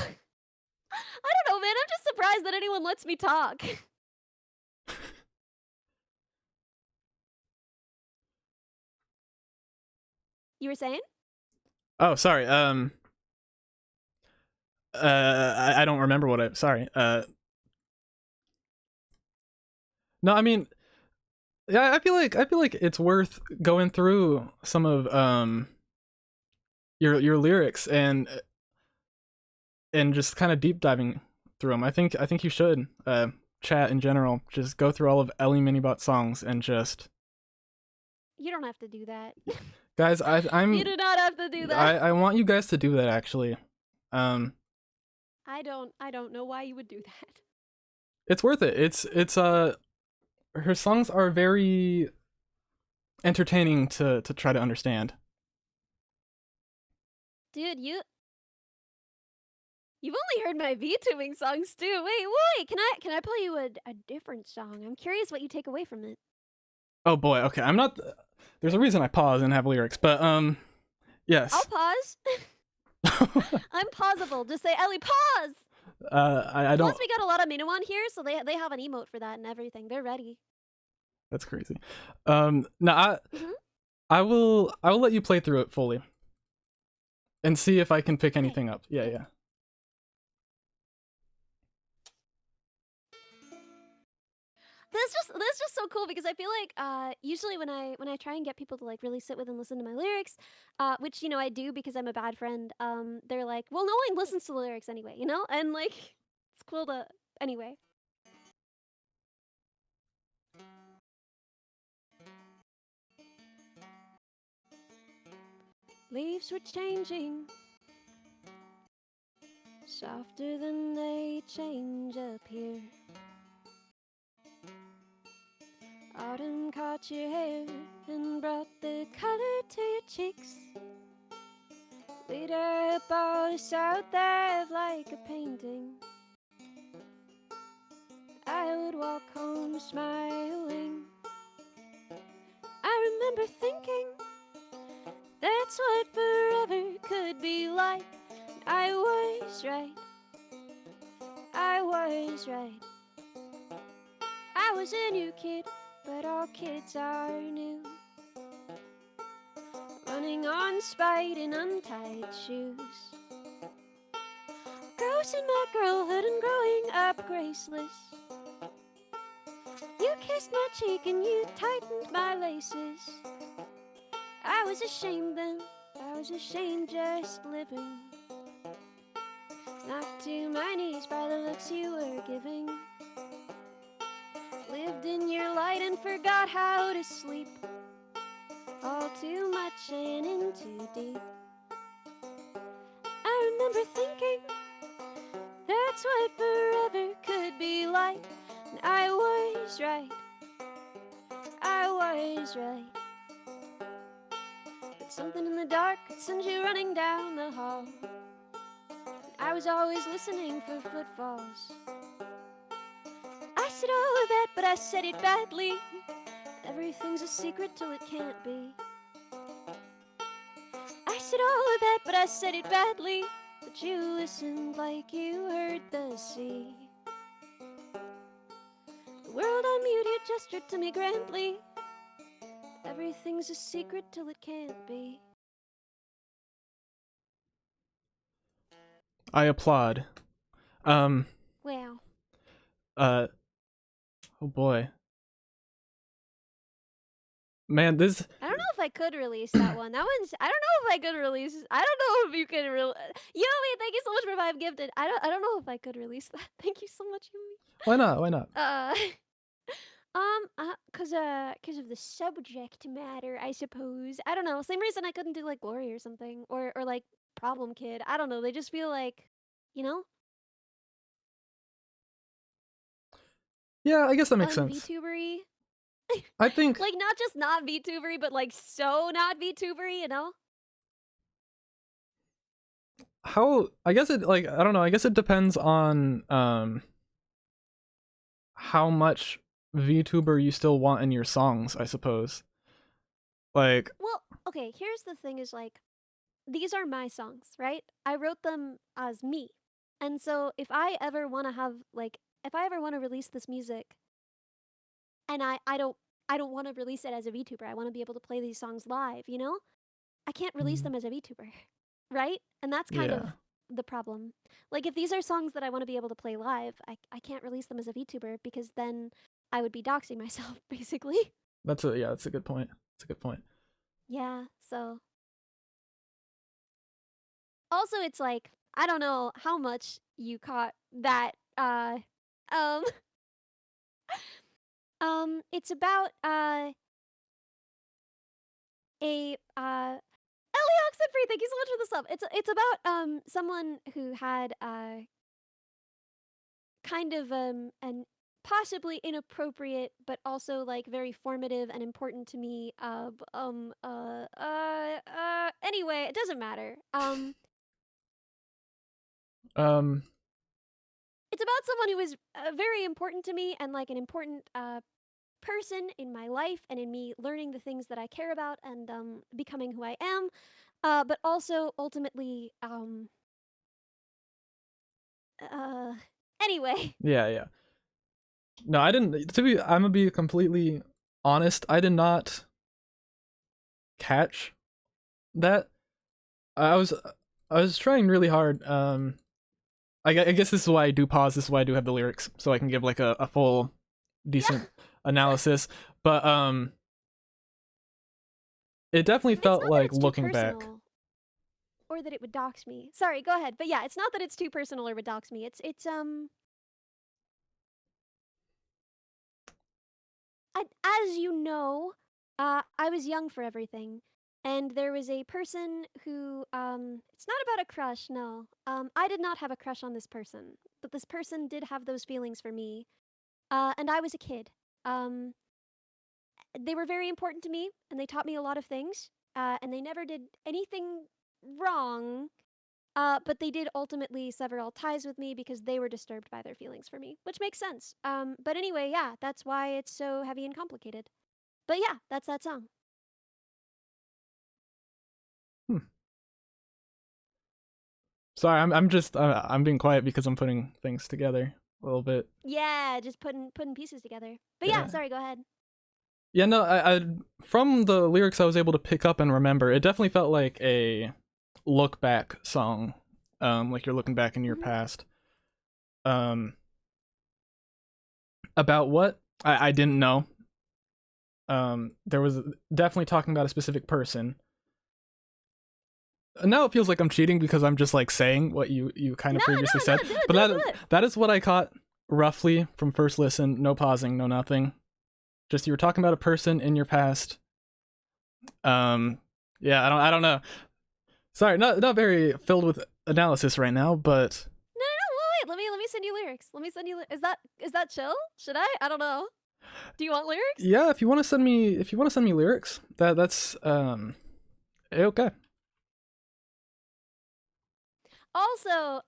I don't know, man. I'm just surprised that anyone lets me talk. You were saying? oh, sorry. I don't remember what I. Sorry. No, I mean, yeah, I feel like it's worth going through some of your lyrics and just kind of deep diving through them. I think you should chat in general. Just go through all of Ellie Minibot songs and just You don't have to do that. guys. You do not have to do that. I want you guys to do that actually. Um, I don't know why you would do that. it's worth it. It's her songs are very entertaining to try to understand. Dude, you've only heard my VTubing songs too. Wait, can I play you a different song? I'm curious what you take away from it. Oh boy, okay. I'm not. There's a reason I pause and have lyrics, but yes. I'll pause. I'm pausable. Just say, Ellie, pause! I don't. Plus, we got a lot of Minuan here, so they have an emote for that and everything. They're ready. That's crazy. No, Mhm. I will let you play through it fully, and see if I can pick Okay. anything up. Yeah, yeah. That's just so cool because I feel like usually when I try and get people to like really sit with and listen to my lyrics, which you know I do because I'm a bad friend. They're like, well, no one listens to the lyrics anyway, you know, and like it's cool to anyway. Leaves were changing softer than they change up here. Autumn caught your hair and brought the color to your cheeks. Lit up all the south Ave like a painting. I would walk home smiling. I remember thinking that's what forever could be like. I was right. I was right. I was a new kid, but all kids are new. Running on spite in untied shoes. Gross in my girlhood and growing up graceless. You kissed my cheek and you tightened my laces. I was ashamed then, I was ashamed just living. Knocked to my knees by the looks you were giving. Lived in your light and forgot how to sleep. All too much and in too deep. I remember thinking that's what forever could be like. And I was right. I was right. But something in the dark could send you running down the hall. I was always listening for footfalls. I said all of that, but I said it badly. Everything's a secret till it can't be. I said all of that, but I said it badly. But you listened like you heard the sea. The world on mute, you gestured to me grandly. Everything's a secret till it can't be. I applaud. Um, Wow. oh boy. Man, this I don't know if I could release that one. That one's. I don't know if I could release. I don't know if you could Yo, wait, thank you so much for Vibe Gifted. I don't know if I could release that. Thank you so much, Yumi. why not? Why not? Cause of the subject matter, I suppose. I don't know. Same reason I couldn't do like Glory or something, or like Problem Kid. I don't know. They just feel like, you know, Yeah, I guess that makes sense. un-VTubery. I think Like not just not VTubery, but like so not VTubery. You know? how I guess it like I don't know, I guess it depends on how much VTuber you still want in your songs, I suppose. Like Well, okay. Here's the thing: is like these are my songs, right? I wrote them as me, and so if I ever want to have like if I ever want to release this music and I don't want to release it as a VTuber. I want to be able to play these songs live, you know? I can't release them as a VTuber, right? And that's kind of yeah. the problem. Like if these are songs that I want to be able to play live, I can't release them as a VTuber because then I would be doxing myself basically. That's a good point. That's a good point. Yeah, so also it's like I don't know how much you caught that um it's about a Ellie Oxenfree, thank you so much for the sub. It's about someone who had kind of an possibly inappropriate but also like very formative and important to me anyway, it doesn't matter. Um It's about someone who was very important to me and like an important person in my life and in me learning the things that I care about and becoming who I am. But also ultimately uh anyway. yeah, yeah. No, I didn't I'm gonna be completely honest. I did not catch that. I was I was trying really hard. I guess this is why I do pause. This is why I do have the lyrics, so I can give like a full, Yeah. decent analysis. But it definitely It's felt not that like it's too looking back. personal or that it would dox me. Sorry, go ahead. But yeah, it's not that it's too personal or would dox me. It's as you know, I was young for everything. And there was a person who it's not about a crush, no. I did not have a crush on this person, but this person did have those feelings for me. And I was a kid. Um they were very important to me and they taught me a lot of things. And they never did anything wrong. But they did ultimately sever all ties with me because they were disturbed by their feelings for me, which makes sense. But anyway, yeah, that's why it's so heavy and complicated. But yeah, that's that song. Hmm. Sorry, I'm just I'm being quiet because I'm putting things together a little bit. Yeah, just putting pieces together. But yeah, Yeah. sorry, go ahead. Yeah, no, I from the lyrics I was able to pick up and remember, it definitely felt like a look back song. Like you're looking back in your Hmm. past. Um about what? I didn't know. There was definitely talking about a specific person. Now it feels like I'm cheating because I'm just like saying what you kind No, of previously no, said. no, do it, But do it, do it. that is what I caught roughly from first listen, no pausing, no nothing. Just you were talking about a person in your past. Yeah, I don't know. Sorry, not very filled with analysis right now, but No, no, no. Wait, let me send you lyrics. Let me send you. Is that chill? Should I? I don't know. Do you want lyrics? yeah, if you want to send me lyrics, that's okay. Also,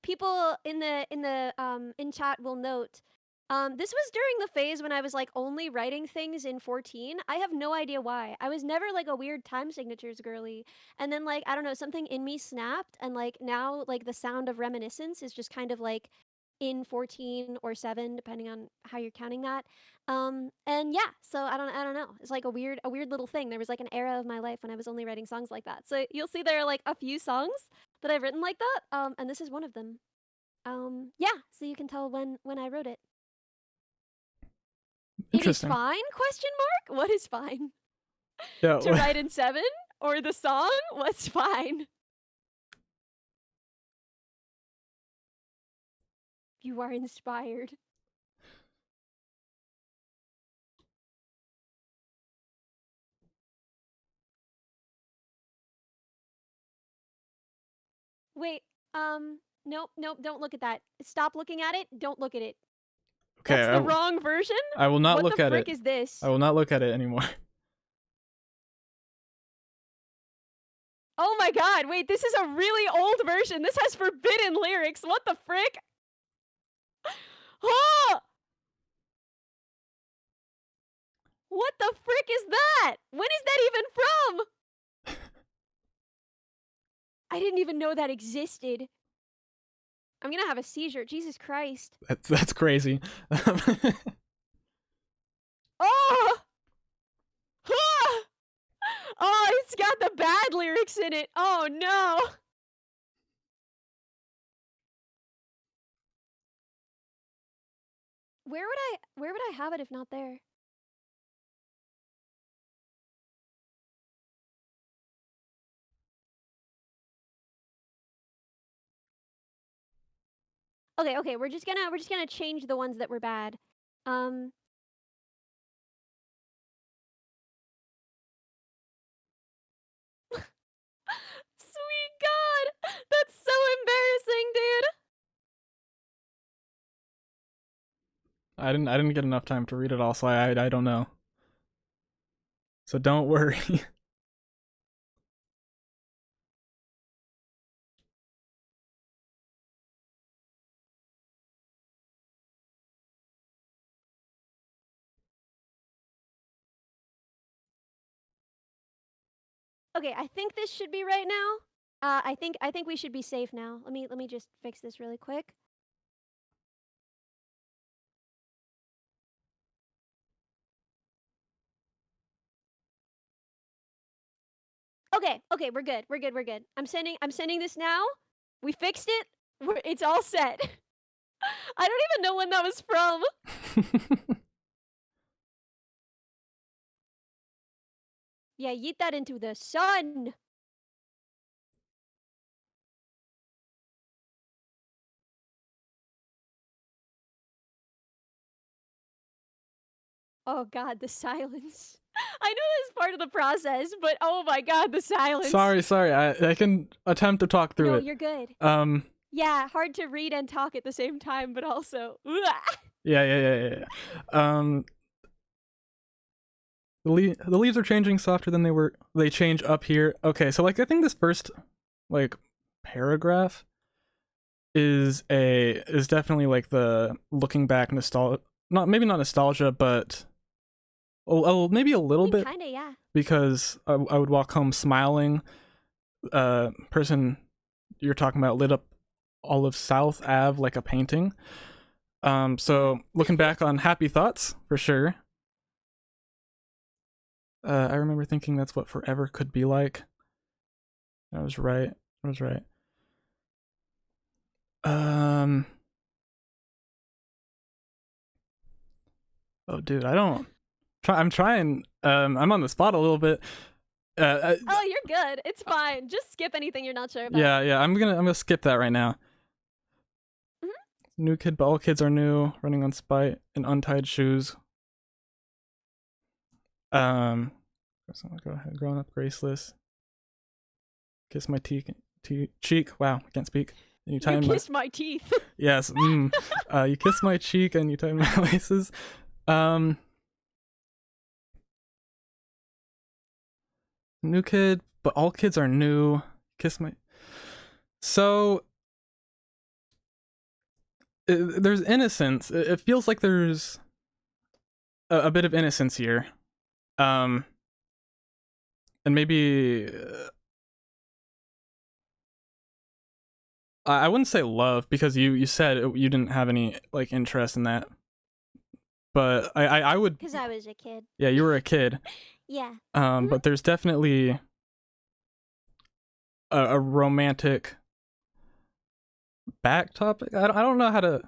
people in the in chat will note, this was during the phase when I was like only writing things in 14. I have no idea why. I was never like a weird time signatures girly, and then like I don't know, something in me snapped, and like now like the sound of reminiscence is just kind of like in 14 or 7 depending on how you're counting that. And yeah, so I don't know. It's like a weird little thing. There was like an era of my life when I was only writing songs like that. So you'll see there are like a few songs that I've written like that. And this is one of them. Yeah, so you can tell when I wrote it. It is Interesting. fine? Question mark. What is fine? Yeah. To write in 7 or the song? What's fine? You are inspired. Wait, nope, nope, don't look at that. Stop looking at it. Don't look at it. Okay. That's the wrong version? I will not What look the at frick it. is this? I will not look at it anymore. Oh my god, wait, this is a really old version. This has forbidden lyrics. What the frick? Oh! What the frick is that? When is that even from? I didn't even know that existed. I'm gonna have a seizure. Jesus Christ. That's crazy. Oh! Ah! Oh, it's got the bad lyrics in it. Oh no. Where would I have it if not there? Okay, okay, we're just gonna change the ones that were bad. Um Sweet God! That's so embarrassing, dude. I didn't get enough time to read it all, so I don't know. So don't worry. Okay, I think this should be right now. I think we should be safe now. Let me just fix this really quick. Okay, okay, we're good. We're good. We're good. I'm sending this now. We fixed it. It's all set. I don't even know when that was from. Yeah, yeet that into the sun. Oh god, the silence. I know this is part of the process, but oh my god, the silence. sorry. I can attempt to talk through No, it. you're good. Um. Yeah, hard to read and talk at the same time, but also. Yeah. The leaves are changing softer than they were. They change up here. Okay, so like I think this first like paragraph is definitely like the looking back nostalgia. Not maybe not nostalgia, but maybe a little bit, Kinda, yeah. because I would walk home smiling. Person you're talking about lit up all of South Ave like a painting. So looking back on happy thoughts for sure. I remember thinking that's what forever could be like. I was right. I was right. Um. Oh, dude, I don't. I'm trying. I'm on the spot a little bit. Oh, you're good. It's fine. Just skip anything you're not sure about. Yeah. I'm gonna skip that right now. Mhm. New kid, but all kids are new. Running on spite in untied shoes. Go ahead. Growing up graceless. Kiss my cheek. Wow, I can't speak. And you You tighten kissed my teeth. Yes. You kiss my cheek and you tighten my laces. New kid, but all kids are new. Kiss my. So there's innocence. It feels like there's a bit of innocence here. And maybe I wouldn't say love because you said you didn't have any like interest in that, but I would. Because I was a kid. Yeah, you were a kid. Yeah. But there's definitely a romantic back topic. I don't know how to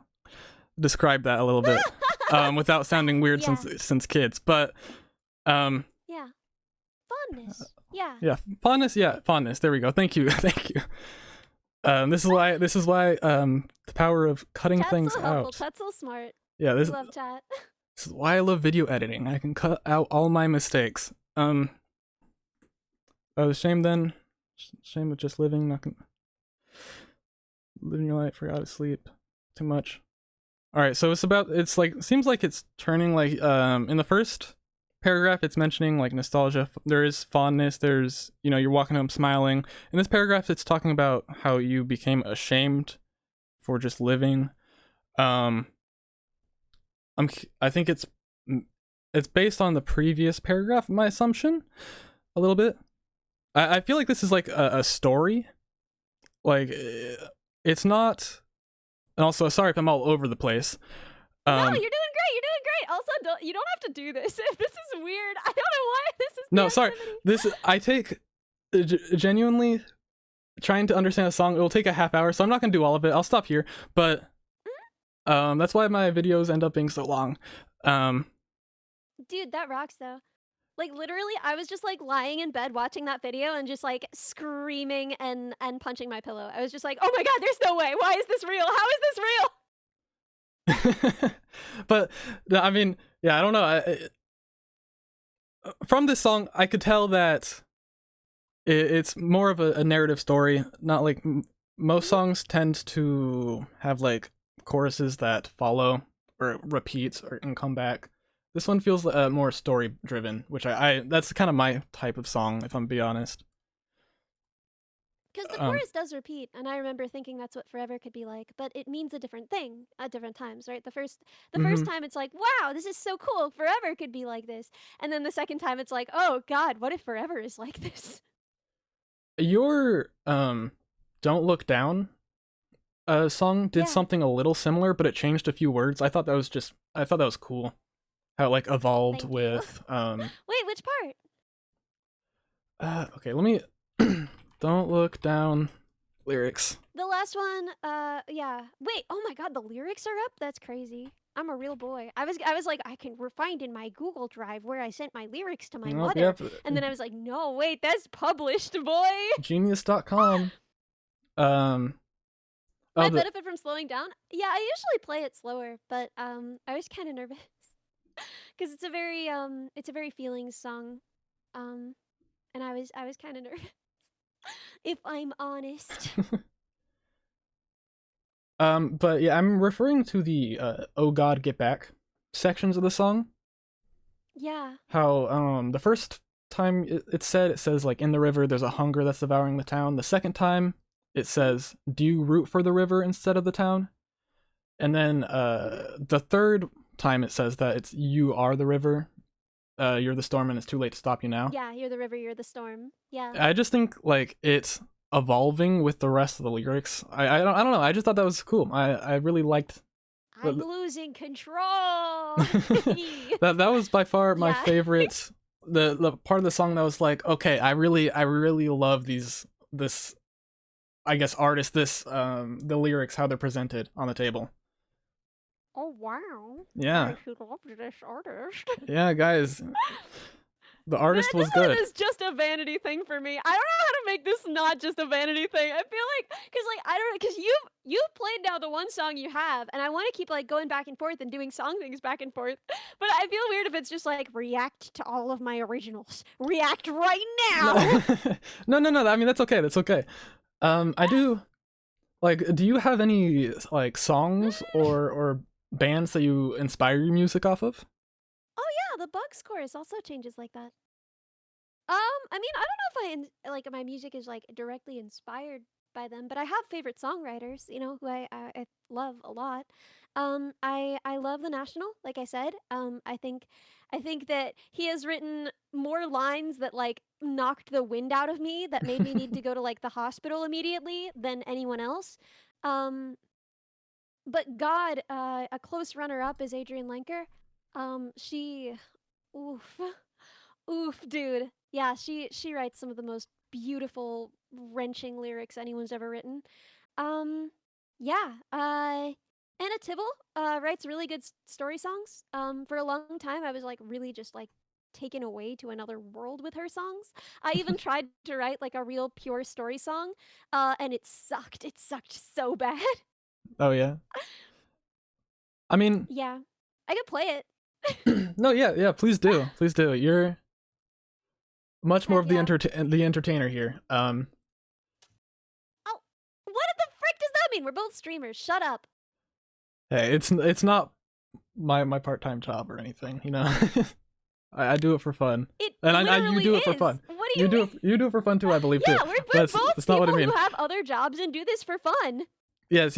describe that a little bit without sounding weird Yeah. since kids, but Yeah. Fondness. Yeah. yeah, fondness. Yeah, fondness. There we go. Thank you, thank you. This is why the power of cutting Chat's things so helpful. out. Chat's so smart. Yeah, I love chat. this is why I love video editing. I can cut out all my mistakes. Oh, shame then. Shame with just living. Not gonna living your life. Forgot to sleep. Too much. All right, so it's like seems like it's turning like in the first paragraph it's mentioning like nostalgia. There is fondness. There's you're walking home smiling. In this paragraph, it's talking about how you became ashamed for just living. I think it's based on the previous paragraph. My assumption, a little bit. I feel like this is like a story. Like it's not. And also, sorry if I'm all over the place. No, you're doing great. You're doing great. Also, you don't have to do this. This is weird. I don't know why this is. No, sorry. I take genuinely trying to understand a song. It will take a half hour, so I'm not gonna do all of it. I'll stop here. But that's why my videos end up being so long. Dude, that rocks though. Like literally, I was just like lying in bed watching that video and just like screaming and punching my pillow. I was just like, oh my god, there's no way. Why is this real? How is this real? But I mean, yeah, I don't know. From this song, I could tell that it's more of a narrative story. Not like most songs tend to have like choruses that follow or repeat and come back. This one feels more story driven, which I that's kind of my type of song, if I'm being honest. Because the chorus does repeat, and I remember thinking that's what forever could be like, but it means a different thing at different times, right? The first time it's like, wow, this is so cool, forever could be like this, and then the second time it's like, oh god, what if forever is like this? Your "Don't Look Down" song did something a little similar, but it changed a few words. I thought that was cool. How it like evolved with Wait, which part? Okay, let me don't look down lyrics. The last one, yeah. Wait, oh my god, the lyrics are up? That's crazy. I'm a real boy. I was like, I can find in my Google Drive where I sent my lyrics to my mother. Yep. And then I was like, no, wait, that's published, boy. Genius.com. I benefit from slowing down. Yeah, I usually play it slower, but I was kind of nervous because it's a very feelings song, and I was kind of nervous, if I'm honest. But yeah, I'm referring to the "Oh God, Get Back" sections of the song. Yeah. How the first time it says like in the river there's a hunger that's devouring the town. The second time it says, do you root for the river instead of the town? And then the third time it says that it's you are the river, you're the storm and it's too late to stop you now. Yeah, you're the river, you're the storm. Yeah. I just think like it's evolving with the rest of the lyrics. I don't know. I just thought that was cool. I really liked. I'm losing control. that was by far my favorite. The part of the song that was like, okay, I really love this. I guess artist, the lyrics, how they're presented on the table. Oh wow. Yeah. I love this artist. Yeah, guys. The artist was good. This is just a vanity thing for me. I don't know how to make this not just a vanity thing. I feel like, cause like I don't know, cause you've played now the one song you have, and I want to keep like going back and forth and doing song things back and forth. But I feel weird if it's just like react to all of my originals. React right now. No. I mean that's okay. That's okay. I do. Like, do you have any like songs or bands that you inspire your music off of? The Bugs chorus also changes like that. I mean, I don't know if like my music is like directly inspired by them, but I have favorite songwriters, who I love a lot. I love The National, like I said. I think that he has written more lines that like knocked the wind out of me that made me need to go to like the hospital immediately than anyone else. Um, but God, a close runner-up is Adrienne Lenker. She, oof, oof, dude. Yeah, she writes some of the most beautiful, wrenching lyrics anyone's ever written. Um, yeah. Anna Tibble writes really good story songs. For a long time, I was like really just like taken away to another world with her songs. I even tried to write like a real pure story song, and it sucked. It sucked so bad. Oh yeah. I mean, Yeah, I could play it. no, yeah, please do, please do. You're much more Heck of yeah. the entertainer here. Oh, what the frick does that mean? We're both streamers. Shut up. Hey, it's not my part time job or anything, you know. I do it for fun, It and I you literally do it for is. fun. What do you mean? You do it for fun too, I believe too. Yeah, we're both That's not what I people mean. who have other jobs and do this for fun. Yes.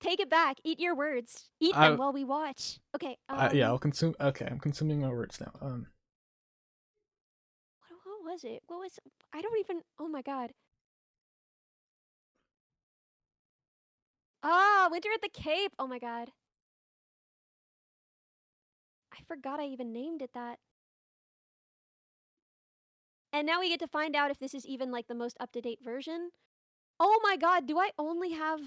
Take it back. Eat your words. Eat them I, while we watch. Okay. yeah, I'll consume. Okay, I'm consuming my words now. What was it? What was? I don't even. Oh my god. Ah, Winter at the Cape. Oh my god. I forgot I even named it that. And now we get to find out if this is even like the most up to date version. Oh my god. Do I only have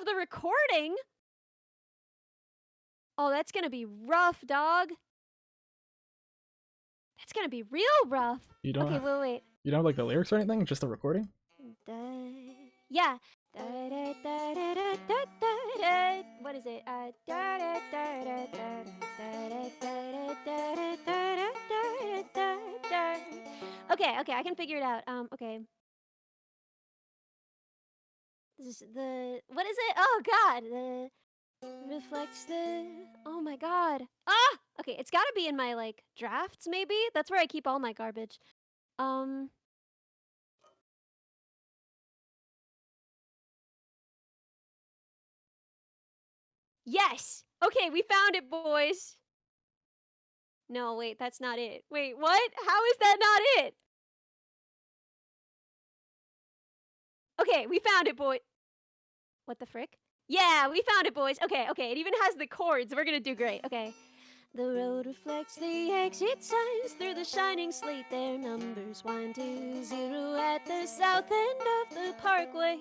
the recording? Oh, that's gonna be rough, dog. That's gonna be real rough. you don't Okay, wait. you don't have like the lyrics or anything, just the recording. Yeah. What is it? Okay, I can figure it out. Okay. This is the what is it? Oh god. The reflects the oh my god. Ah! Okay, it's gotta be in my like drafts, maybe? That's where I keep all my garbage. Um Yes! Okay, we found it, boys. No, wait, that's not it. Wait, what? How is that not it? Okay, we found it, boy. What the frick? Yeah, we found it, boys. Okay, it even has the chords. We're gonna do great. Okay. The road reflects the exit signs through the shining slate. Their numbers 1 to 0 at the south end of the parkway.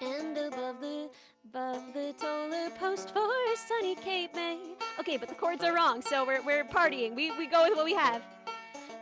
And above the toller post for sunny Cape May. Okay, but the chords are wrong, so we're partying. We go with what we have.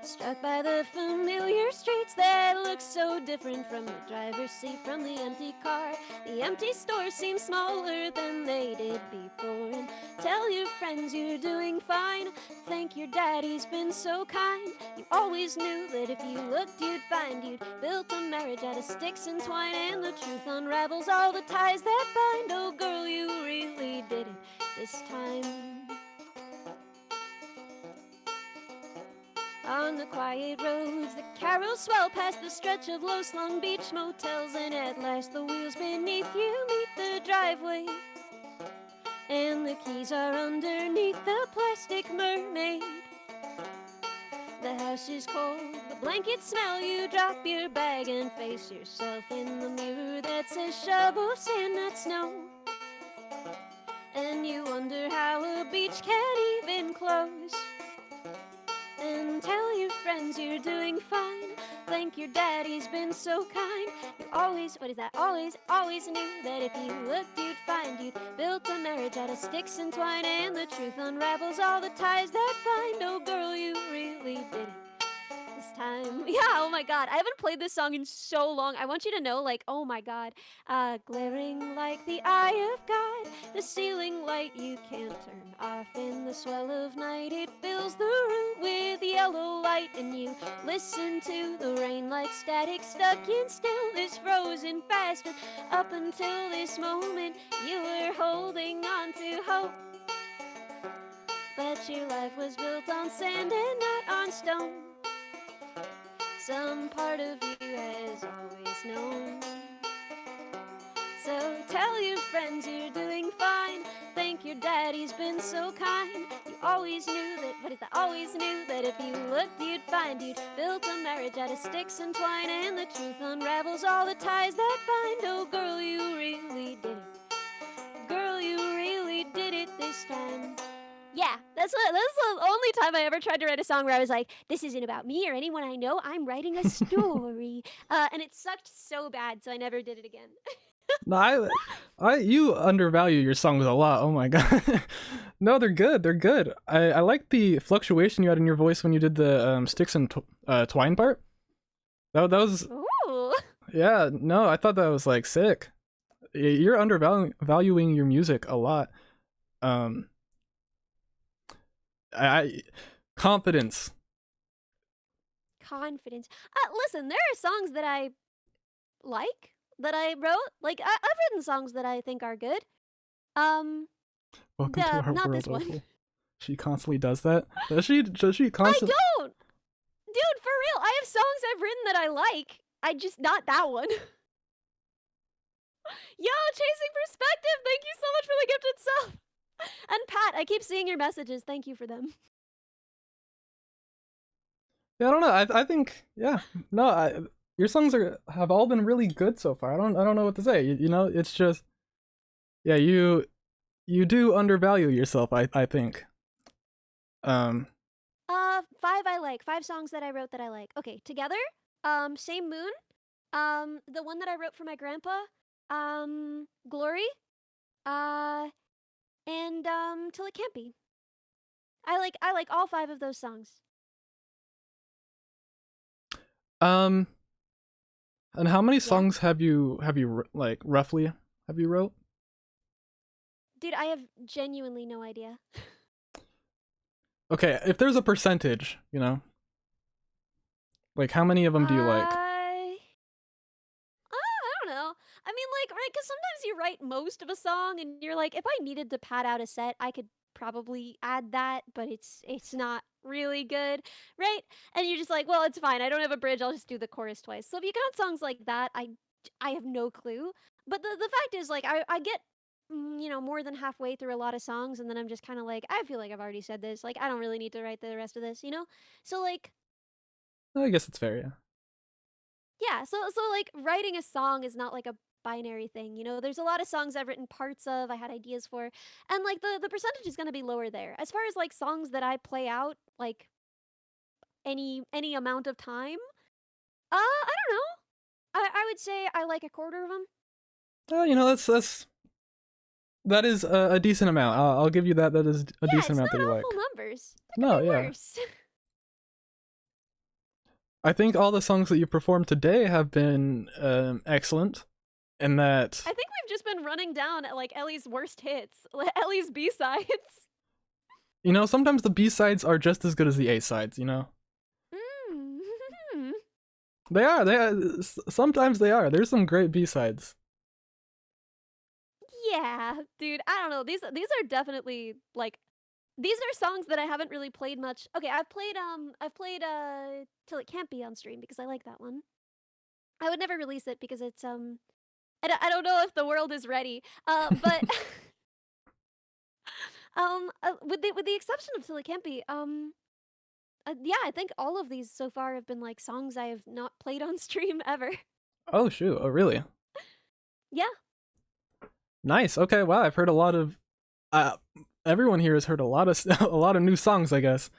Struck by the familiar streets that look so different from the driver's seat from the empty car. The empty stores seem smaller than they did before. And tell your friends you're doing fine. Thank your dad, he's been so kind. You always knew that if you looked, you'd find. You'd built a marriage out of sticks and twine, and the truth unravels all the ties that bind. Oh, girl, you really did it this time. On the quiet roads, the carols swell past the stretch of low-slung beach motels, and at last the wheels beneath you meet the driveway. And the keys are underneath the plastic mermaid. The house is cold, the blankets smell, you drop your bag and face yourself in the mirror that says shovel sand, not snow. And you wonder how a beach can even close. And tell your friends you're doing fine. Thank your dad, he's been so kind. You always, always knew that if you looked, you'd find. You'd built a marriage out of sticks and twine, and the truth unravels all the ties that bind. Oh, girl, you really did it this time. Yeah, oh my god. I haven't played this song in so long. I want you to know, like, oh my god. Glaring like the eye of God, the ceiling light you can't turn off in the swell of night. It fills the room with yellow light, and you listen to the rain like static, stuck in stillness, frozen fast. And up until this moment, you were holding on to hope. But your life was built on sand and not on stone. Some part of you has always known. So Tell your friends you're doing fine. Thank your daddy's been so kind. You always knew that, what is that? Always knew that if you looked, you'd find you'd built a marriage out of sticks and twine, and the truth unravels all the ties that bind. Oh, girl, you really did it. Girl, you really did it this time. Yeah, that's the only time I ever tried to write a song where I was like, this isn't about me or anyone I know. I'm writing a story. And it sucked so bad, so I never did it again. No, you undervalue your songs a lot. Oh my god. No, they're good. They're good. I like the fluctuation you had in your voice when you did the sticks and twine part. That was. Ooh. Yeah. No, I thought that was like sick. You're undervaluing your music a lot. Confidence. Listen, there are songs that I like that I wrote. Like I've written songs that I think are good. Welcome to our not world, this one. Opal. She constantly does that. Does she constantly? I don't, dude. For real, I have songs I've written that I like. I just not that one. Yo, Chasing Perspective, thank you so much for the gifted sub. And Pat, I keep seeing your messages. Thank you for them. Yeah, I don't know. I think no. Your songs have all been really good so far. I don't know what to say. You know, it's just yeah. You do undervalue yourself. I think. 5 I like. 5 songs that I wrote that I like. Okay, Together. Same Moon. The one that I wrote for my grandpa. Glory. And Till It Can't Be. I like all 5 of those songs. And how many songs have you like roughly have you wrote? Dude, I have genuinely no idea. Okay, if there's a percentage, you know, like how many of them do you like? I don't know. I mean, like, right? Because sometimes you write most of a song, and you're like, if I needed to pad out a set, I could probably add that, but it's not really good, right? And you're just like, well, it's fine. I don't have a bridge. I'll just do the chorus twice. So if you count songs like that, I have no clue. But the fact is, like, I get more than halfway through a lot of songs, and then I'm just kind of like, I feel like I've already said this. Like, I don't really need to write the rest of this, you know? So like, I guess it's fair, yeah. yeah, so like writing a song is not like a binary thing, you know? There's a lot of songs I've written parts of, I had ideas for, and like the percentage is going to be lower there. As far as like songs that I play out like any amount of time, I don't know. I would say I like a quarter of them. You know, that is a decent amount. I'll give you that. That is a decent amount that you like. Yeah, it's not awful numbers. No, yeah. Worse. I think all the songs that you performed today have been excellent, and that I think we've just been running down at like Ellie's worst hits, Ellie's B-sides. You know, sometimes the B-sides are just as good as the A-sides, you know? They are. Sometimes they are. There's some great B-sides. Yeah, dude, I don't know. These are definitely like these are songs that I haven't really played much. Okay, I've played Till It Can't Be on stream because I like that one. I would never release it because it's I don't know if the world is ready. But with the exception of Till It Can't Be, yeah, I think all of these so far have been like songs I have not played on stream ever. Oh shoot! Oh really? Yeah. Nice. Okay. Wow. I've heard a lot of. Everyone here has heard a lot of new songs. I guess.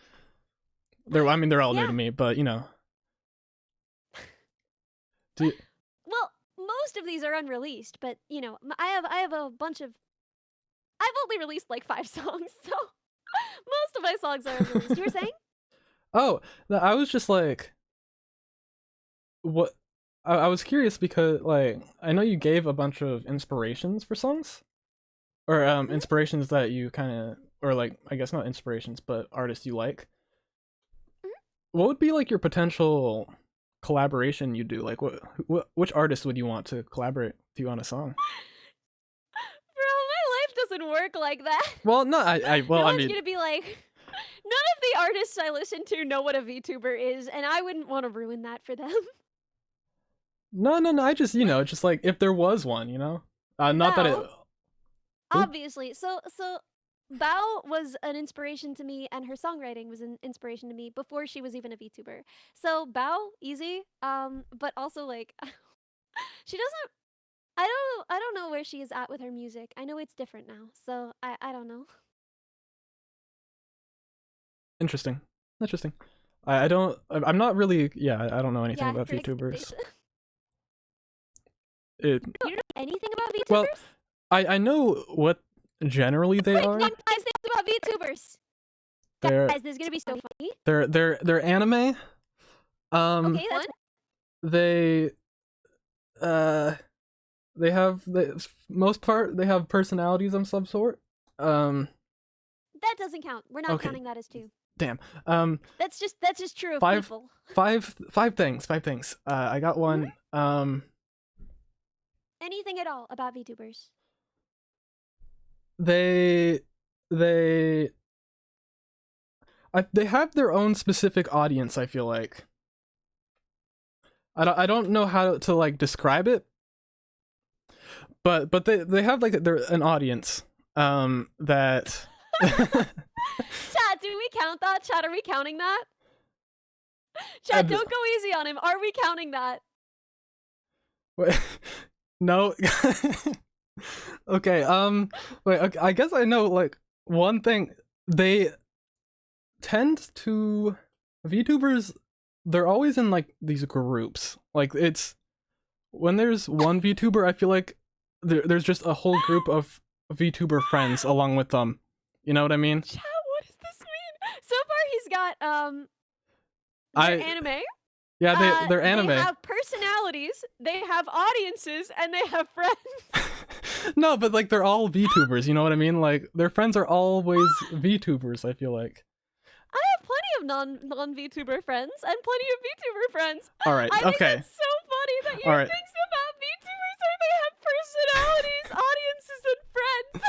They're all new to me, but you know. Well, most of these are unreleased, but you know, I have a bunch of. I've only released like 5 songs, so most of my songs are unreleased. You were saying? Oh, no, I was just like, what? I was curious because like I know you gave a bunch of inspirations for songs, or inspirations that you kind of, or like I guess not inspirations, but artists you like. What would be like your potential collaboration you do? Like which artist would you want to collaborate with you on a song? Bro, my life doesn't work like that. Well, no, I mean, gonna be like, none of the artists I listen to know what a VTuber is, and I wouldn't want to ruin that for them. No. I just just like if there was one, you know. Not that it. Bao, obviously. So Bao was an inspiration to me, and her songwriting was an inspiration to me before she was even a VTuber. So Bao, easy. But also like she doesn't. I don't know where she is at with her music. I know it's different now, so I don't know. Interesting. Interesting. I don't. I'm not really. Yeah, I don't know anything about critics' VTubers. expectation. It. You don't know anything about VTubers? Well, I know what generally they are. Name 5 things about VTubers. They're Guys, this is gonna be so funny. they're anime. Okay, that's They they have the most part they have personalities of some sort. that doesn't count. We're not Okay. counting that as 2. Damn. That's just true of 5 people. five things. I got one. Anything at all about VTubers. They they they have their own specific audience, I feel like. I don't know how to like describe it, but they have like they're an audience that Chat, do we count that? Chat, are we counting that? Chat, don't go easy on him. Are we counting that? No. Okay, wait, okay, I guess I know like one thing. They tend to VTubers, they're always in like these groups. Like it's when there's one VTuber, I feel like there's just a whole group of VTuber friends along with them. You know what I mean? Chat, what does this mean? So far he's got their anime. Yeah, they're anime. They have personalities, they have audiences, and they have friends. No, but like they're all VTubers, you know what I mean? Like their friends are always VTubers, I feel like. I have plenty of non VTuber friends and plenty of VTuber friends. All right, I think okay. it's so funny that your All right. things about VTubers are they have personalities, audiences, and friends.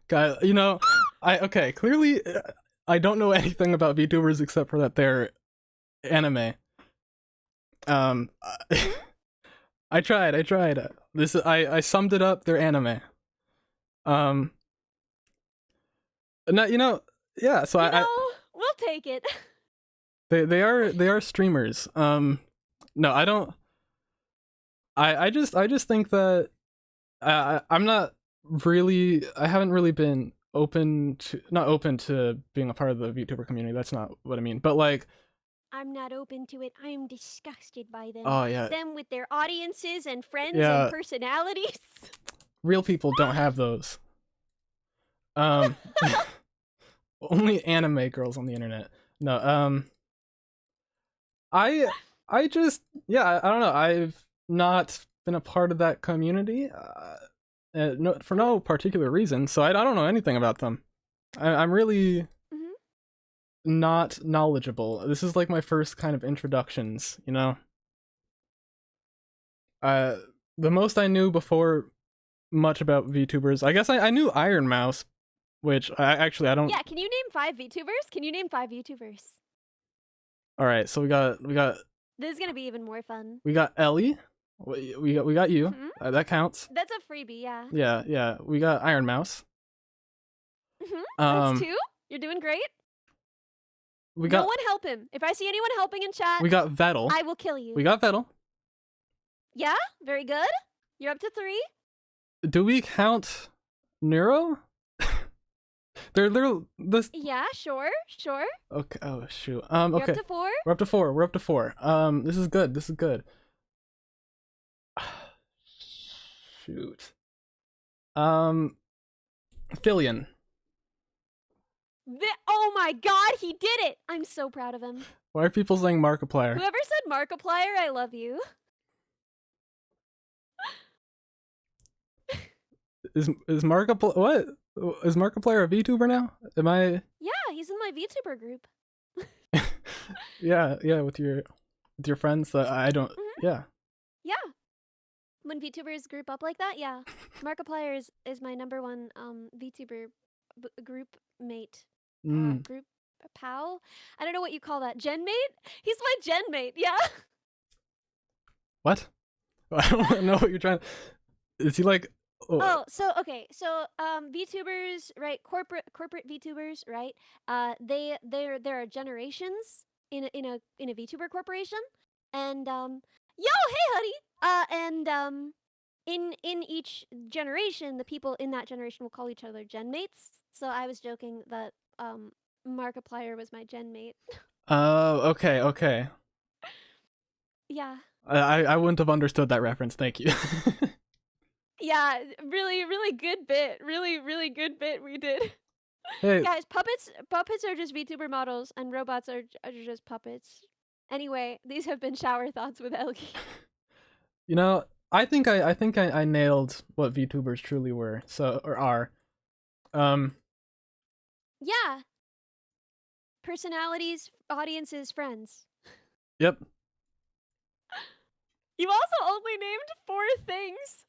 Guy, you know, okay, clearly I don't know anything about VTubers except for that they're anime. I tried. This I summed it up. They're anime. No, you know, yeah. So we'll take it. they are streamers. No, I don't. I just think that I'm not really. I haven't really been not open to being a part of the VTuber community. That's not what I mean. But like, I'm not open to it. I'm disgusted by them. oh yeah, them with their audiences and friends Yeah. and personalities. real people don't have those. Only anime girls on the internet. No, I just I don't know. I've not been a part of that community, no, for no particular reason. So I don't know anything about them. I'm really not knowledgeable. This is like my first kind of introductions, you know. The most I knew before much about VTubers, I guess I knew Iron Mouse, which I don't. Yeah, can you name 5 VTubers? Can you name 5 VTubers? All right, so we got This is gonna be even more fun. we got Ellie, we got you. That counts. That's a freebie, yeah. Yeah. We got Iron Mouse. That's 2. You're doing great. We got no one help him. If I see anyone helping in chat, we got Vettel. I will kill you. We got Vettel. Yeah, very good. You're up to 3. Do we count Neuro? they're this. Yeah, sure. Okay. Oh shoot. You're Okay. up to 4. We're up to 4. This is good. Shoot. Fillion. Oh my god, he did it! I'm so proud of him. Why are people saying Markiplier? Whoever said Markiplier, I love you. Is Markiplier what? Is Markiplier a VTuber now? Am I? Yeah, he's in my VTuber group. Yeah, with your friends that I don't. Yeah. Yeah. When VTubers group up like that, yeah. Markiplier is my number 1 VTuber group mate. Group pal? I don't know what you call that. Gen mate? He's my gen mate, yeah. What? I don't know what you're trying. Is he like Oh, so okay, so VTubers, right? Corporate VTubers, right? There are generations in a VTuber corporation, and yo, hey, honey. And in each generation, the people in that generation will call each other gen mates. So I was joking that Markiplier was my gen mate. Oh, okay, okay. Yeah. I wouldn't have understood that reference. Thank you. Yeah, really good bit. Really good bit we did. Hey, Guys, puppets are just VTuber models and robots are just puppets. Anyway, these have been shower thoughts with Ellie. you know, I think I nailed what VTubers truly were, so or are. Um, Yeah, personalities, audiences, friends. yep. You also only named 4 things.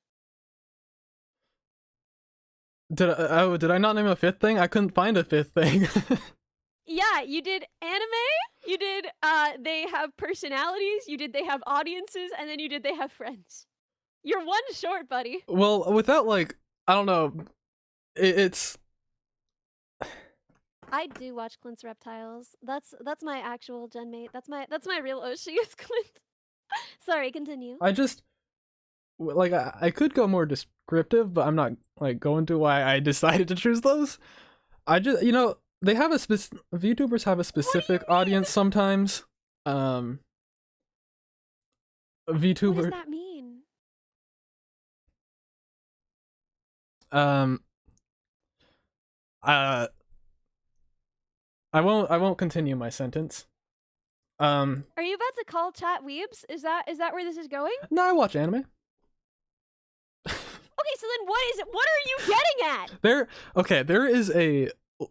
Did I not name a fifth thing? I couldn't find a fifth thing. Yeah, you did anime, you did they have personalities, you did they have audiences, and then you did they have friends. You're one short, buddy. Well, without like, I don't know, it's I do watch Clint's Reptiles. That's my actual gen mate. That's my real Oshi is Clint. Sorry, continue. I just like I could go more descriptive, but I'm not like going to why I decided to choose those. I just they have a VTubers have a What do you specific mean? audience sometimes. Um, What does VTuber that mean? um uh I won't continue my sentence. Um, Are you about to call chat weebs? Is that where this is going? no, I watch anime. Okay, so then what is it? What are you getting at?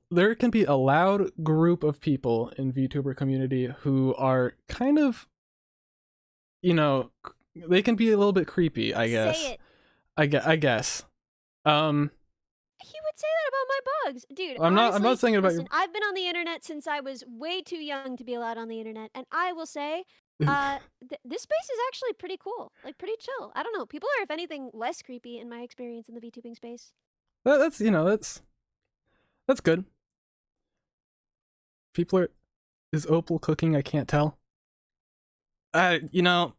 There can be a loud group of people in VTuber community who are kind of, they can be a little bit creepy, I guess. Say it. I guess. Um, He would say that about my bugs. Dude, I'm honestly, not saying it about listen, I've been on the internet since I was way too young to be allowed on the internet, and I will say, your this space is actually pretty cool. Like, pretty chill. I don't know. People are, if anything, less creepy in my experience in the VTubing space. that's good. People are is Opal cooking? I can't tell. No.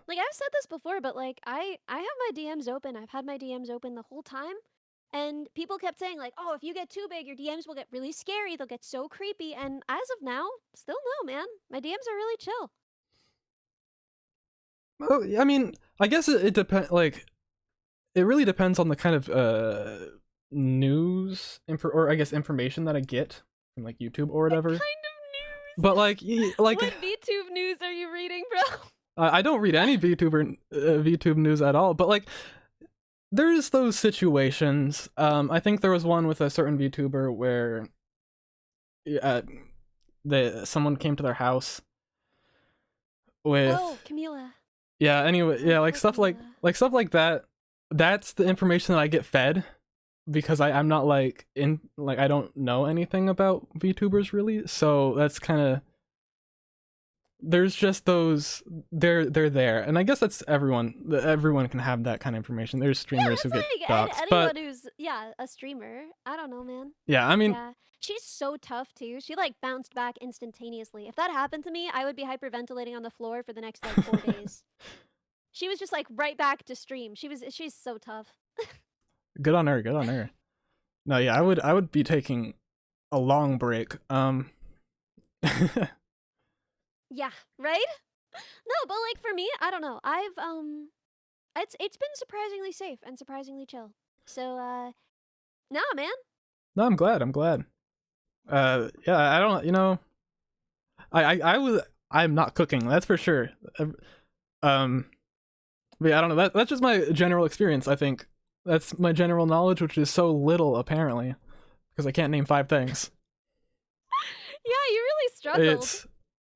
Like, I've said this before, but, like, I have my DMs open. I've had my DMs open the whole time. And people kept saying, like, oh, if you get too big, your DMs will get really scary. They'll get so creepy. And as of now, still no, man. My DMs are really chill. Well, I mean, I guess it depends. Like, it really depends on the kind of news or I guess information that I get from like YouTube or What whatever. kind of But news? like like What VTube news are you reading, bro? I don't read any VTube news at all. But like there's those situations. I think there was one with a certain VTuber where uh, someone came to their house with Oh, Camila. yeah. Anyway, yeah, like Poor stuff Camila. like stuff like that. That's the information that I get fed because I'm not like in like I don't know anything about VTubers really. So that's kind of there's just those they're there, and I guess that's everyone can have that kind of information. There's Yeah, streamers who that's get like doxxed, anyone but who's, yeah, a streamer. I don't know, man. yeah, I mean, Yeah. She's so tough, too. She, like, bounced back instantaneously. If that happened to me, I would be hyperventilating on the floor for the next, like, 4 days. She was just, like, right back to stream. She's so tough. good on her, good on her. No, yeah, I would be taking a long break. Yeah, right? No, but, like, for me, I don't know. It's been surprisingly safe and surprisingly chill. So, nah, man. No, I'm glad. I'm glad. Yeah, I don't. I'm not cooking. That's for sure. Um, but yeah, I don't know. That's just my general experience. I think that's my general knowledge, which is so little apparently, because I can't name 5 things. Yeah, you really struggled.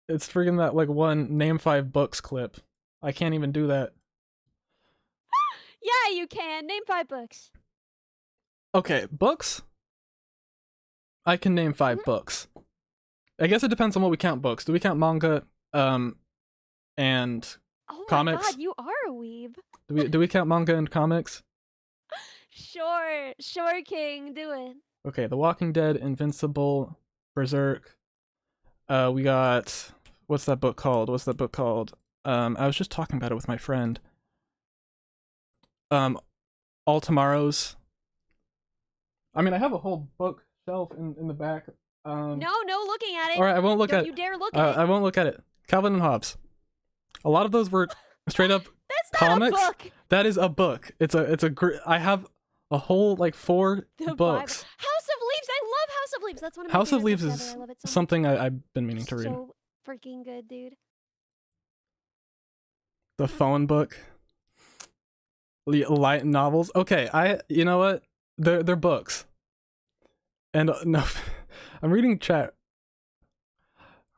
It's friggin' that like one name 5 books clip. I can't even do that. Yeah, you can. Name 5 books. Okay, books. I can name 5 books. I guess it depends on what we count books. Do we count manga? And Oh my Comics. god, you are a weeb. Do we count manga and comics? Sure, sure, King, do it. Okay, The Walking Dead, Invincible, Berserk. We got what's that book called? I was just talking about it with my friend. All Tomorrows. I mean, I have a whole bookshelf in the back. No looking at it. All right, I won't look Don't at. you dare look at it. I won't look at it. Calvin and Hobbes. A lot of those were straight up That's not comics. a book. That is a book. I have a whole like 4 The books. Bible. House of Leaves. I love House of Leaves. That's one of my House of favorite Leaves books is ever. I love it so something I've been meaning much. to read. So freaking good, dude. The phone book. Light novels. Okay, you know what? They're books. And no, I'm reading chat.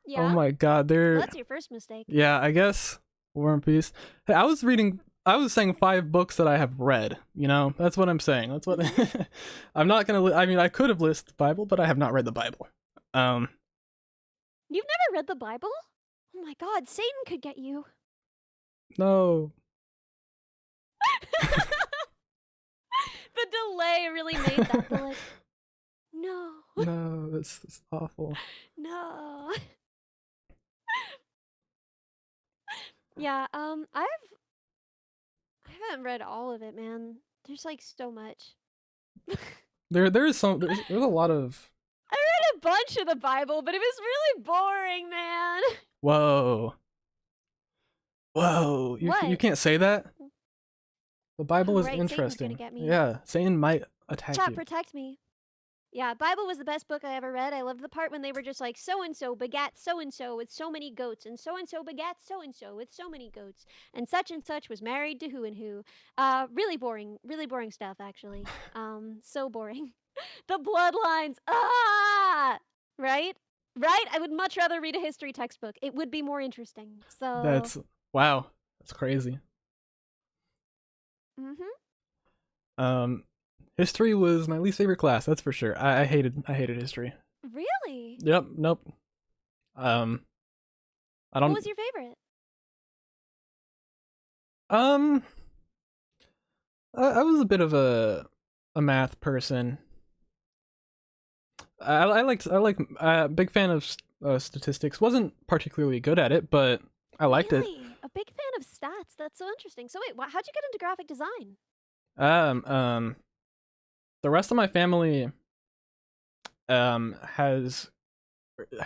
Yeah. Oh my god, Well, that's your first mistake. Yeah, I guess War and Peace. Hey, I was saying 5 books that I have read, you know? That's what I'm saying. That's what I'm not gonna I mean, I could have listed the Bible, but I have not read the Bible. You've never read the Bible? Oh my god, Satan could get you. No. The delay really made that. The like, no. No, that's awful. No. Yeah, I haven't read all of it, man. There's like so much. There's a lot of I read a bunch of the Bible, but it was really boring, man. whoa. You What? can't say that. The Bible Oh, is right, Satan's gonna interesting. get me. Yeah, Satan might attack Chat, you. protect me. Yeah, Bible was the best book I ever read. I loved the part when they were just like, so-and-so begat so-and-so with so many goats, and so-and-so begat so-and-so with so many goats, and such was married to who and who. Really boring stuff, actually. So boring. The bloodlines, right? Right? I would much rather read a history textbook. It would be more interesting, so... Wow, that's crazy. Mm-hmm. History was my least favorite class, that's for sure. I hated history. Really? Yep, nope. I don't. What was your favorite? I was a bit of a math person. I liked big fan of statistics. Wasn't particularly good at it, but I liked it. Really? A big fan of stats. That's so interesting. So wait, how'd you get into graphic design? The rest of my family has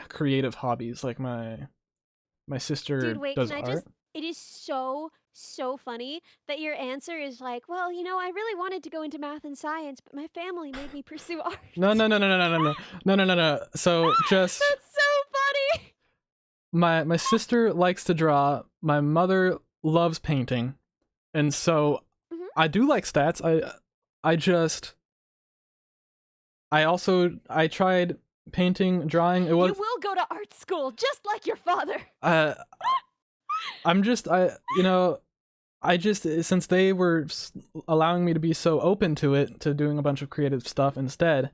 creative hobbies. Like my sister Dude, wait, does can I art. just... It is so funny that your answer is like, well, you know, I really wanted to go into math and science, but my family made me pursue art. No. So just That's so funny. my sister likes to draw. My mother loves painting, and so I do like stats. I tried painting, drawing. It was. You will go to art school, just like your father. Since they were allowing me to be so open to it, to doing a bunch of creative stuff instead,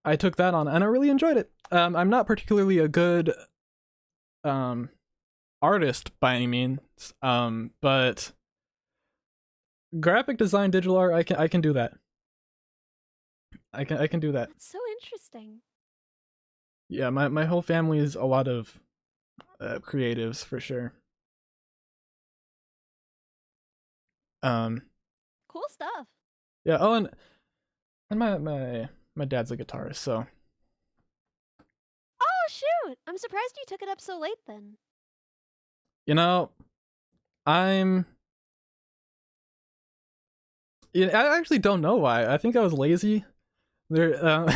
I took that on, and I really enjoyed it. I'm not particularly a good artist by any means, but graphic design, digital art, I can do that. I can do that. That's so interesting. Yeah, my whole family is a lot of creatives for sure. Cool stuff. Yeah. Oh, and my dad's a guitarist, so. Oh shoot! I'm surprised you took it up so late then. You know, I actually don't know why. I think I was lazy. I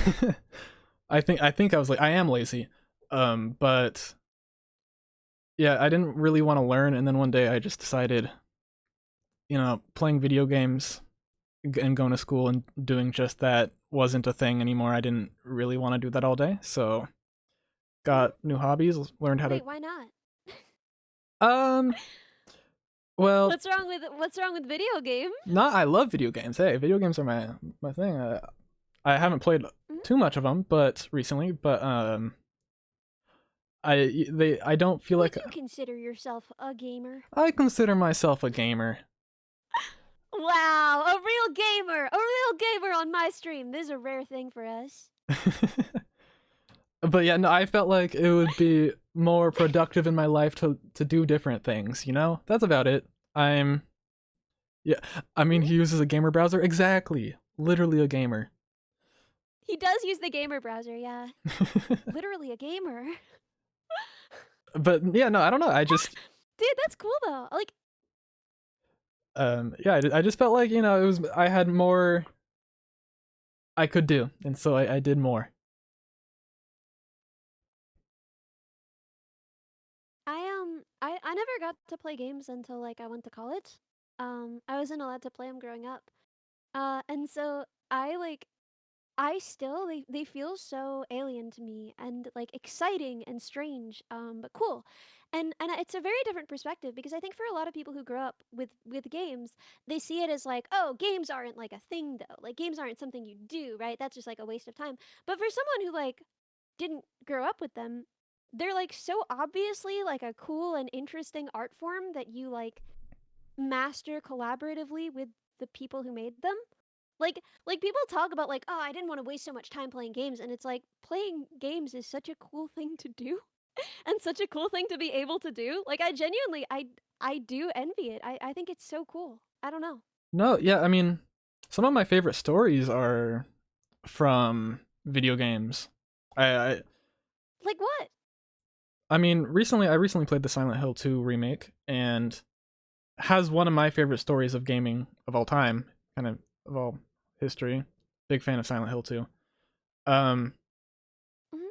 think I am lazy. But yeah, I didn't really want to learn, and then one day I just decided, playing video games and going to school and doing just that wasn't a thing anymore. I didn't really want to do that all day, so got new hobbies, learned how Wait, to. why not? Well, what's wrong with video games? I love video games. Hey, video games are my thing. I haven't played too much of them, but recently, but I don't feel Would like you consider yourself a gamer? I consider myself a gamer. Wow, a real gamer! A real gamer on my stream. This is a rare thing for us. But yeah, no, I felt like it would be more productive in my life to do different things, you know? That's about it. I'm Yeah, I mean he uses a gamer browser exactly. Literally a gamer. He does use the gamer browser, yeah. Literally a gamer. But yeah, no, I don't know. I just Dude, that's cool though. Like, yeah, I just felt like, it was I had more I could do, and so I did more. I never got to play games until like I went to college. I wasn't allowed to play them growing up. And so I still they feel so alien to me and like exciting and strange, but cool. And it's a very different perspective because I think for a lot of people who grow up with games, they see it as like, oh, games aren't like a thing though. Like games aren't something you do, right? That's just like a waste of time. But for someone who like didn't grow up with them, they're like so obviously like a cool and interesting art form that you like master collaboratively with the people who made them. Like people talk about like, oh, I didn't want to waste so much time playing games, and it's like playing games is such a cool thing to do and such a cool thing to be able to do. Like I genuinely I do envy it. I think it's so cool. I don't know. No, yeah, I mean, some of my favorite stories are from video games. I Like what? I mean, I recently played the Silent Hill 2 remake and has one of my favorite stories of gaming of all time, kind of all history. Big fan of Silent Hill 2. Um Mhm.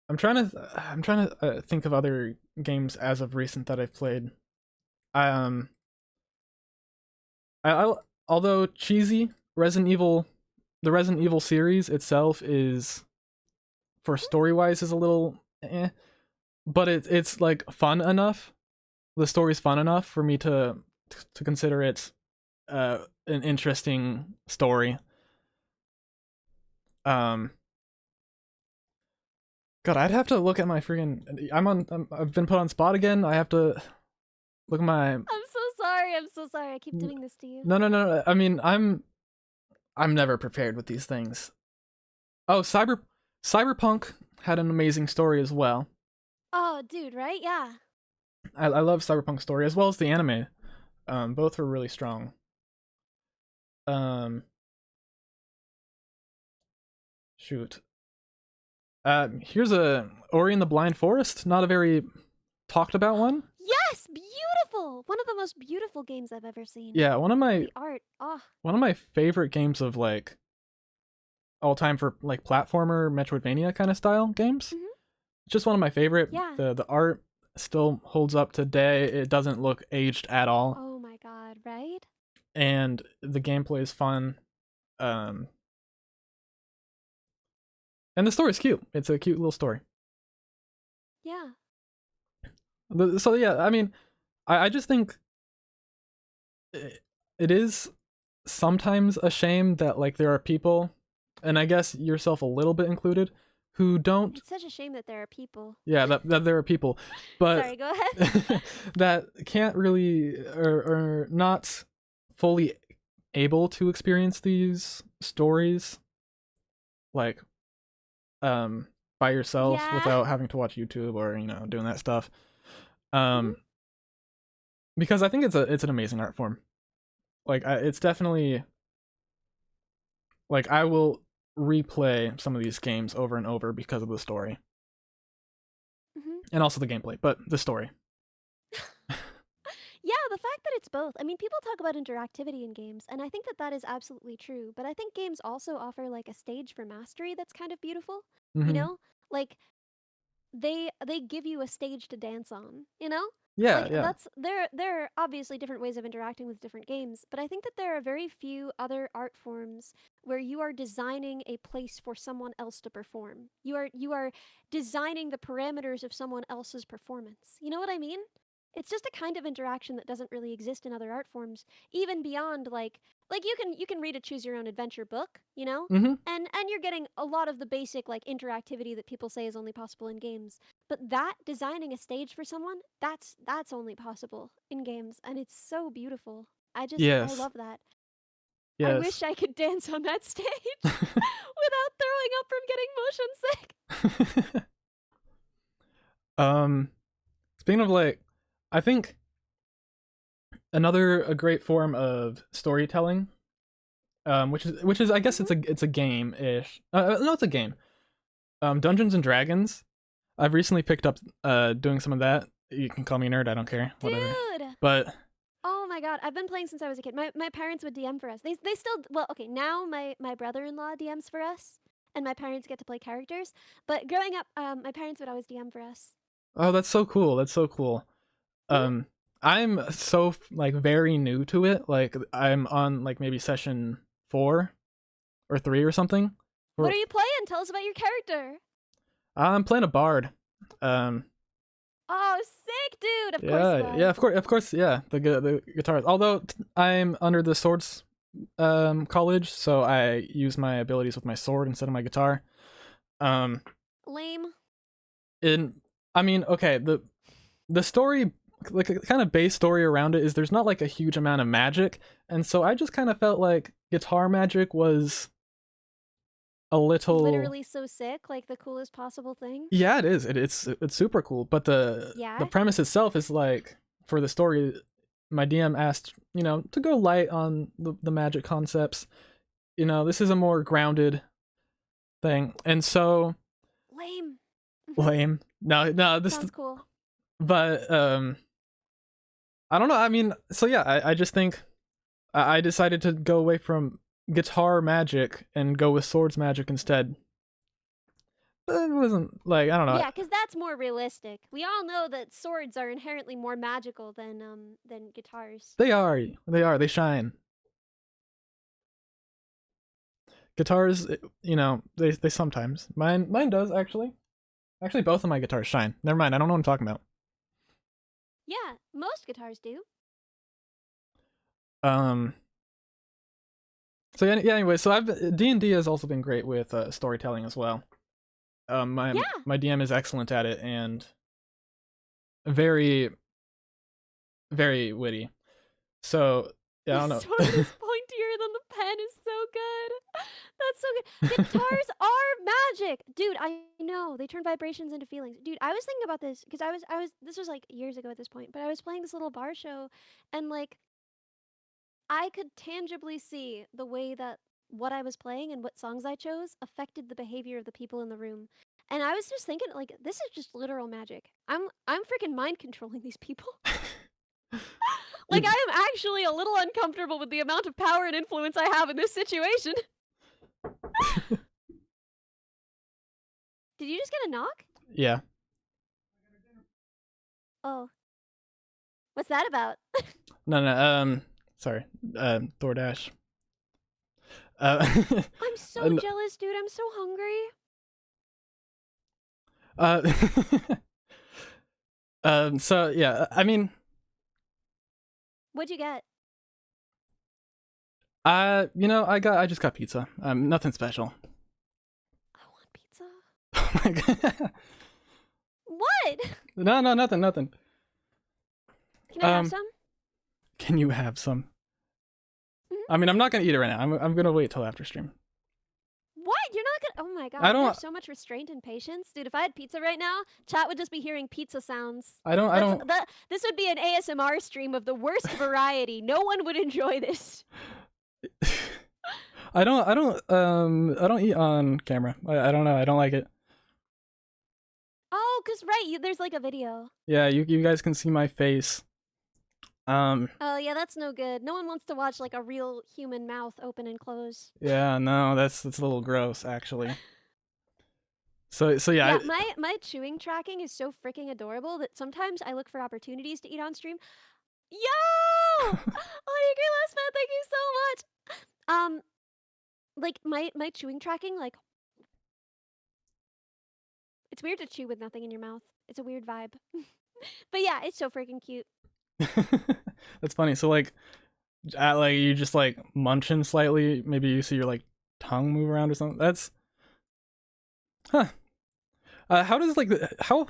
I'm trying to think of other games as of recent that I've played. I I although cheesy, Resident Evil the Resident Evil series itself is for story wise is a little but it's like fun enough. The story's fun enough for me to consider it an interesting story. Um, God, I'd have to look at my freaking. I've been put on spot again. I have to look at my. I'm so sorry. I'm so sorry. I keep doing this to you. No, no, no, no. I mean, I'm never prepared with these things. Oh, Cyberpunk had an amazing story as well. Oh, dude, right? Yeah. I love Cyberpunk story as well as the anime. Both were really strong. Um, shoot. Here's a Ori and the Blind Forest. Not a very talked about one. Yes, beautiful. One of the most beautiful games I've ever seen. Yeah, The art. Oh. one of my favorite games of like all time for like platformer Metroidvania kind of style games. Mhm. Just one of my favorite. Yeah. The art still holds up today. It doesn't look aged at all, Oh my god, right? and the gameplay is fun. Um, and the story's cute. It's a cute little story. Yeah. So yeah, I mean, I just think it is sometimes a shame that like there are people, and I guess yourself a little bit included, who don't. It's such a shame that there are people. Yeah, that there are people, but Sorry, go ahead. that can't really or not fully able to experience these stories like by yourself Yeah. without having to watch YouTube or doing that stuff. Mhm. Um, because I think it's an amazing art form. Like it's definitely like I will replay some of these games over and over because of the story Mhm. and also the gameplay, but the story. Yeah, the fact that it's both. I mean, people talk about interactivity in games, and I think that that is absolutely true, but I think games also offer like a stage for mastery that's kind of beautiful. You Hmm. know? Like they give you a stage to dance on, you know? Yeah, Like yeah. that's there are obviously different ways of interacting with different games, but I think that there are very few other art forms where you are designing a place for someone else to perform. You are designing the parameters of someone else's performance. You know what I mean? it's just a kind of interaction that doesn't really exist in other art forms, even beyond like you can read a choose your own adventure book, you know? Mm-hmm. And you're getting a lot of the basic like interactivity that people say is only possible in games. But that designing a stage for someone, that's only possible in games and it's so beautiful. I Yes. love that. I Yes. wish I could dance on that stage without throwing up from getting motion sick. um, speaking of like, I think another a great form of storytelling, which is I guess Mhm. it's a game ish. No, it's a game. Dungeons and Dragons. I've recently picked up doing some of that. You can call me a nerd. I don't care. Whatever. Dude, But oh my god, I've been playing since I was a kid. My parents would DM for us. They still well, okay, now my brother-in-law DMs for us and my parents get to play characters. But growing up, my parents would always DM for us. oh, that's so cool. That's so cool. Mhm. Um, I'm so like very new to it. Like I'm on like maybe session 4 or 3 or something. What Or are you playing? Tell us about your character. I'm playing a bard. Um, Oh, sick, dude. Of course you yeah, are. yeah, of course, yeah. The guitar. Although I'm under the swords college, so I use my abilities with my sword instead of my guitar. Um, Lame. in I mean, okay, the story, like a kind of base story around it is there's not like a huge amount of magic, and so I just kind of felt like guitar magic was a little. Literally so sick, like the coolest possible thing. Yeah, it is. It's super cool, but the Yeah. premise itself is like for the story. My DM asked, to go light on the magic concepts. This is a more grounded thing, and so Lame. Mhm. lame. No, no, this, Sounds cool. but I don't know. I mean, so yeah, I just think I decided to go away from guitar magic and go with swords magic instead. It wasn't like I don't know. Yeah, because that's more realistic. We all know that swords are inherently more magical than guitars. They are. They are. They shine. Guitars, they sometimes. Mine does actually. Actually, both of my guitars shine. Never mind. I don't know what I'm talking about. Yeah, most guitars do. Um. So yeah. Yeah. Anyway, so I've D&D has also been great with storytelling as well. My Yeah. my DM is excellent at it and very very witty. So yeah, I The don't sword know. is pointier than the pen is so good. That's so good. Guitars are magic. Dude, I know. They turn vibrations into feelings. Dude, I was thinking about this because I was this was like years ago at this point, but I was playing this little bar show and like I could tangibly see the way that what I was playing and what songs I chose affected the behavior of the people in the room. And I was just thinking like this is just literal magic. I'm freaking mind controlling these people. Like You- I am actually a little uncomfortable with the amount of power and influence I have in this situation. Did you just get a knock? yeah. Oh, what's that about? No, no. Sorry. DoorDash. I'm so uh, jealous, dude. I'm so hungry. uh, so yeah, I mean, What'd you get? I just got pizza. Nothing special. I want pizza. Oh my god. What? No, no, nothing. Can I have Um, some? can you have some? Mhm. I mean, I'm not gonna eat it right now. I'm gonna wait till after stream. What? You're not gonna. Oh my I god, you have don't. so much restraint and patience, dude. If I had pizza right now, chat would just be hearing pizza sounds. I don't. I That's don't. that. This would be an ASMR stream of the worst variety. No one would enjoy this. I don't. I don't. I don't eat on camera. I don't know. I don't like it. Oh, cause right, there's like a video. Yeah, you guys can see my face. Oh yeah, that's no good. No one wants to watch like a real human mouth open and close. Yeah, no, that's a little gross actually. So yeah, Yeah, my chewing tracking is so freaking adorable that sometimes I look for opportunities to eat on stream. Yo! Oh, you last man, thank you so much. Like my chewing tracking, like it's weird to chew with nothing in your mouth. It's a weird vibe. But yeah, it's so freaking cute. That's funny. So like you just like munching slightly, maybe you see your like tongue move around or something. That's huh. How does like how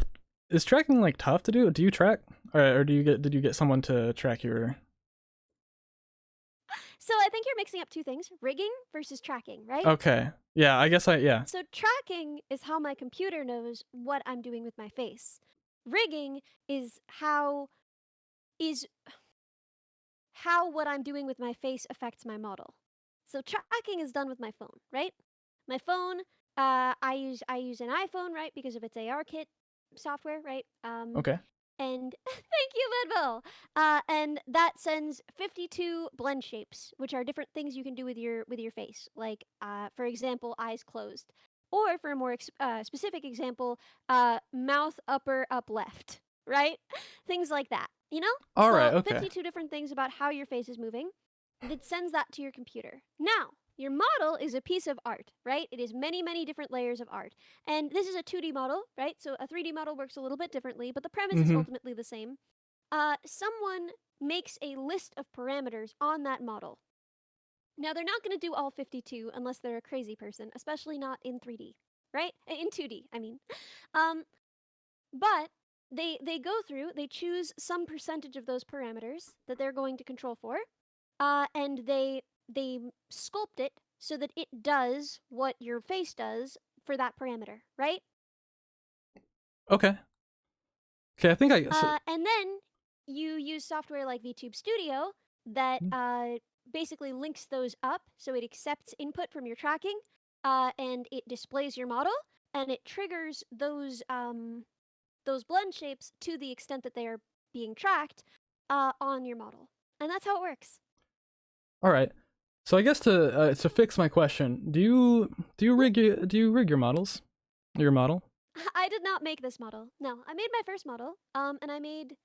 is tracking like tough to do? Do you track, or did you get someone to track your? So I think you're mixing up two things: rigging versus tracking, right? Okay, yeah, I guess yeah. So tracking is how my computer knows what I'm doing with my face. Rigging is how what I'm doing with my face affects my model. So tracking is done with my phone, right? My phone, I use an iPhone, right, because of its AR kit software, right? Okay, And thank you, Lidville. And that sends 52 blend shapes, which are different things you can do with your face. Like, for example, eyes closed, or for a more specific example, mouth upper up left, right? Things like that. You know, all right, so okay, 52 different things about how your face is moving. It sends that to your computer. Now, your model is a piece of art, right? It is many, many different layers of art. And this is a 2D model, right? So a 3D model works a little bit differently, but the premise is mm-hmm. ultimately the same. Someone makes a list of parameters on that model. Now, they're not going to do all 52 unless they're a crazy person, especially not in 3D, right? In 2D, I mean. Um, but they go through, they choose some percentage of those parameters that they're going to control for, and they sculpt it so that it does what your face does for that parameter, right? Okay, okay. I think I guess. And then you use software like VTube Studio that basically links those up so it accepts input from your tracking, and it displays your model, and it triggers those blend shapes to the extent that they are being tracked on your model. And that's how it works. All right. So I guess to fix my question, do you rig your models? Your model? I did not make this model. No, I made my first model. And I've made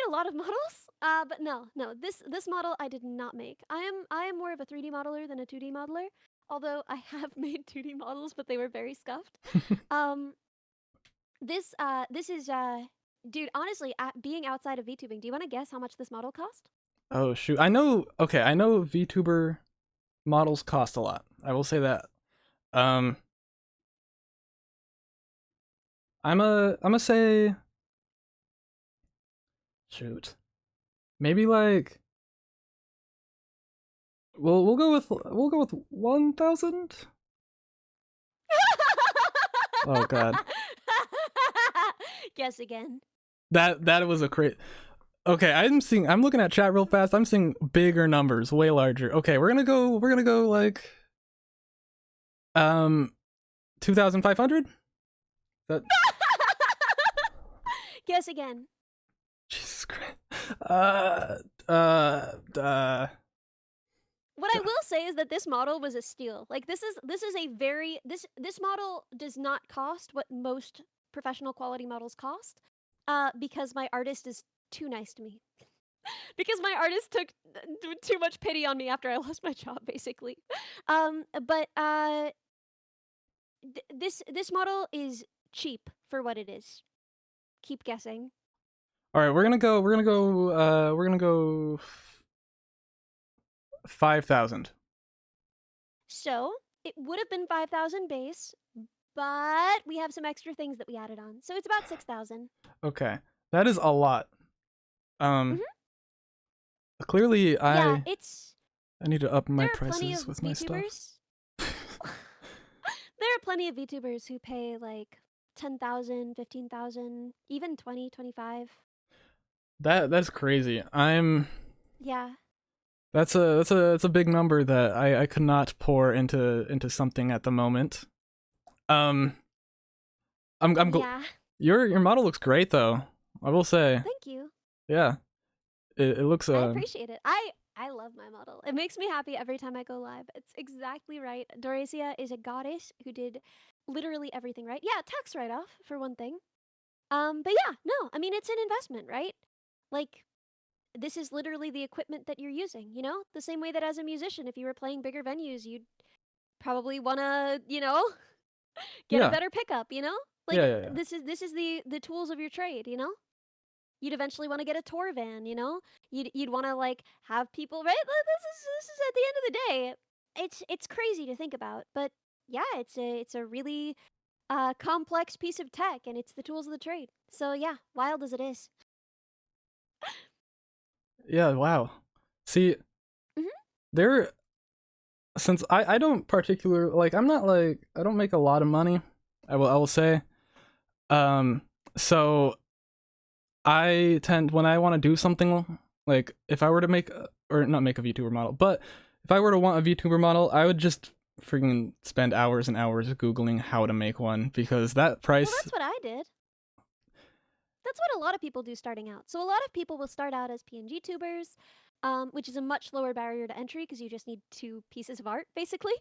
a lot of models. But no, this model I did not make. I am more of a 3D modeler than a 2D modeler. Although I have made 2D models, but they were very scuffed. Um, this is dude. Honestly, being outside of VTubing, do you want to guess how much this model cost? Oh shoot, I know. Okay, I know VTuber models cost a lot. I will say that. Um, I'm a say shoot. Maybe like we'll go with 1,000. Oh god, Guess again. that was a crit. Okay, I'm looking at chat real fast. I'm seeing bigger numbers, way larger. Okay, we're gonna go like 2,500. That Guess again. Jesus Christ. Uh uh. What I will say is that this model was a steal. Like this is a very this model does not cost what most professional quality models cost, because my artist is too nice to me. Because my artist took too much pity on me after I lost my job, basically. But this model is cheap for what it is. Keep guessing. All right, we're gonna go 5,000. So it would have been 5,000 base, but we have some extra things that we added on. So it's about 6,000. Okay, that is a lot. Um, Mm-hmm. clearly Yeah, I need to up my there are plenty prices of with my stuff. VTubers. There are plenty of VTubers who pay like 10,000, 15,000, even 20, 25. That's crazy. Yeah. That's a big number that I could not pour into something at the moment. Um, I'm Yeah. your model looks great though. I will say, Thank you. yeah, it looks I appreciate it. I love my model. It makes me happy every time I go live. It's exactly right. Doracia is a goddess who did literally everything right. Yeah, tax write off for one thing. But yeah, no, I mean it's an investment, right? Like this is literally the equipment that you're using, you know? The same way that as a musician, if you were playing bigger venues, you'd probably wanna, Get a Yeah. better pickup, you know? Like Yeah, yeah, yeah. this is the tools of your trade, you know? You'd eventually want to get a tour van, you know? You'd want to like have people, right? This is at the end of the day, it's crazy to think about, but yeah, it's a really complex piece of tech, and it's the tools of the trade. So yeah, wild as it is. Yeah, wow. See, Mhm. there since I don't particular like I'm not like I don't make a lot of money. I will say. Um so I tend when I want to do something like if I were to make or not make a VTuber model, but if I were to want a VTuber model, I would just freaking spend hours and hours googling how to make one because that Well, price. that's what I did. That's what a lot of people do starting out. So a lot of people will start out as PNG tubers, which is a much lower barrier to entry because you just need two pieces of art, basically.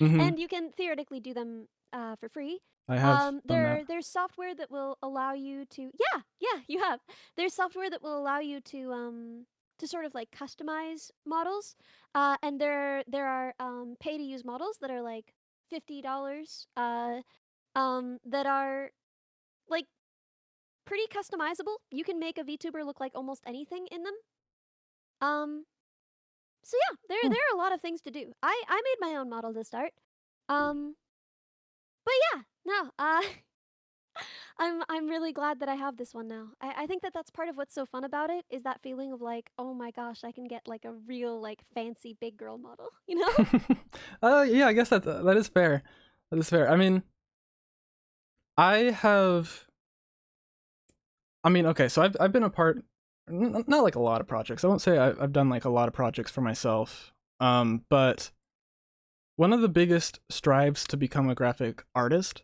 Mhm. And you can theoretically do them for free. I have done that. There's software that will allow you to yeah you have there's software that will allow you to sort of like customize models, and there are pay to use models that are like $50 that are like pretty customizable. You can make a VTuber look like almost anything in them. Um, so yeah, Hmm. there are a lot of things to do. I made my own model to start. Um, but yeah, no, I'm really glad that I have this one now. I think that that's part of what's so fun about it is that feeling of like, oh my gosh, I can get like a real like fancy big girl model, you know? Yeah, I guess that is fair. That is fair. I mean, I have. I mean, okay, so I've been a part, not like a lot of projects. I won't say I've done like a lot of projects for myself. But one of the biggest strives to become a graphic artist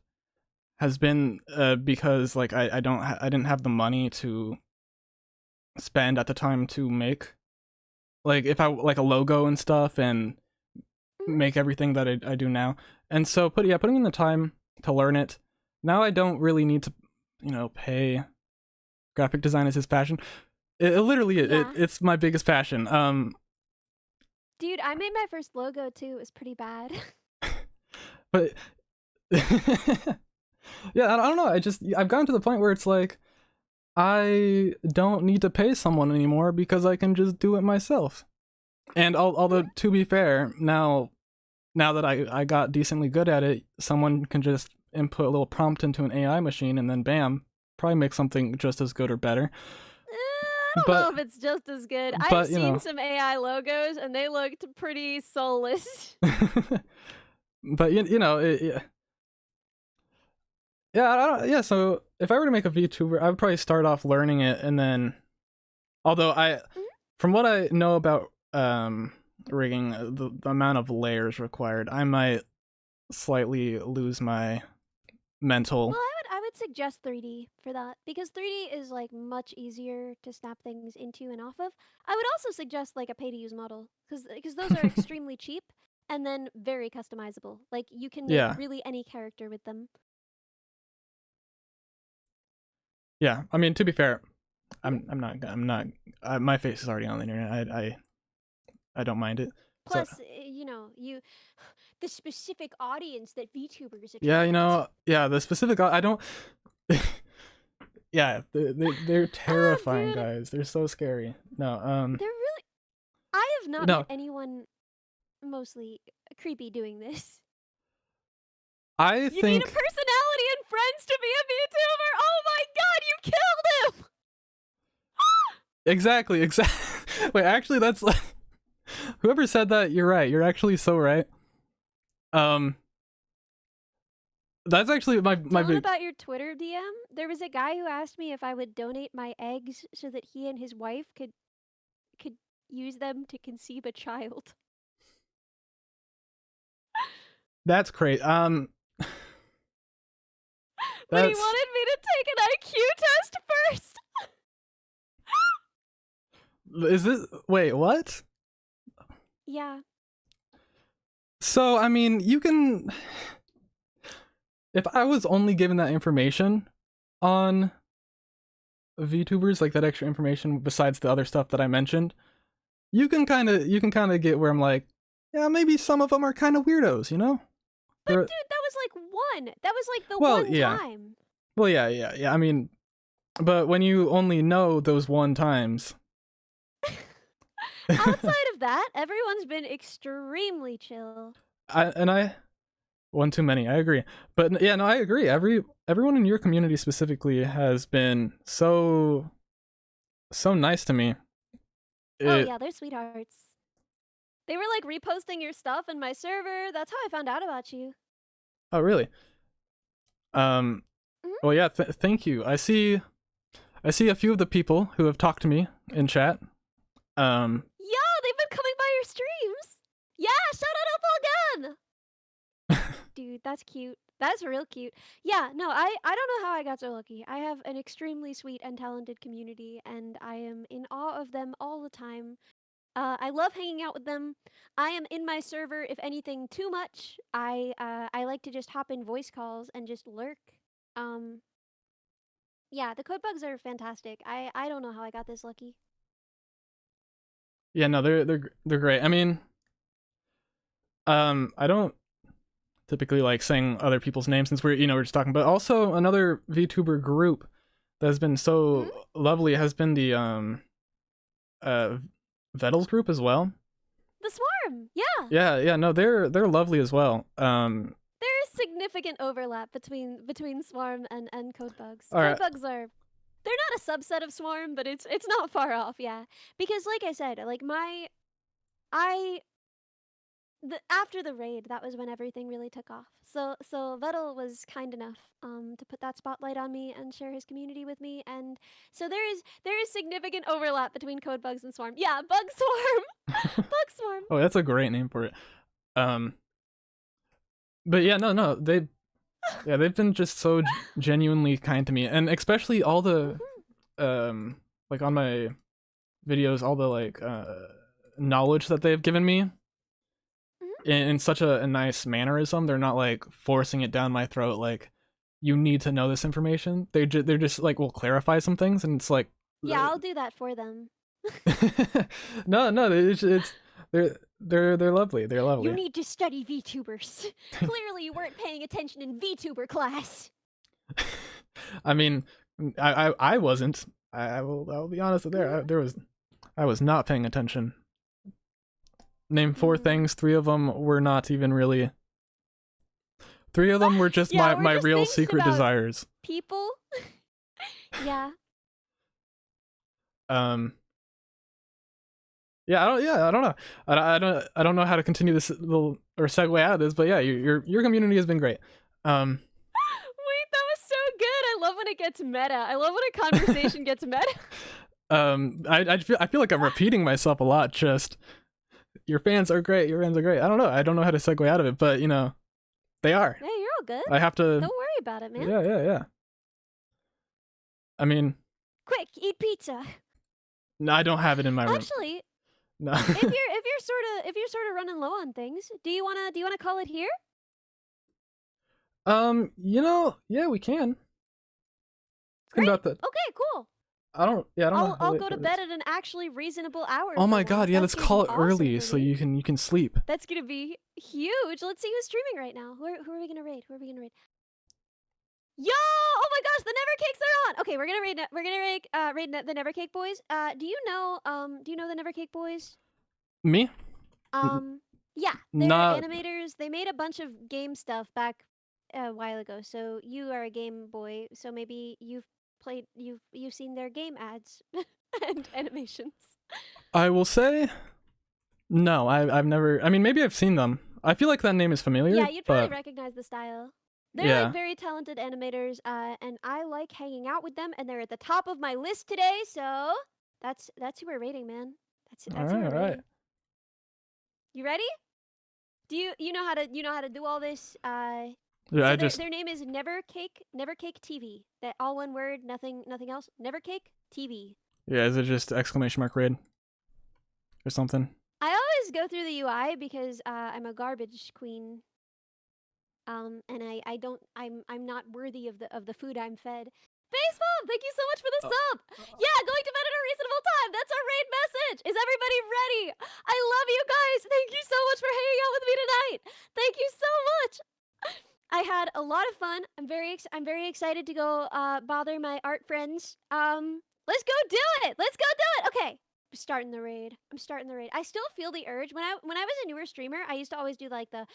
has been because like I didn't have the money to spend at the time to make like if I like a logo and stuff and Mhm. make everything that I do now. And so putting in the time to learn it. Now I don't really need to pay. Graphic design is his passion. It literally Yeah. it's my biggest passion. Dude, I made my first logo too. It was pretty bad. But yeah, I don't know. I've gotten to the point where it's like I don't need to pay someone anymore because I can just do it myself. And although to be fair, now that I got decently good at it, someone can just input a little prompt into an AI machine and then bam, probably make something just as good or better. I don't But know if it's just as good. I've but seen some AI logos and they looked pretty soulless. but yeah, yeah. So if I were to make a VTuber, I would probably start off learning it, and then, although Mhm. from what I know about rigging, the amount of layers required, I might slightly lose my Well, mental. I would suggest 3D for that because 3D is like much easier to snap things into and off of. I would also suggest like a pay to use model because those are extremely cheap and then very customizable. Like you can make Yeah, really any character with them. yeah. I mean, to be fair, Mhm. I'm not. My face is already on the internet. I don't mind it. So Plus, you the specific audience that VTubers yeah, attract. yeah. The specific I don't. Yeah, they're Ah, terrifying, dude, guys. They're so scary. No, they're really. I have not met no. anyone mostly creepy doing this. I You need a think personality and friends to be a VTuber. Oh my god, you killed him! exactly, exactly. Wait, actually, that's like whoever said that. You're right. You're actually so right. Um, that's actually my Dylan, big. about your Twitter DM, there was a guy who asked me if I would donate my eggs so that he and his wife could use them to conceive a child. That's great. But he That's wanted me to take an IQ test first. is this. Wait, what? Yeah. So I mean, you can. If I was only given that information on VTubers, like that extra information besides the other stuff that I mentioned, you can kind of get where I'm like, yeah, maybe some of them are kind of weirdos, you know? But There, dude, that was like one. That was like the well, one yeah. time. Well, yeah. I mean, but when you only know those one times. Outside of that, everyone's been extremely chill. I one too many. I agree, but yeah, no, I agree. Everyone in your community specifically has been so nice to me. Oh It yeah, they're sweethearts. They were like reposting your stuff in my server. That's how I found out about you. oh really? Um, Mhm. well yeah, thank you. I see a few of the people who have talked to me in chat. Yeah, they've been coming by your streams. Yeah, shout out Opal again. Dude, that's cute. That's real cute. Yeah, no, I don't know how I got so lucky. I have an extremely sweet and talented community, and I am in awe of them all the time. I love hanging out with them. I am in my server, if anything, too much. I like to just hop in voice calls and just lurk. Um, yeah, the code bugs are fantastic. I don't know how I got this lucky. yeah, no, they're great. I mean, I don't typically like saying other people's names since we're just talking, but also another VTuber group that has been Mhm. so lovely has been the uh Vettel's group as well. The swarm, yeah. Yeah, no, they're lovely as well. There is significant overlap between Swarm and code bugs. All Code right, bugs are they're not a subset of Swarm, but it's not far off, yeah. Because like I said, like I after the raid, that was when everything really took off. So Vettel was kind enough to put that spotlight on me and share his community with me, and so there is significant overlap between code bugs and Swarm. Yeah, bug Swarm, bug Swarm. oh, that's a great name for it. Um, but yeah, no, they've been just so genuinely kind to me, and especially all the like on my videos, all the like knowledge that they've given me in such a nice mannerism. They're not like forcing it down my throat like you need to know this information. They're just like will clarify some things, and it's like Yeah, I'll do that for them. no, it's they're lovely. They're lovely. You need to study VTubers. Clearly, you weren't paying attention in VTuber class. I mean, I wasn't. I will be honest with there. I was not paying attention. Name four things. Three of them were not even really. Three of them were just Yeah, my just real thinking secret about desires. people. Yeah. Yeah, I don't know. I don't know how to continue this little or segue out of this, but yeah, your community has been great. Wait, that was so good. I love when it gets meta. I love when a conversation gets meta. I feel like I'm repeating myself a lot. Just your fans are great. Your fans are great. I don't know. I don't know how to segue out of it, but they are. Hey, you're all good. I have to. Don't worry about it, man. Yeah. I mean, Quick, eat pizza. no, I don't have it in my room. Actually, No. if you're sort of running low on things, do you wanna call it here? Yeah, we can. Great. About that. Okay, cool. I don't know. I'll go to bed at an actually reasonable hour. Oh my for god, once. yeah, That's let's gonna call be it awesome early for so me. you can sleep. That's gonna be huge. Let's see who's streaming right now. Who are we gonna raid? Yo! Oh my gosh, the Never Cakes are on. Okay, we're gonna raid the Never Cake boys. Do you know the Never Cake boys? Me? Yeah, they're Not. animators. They made a bunch of game stuff back a while ago. So you are a game boy. So maybe you've seen their game ads and animations. I will say no. I've never. I mean, maybe I've seen them. I feel like that name is familiar. Yeah, you'd probably but recognize the style. They're yeah. like very talented animators, and I like hanging out with them. And they're at the top of my list today. So that's who we're rating, man. That's who we're All right. rating. You ready? Do you know how to do all this? Yeah, So their name is Never Cake TV. That all one word, nothing else. Never Cake TV. Yeah, is it just exclamation mark raid or something? I always go through the UI because I'm a garbage queen. And I'm not worthy of the food I'm fed. Baseball, thank you so much for the sub. Yeah, going to bed at a reasonable time. That's our raid message. Is everybody ready? I love you guys. Thank you so much for hanging out with me tonight. Thank you so much. lot of fun. I'm very excited to go bother my art friends. Let's go do it. Let's go do it. Okay. I'm starting the raid. I still feel the urge. When I was a newer streamer, I used to always do like the 1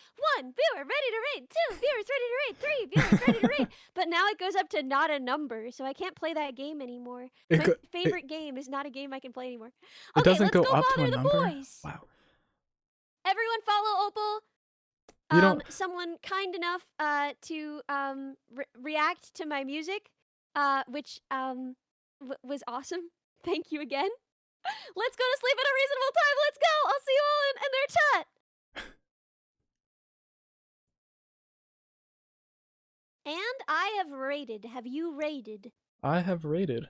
viewer ready to raid, 2 viewers ready to raid, 3 viewers ready to raid. But now it goes up to not a number, so I can't play that game anymore. My favorite game is not a game I can play anymore. It Okay, doesn't let's go go up to bother a the number? boys. Wow. Everyone follow Opal. You don't. Someone kind enough to react to my music, which was awesome. Thank you again. Let's go to sleep at a reasonable time. Let's go. I'll see you all in their chat. And I have raided. Have you raided? I have raided.